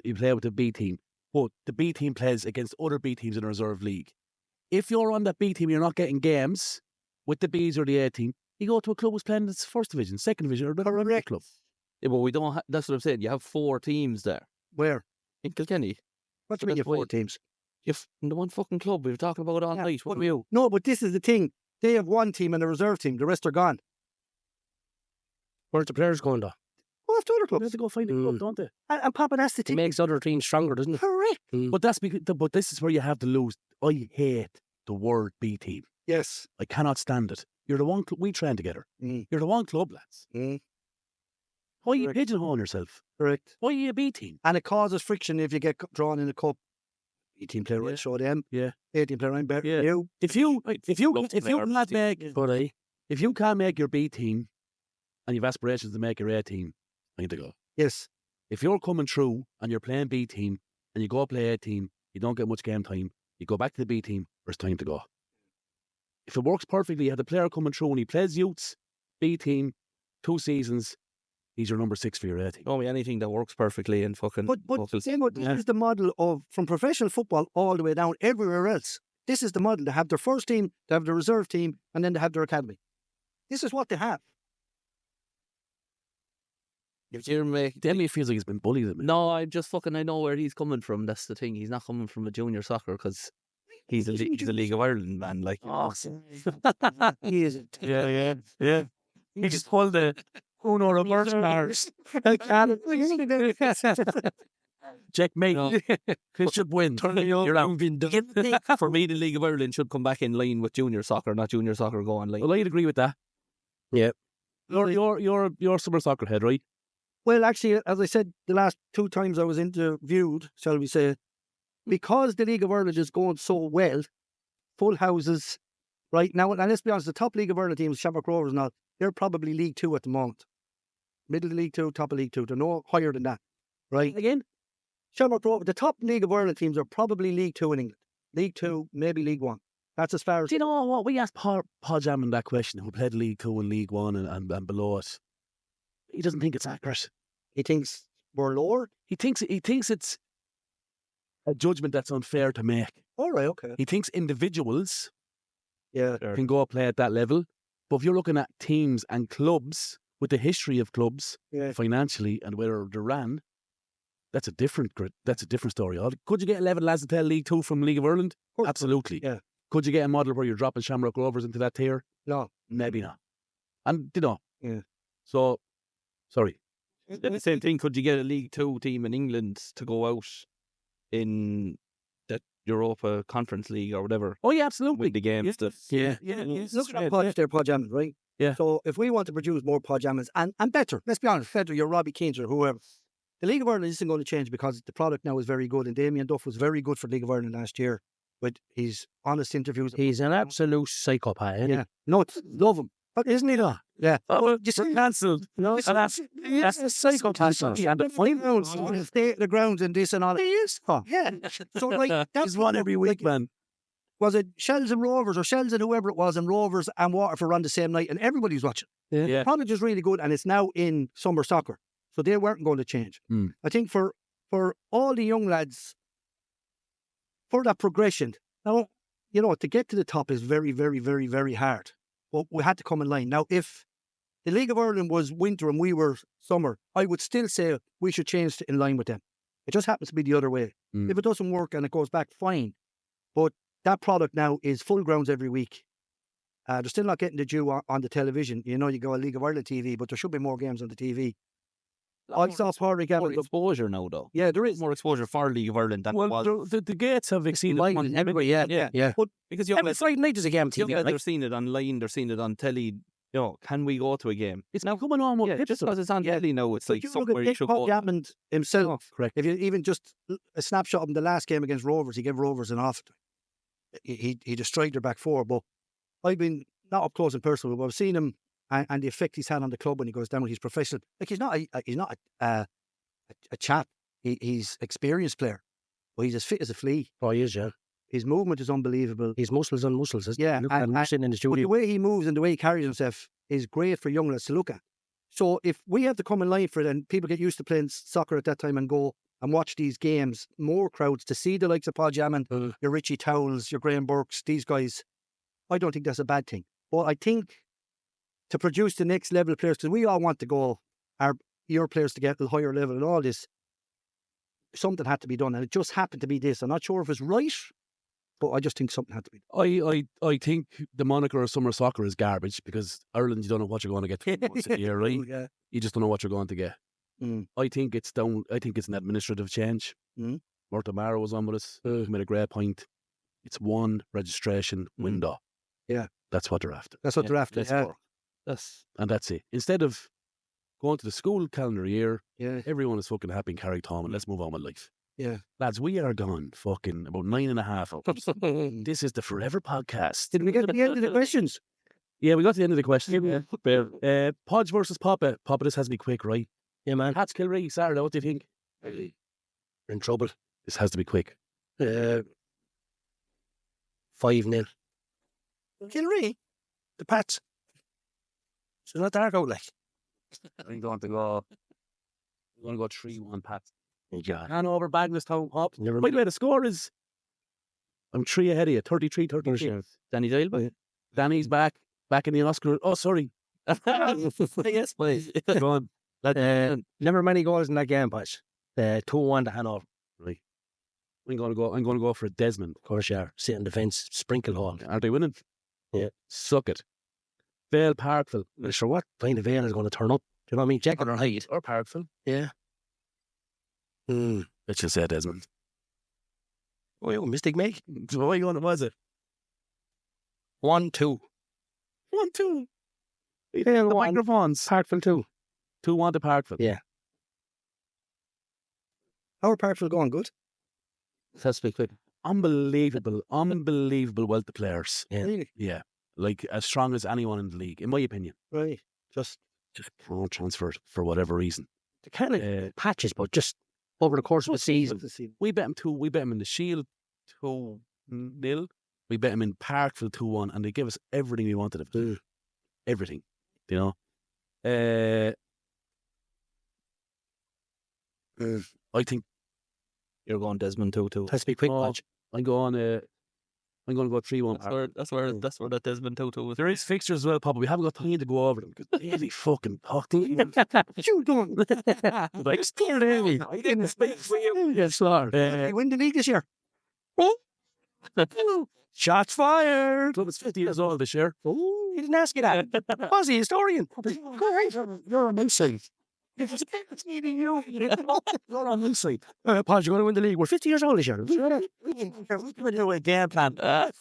the B team, but the B team plays against other B teams in the reserve league. If you're on that B team, you're not getting games with the Bs or the A team. You go to a club who's playing its 1st division, 2nd division, or the club. Yeah, but we don't. That's what I'm saying. You have 4 teams there Where? in Kilkenny. What do you mean you have That's 4 why- teams? You've in the one fucking club we were talking about all Yeah, night. What were you? No, but this is the thing. They have 1 team and a reserve team. The rest are gone. Where's the players going, though? Go off to other They have clubs. to go find a club, don't they? And Papa, that's the It thing. makes other teams stronger, doesn't it? Correct. But that's because. But this is where you have to lose. I hate the word B team. Yes. I cannot stand it. You're the one. We train together. Mm. You're the one club, lads. Mm. Why are you Correct. pigeonholing yourself? Correct. Why are you a B team? And it causes friction if you get drawn in a cup. B team player, right? Show them. Yeah. A team player, I'm better. Yeah. You. If you can't make But if you can't make your B team, and you've aspirations to make your A team, I need to go. Yes. If you're coming through and you're playing B team and you go play A team, you don't get much game time. You go back to the B team. There's time to go. If it works perfectly, you have the player coming through and he plays youths, B team, 2 seasons. He's your number 6 for your A team. Tell me anything that works perfectly in fucking. But local- saying what this is the model of from professional football all the way down everywhere else. This is the model. They have their first team, they have their reserve team, and then they have their academy. This is what they have. If you're making, Damien feels like he's been bullied. At me. no, I know where he's coming from. That's the thing. He's not coming from a junior soccer because he's a League of Ireland man. Like, He is. Yeah. He just pulled the Uno reverse cars. Checkmate. No. Bishop wins. You're out. for me, the League of Ireland should come back in line with junior soccer, not junior soccer go on line. Well, I'd agree with that. Yeah. You're summer soccer head, right? Well, actually, as I said, the last 2 times I was interviewed, shall we say, because the League of Ireland is going so well, full houses, right now, and let's be honest, the top League of Ireland teams, Shamrock Rovers and all, they're probably League 2 at the moment. Middle of League 2, top of League 2. They're no higher than that, right? Again? Shamrock Rovers, the top League of Ireland teams are probably League 2 in England. League 2, maybe League 1. That's as far as... Do you know what? We asked Paul Jammon that question, who played League 2 and League 1 and below it. He doesn't think it's accurate. He thinks we're lower. He thinks it's a judgment that's unfair to make. All right, okay. He thinks individuals Yeah. can go play at that level. But if you're looking at teams and clubs, with the history of clubs Yeah. financially and where they ran, that's a different story. Could you get 11 lads to play League Two from League of Ireland? course. Absolutely. Yeah. Could you get a model where you're dropping Shamrock Rovers into that tier? No. Maybe not. And Yeah. So, sorry. The same thing. Could you get a League Two team in England to go out in that Europa Conference League or whatever? Oh yeah, absolutely. With the games that Yeah. Look at Podge there, Podjammers, right? Yeah. So if we want to produce more Podjammers and better, let's be honest, better, you're Robbie Keane or whoever. The League of Ireland isn't going to change because the product now is very good. And Damien Duff was very good for League of Ireland last year with his honest interviews. He's an absolute psychopath, isn't Yeah. Nuts. Love him. he? Isn't he though? Yeah. Oh, well, just cancelled. No, That's a psychopath. And the finals. The state of the grounds and this and all. He is. Yeah. So like He's one every week, man. Was it Shells and Rovers or Shells and whoever it was, and Rovers and Waterford on the same night, and everybody's watching. Yeah. Yeah. The product is really good, and it's now in summer soccer, so they weren't going to change. I think for all the young lads, for that progression, now to get to the top is very, very, very, very hard. But we had to come in line. Now, if the League of Ireland was winter and we were summer, I would still say we should change in line with them. It just happens to be the other way. If it doesn't work and it goes back, fine. But that product now is full grounds every week. They're still not getting the due on the television. You go on League of Ireland TV, but there should be more games on the TV. I saw Pádraig more Gavin. exposure now, though. Yeah, there is. More exposure for League of Ireland than it was. Well, the gates have exceeded Live money. everybody, yeah. But Because young Every lads, Friday night there's a game on young TV. lads Like, are seeing it online, they're seeing it on telly. Can we go to a game? It's now coming on more Yeah, just hipster. because it's on telly now, it's like you look somewhere at you Nick should go. Podjammond himself. Correct. If you even just a snapshot of him, the last game against Rovers, he gave Rovers an off. He destroyed their back four. But I've been not up close and personal, but I've seen him and the effect he's had on the club when he goes down with his professional. Like he's not a chap. He's experienced player, but he's as fit as a flea. oh, he is, yeah. His movement is unbelievable. His muscles on muscles. Isn't Yeah, Look and- at him and- sitting in the But the studio. way he moves and the way he carries himself is great for young lads to look at. So if we have to come in line for it and people get used to playing soccer at that time and go and watch these games, more crowds to see the likes of Paul Jammon, your Richie Towles, your Graham Burks, these guys, I don't think that's a bad thing. But I think to produce the next level of players, because we all want to go, your players to get to the higher level and all this, something had to be done. And it just happened to be this. I'm not sure if it's right, but I just think something had to be done. I think the moniker of summer soccer is garbage because Ireland, you don't know what you're going to get once a year, right? Yeah. You just don't know what you're going to get. I think it's down. I think it's an administrative change. Murta Mara was on with us. He made a great point. It's one registration window. Yeah. That's what they're after. That's what they're after. Let's Yeah. work. And that's it. Instead of going to the school calendar year, Yeah. everyone is fucking happy in Carricktown and let's move on with life. Yeah. Lads, we are gone fucking about 9.5 hours. This is the Forever Podcast. Did we get to the end of the questions? Yeah, we got to the end of the question. Yeah. Podge versus Papa. Papa, this has to be quick, right? Yeah, man. Pats Kilkenny Saturday, what do you think? We're in trouble. This has to be quick. 5-0. Kilkenny? The Pats. So not dark out, like. I'm going to go 3-1 Pats. Oh, God. Hanover, Bagnestown, Hop. Never By the way, the score is, I'm 3 ahead of you, 33-33. Danny Doyle, but Danny's back in the Oscar. Oh, sorry. yes, please. Go on. Never many goals in that game, boys. 2-1 to Hanover. Right. I'm going to go for a Desmond. Of course, you are. Sit on the fence, sprinkle hole. Are they winning? Yeah. Suck it. Vale Parkville. Well, sure, what kind of Vale is going to turn up? Do you know what I mean? Jekyll or Hyde. Or Parkville. Yeah. Let's just say Desmond. Oh, yeah, mistake make. So what was it? 1-2. 1-2. Vale The 1. microphones. Parkville 2. 2-1 to Parkville. Yeah. How are Parkville going? Good? That's big quick. Unbelievable wealth of players. Yeah. Really? Yeah. Like as strong as anyone in the league, in my opinion. Right. Just Can't transfer for whatever reason. The kind of patches, but just over the course of the season. We bet him in the Shield 2-0. We bet him in Parkville 2-1, and they gave us everything we wanted of them. Everything. You know? I think You're going Desmond 2-2. Has to be quick, Oh, Patch. I'm going I'm going to go 3-1. That's where that Desmond Tutu was. There is fixtures as well, Papa. We haven't got time to go over them because Davy fucking talked to you. You done? Like, still Davy. I didn't speak for you. Yes, Lord. You win the league this year. Shots fired. Club is 50 years old this year. Oh, he didn't ask you that. Was he a historian? You're on my side. You're on my side. Paul, you're going to win the league. We're 50 years old this year. We're doing a game plan.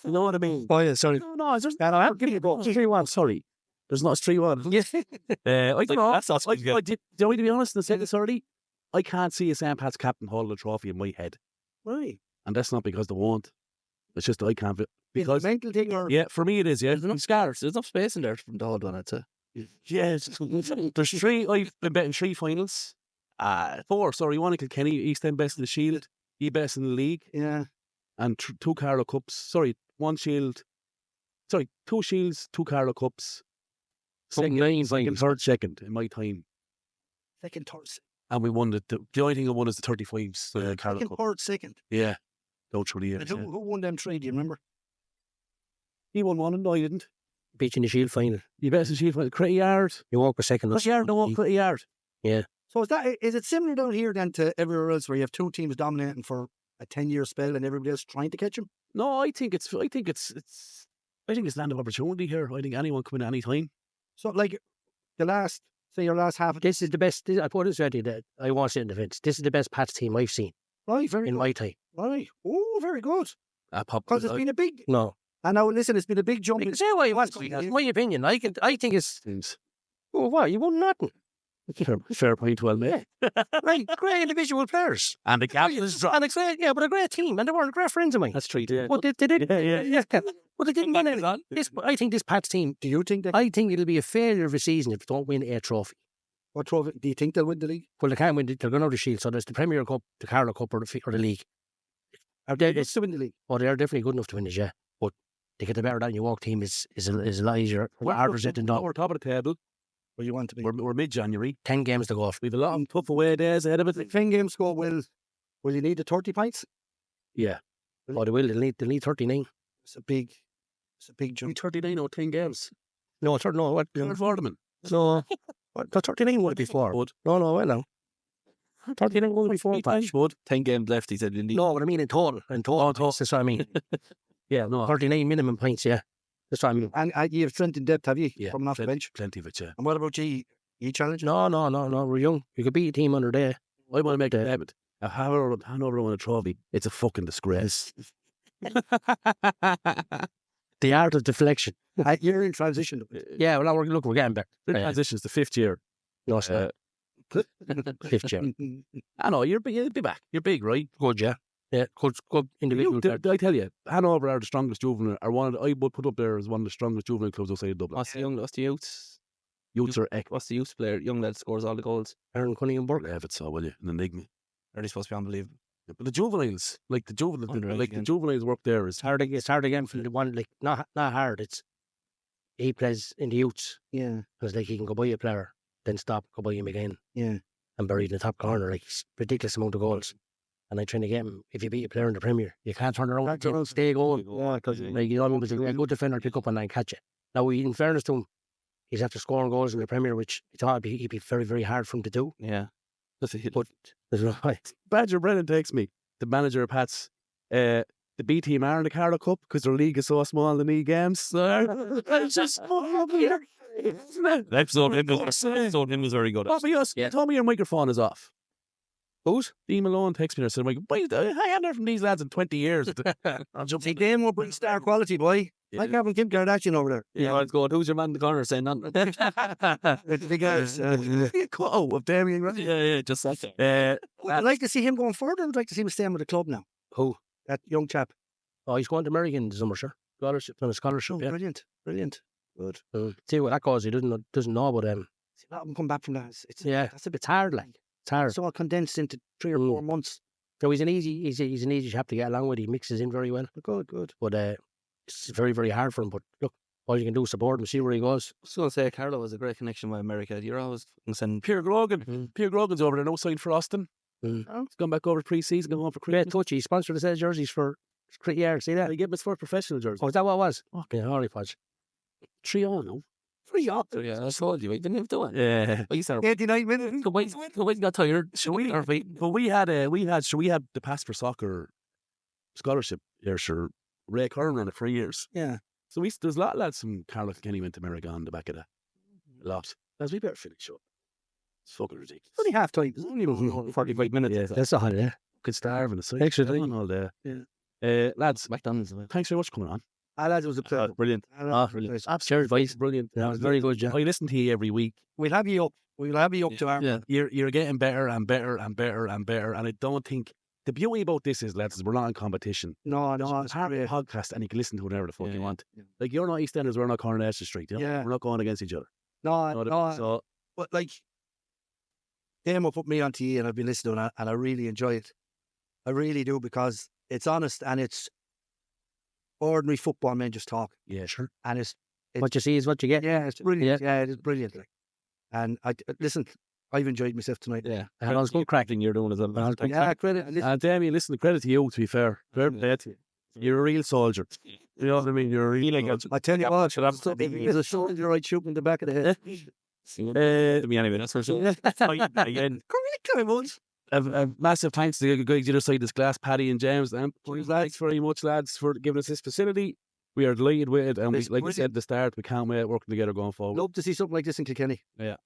You know what I mean? Oh, yeah, sorry. No, it's just... I'll give you a go. 3-1, sorry. There's not 3-1. Yeah. I don't know. That's not good. Do you want me to be honest and say this already? I can't see a St. Pat's captain holding a trophy in my head. Right. And that's not because they won't. It's just that I can't. Is it Because, a mental thing or yeah, for me it is, yeah. There's enough scars. There's enough space in there from the hold one, I'd say. Yes. There's 3, I've been betting 3 finals. 4, sorry, 1 in Kilkenny, East End best in the Shield, he best in the league, yeah. and 2 Carlow Cups. Sorry, 1 Shield. Sorry, 2 Shields, 2 Carlow Cups. Second, third, second in my time. Second, third, And we won the only thing I won is the 35s. The Carlow second, Cup. third, second. Yeah. Those 3 years. And who won them 3? Do you remember? He won 1 and I didn't. Beat you in the Shield final. He best in Shield final. Critty Yard. You walk a second. Critty Yard, no, Critty Yard. Yeah. So is it similar down here then to everywhere else where you have 2 teams dominating for a 10-year spell and everybody else trying to catch them? No, I think it's land of opportunity here. I think anyone come in at any time. So like your last half. This is the best. I put this ready that I want to in defence. This is the best Pats team I've seen Right, very in good. my time. Right. Oh, very good. Because it's been a big. No. And now listen, it's been a big jump. You can say what you want. That's my opinion. I think it's. Oh, what? You won nothing. Fair point, well made. Right, great individual players. And the captain's drop. And a great, yeah, but a great team. And they weren't great friends of mine. That's 3, yeah. But they did. Yeah. But they didn't win anything. I think this Pats team, Do you think I think it'll be a failure of a season if they don't win a trophy. what trophy? Do you think they'll win the league? Well, they can't win. They're going out of the Shield. So there's the Premier Cup, the Carlow Cup, or the league. It's to win the league. Oh, they're definitely good enough to win it, yeah. But to get the better than your walk team is a lot easier. Harder said than done. We're top of the table. Where you want to be. We're mid-January. 10 games to go. We've a lot of tough away days ahead of it. 10 game score. Will you need the 30 points? Yeah. Oh, they will. They'll need 39. It's a big jump. 39 or 10 games. No, what? Third for them. No, what? The 39 would be 4. Bud. No, I know. 39 would be 4. Patch. Bud. 10 games left, he said. No, what I mean in total. That's what I mean. Yeah, no. 39 minimum points, yeah. That's what I mean. And you have strength in depth, have you? Yeah, Coming off the bench. Plenty of it, yeah. And what about you? You challenge? No, we're young. You could beat a team under there. I want to make a statement. If Hanover won a trophy, it's a fucking disgrace. The art of deflection. You're in transition. Yeah, well, we're getting better. The transition's the 5th year. No, it's not. 5th year. I know, you'll be back. You're big, right? Good, yeah. Yeah, good individual. I tell you, Hanover are the strongest juvenile, I would put up there as one of the strongest juvenile clubs outside of Dublin. What's the youth? Youths are What's the youth player? Young lad scores all the goals. Aaron Cunningham Burke. Levitt, so will you? An enigma. Are they supposed to be unbelievable? Yeah, but the juveniles, the juveniles work there is It's hard again from the one, like, not hard. He plays in the youths. Yeah. Because, like, he can go buy a player, then stop, go buy him again. Yeah. And buried in the top corner, like, ridiculous amount of goals. And I'm trying to get him, if you beat a player in the Premier, you can't turn around and stay going. Yeah, because Like, you know, because a good defender pick up and then catch it. Now, in fairness to him, he's after scoring goals in the Premier, which he thought it'd be very, very hard for him to do. Yeah. That's a hit. But there's no way. Badger Brennan takes me, the manager of Pats. The B team are in the Carlow Cup because their league is so small in the league games. It's just That episode him was very good. Bobby, Yeah. tell me your microphone is off. Who's? Dean Malone texts me and said, "Why I haven't heard from these lads in 20 years." I'll jump see, them will bring star quality, boy. Like having Kim Kardashian over there. Yeah, let's go. Who's your man in the corner saying nothing? The big guys. quote of Damien Raggett. Yeah, just sat there. I'd like to see him going further. I'd like to see him staying with the club now. Who? That young chap. Oh, he's going to America in the summer, sure. Scholarship, on a scholarship, Oh, yeah. brilliant. Good. See what that causes. He doesn't know about them. See, let him come back from that. Yeah, That's a bit it's hard, like. It's hard. It's all condensed into 3 or 4 months. So he's an easy chap to get along with. He mixes in very well. Good. But it's very, very hard for him. But look, all you can do is support him, see where he goes. I was going to say, Carlo has a great connection with America. You're always sending. Pierre Grogan. Pierre Grogan's over there, no sign for Austin. He's gone back over pre-season, going home for Great Christmas. touch. He sponsored the sales jerseys for Yeah, see that? They give him his first professional jersey. Oh, is that what it was? Okay, Harry Podge. 3-0 now. 3-0. Yeah, I told you. I didn't have to do it. Yeah. I used to 89 minutes. Kuwait got tired. But we had the Pass for Soccer scholarship here, sure. Ray Curran ran it for years. Yeah. So there's a lot of lads from Carlow Kilkenny went to America on the back of that. A lot. Lads, we better finish up. It's fucking ridiculous. Only half time. It's only about 45 minutes. Yeah, That's a holiday. could starve in the side. Extra Come time. on all day. Yeah. Lads, McDonald's. thanks very much for coming on. Lads, it was a pleasure. Brilliant. Brilliant. Absolute advice. Brilliant. That was very good, John. I listen to you every week. We'll have you up. We'll have you up to our. Yeah. You're getting better and better and better and better. And I don't think the beauty about this is, lads, is we're not in competition. No, It's it's part of great. the podcast, and you can listen to whatever the fuck you Yeah. want. Like, you're not EastEnders, we're not Coronation Street. You know? Yeah. We're not going against each other. No, So but like, Damo put me onto you and I've been listening and I really enjoy it. I really do, because it's honest and it's ordinary football men just talk. yeah, sure. And it's What you see is what you get. yeah, it's brilliant. Yeah, it is brilliant. Like. And listen, I've enjoyed myself tonight. Yeah. And it was good cracking you're doing as well. Yeah, credit. Listen, Damien, listen, credit to you, to be fair. Fair play to you. You're a real soldier. You know what I mean? You're a real soldier. I tell you what, there's a soldier right shooting in the back of the head. To me anyway, that's for sure. Again, a massive thanks to the guys the other side of this glass, Paddy and James. And thanks very much, lads, for giving us this facility. We are delighted with it, and we, It's like we brilliant. said at the start, we can't wait working together going forward. Love to see something like this in Kilkenny. Yeah,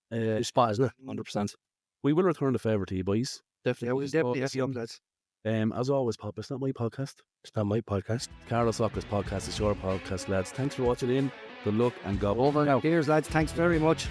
Spot, isn't it? 100%. we will return the favour to you, boys. Yeah, we'll definitely have you up, lads. As always, Pop, it's not my podcast. It's not my podcast. Carlo Soccer's podcast is your podcast, lads. Thanks for watching in. Good luck and go over now. Cheers, lads. Thanks very much.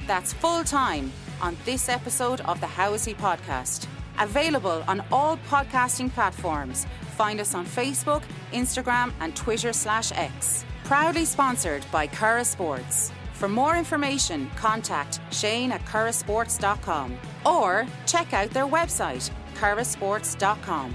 That's full time on this episode of the How Is He podcast. Available on all podcasting platforms. Find us on Facebook, Instagram, and Twitter/X. Proudly sponsored by Curra Sports. For more information, contact Shane@currasports.com or check out their website, currasports.com.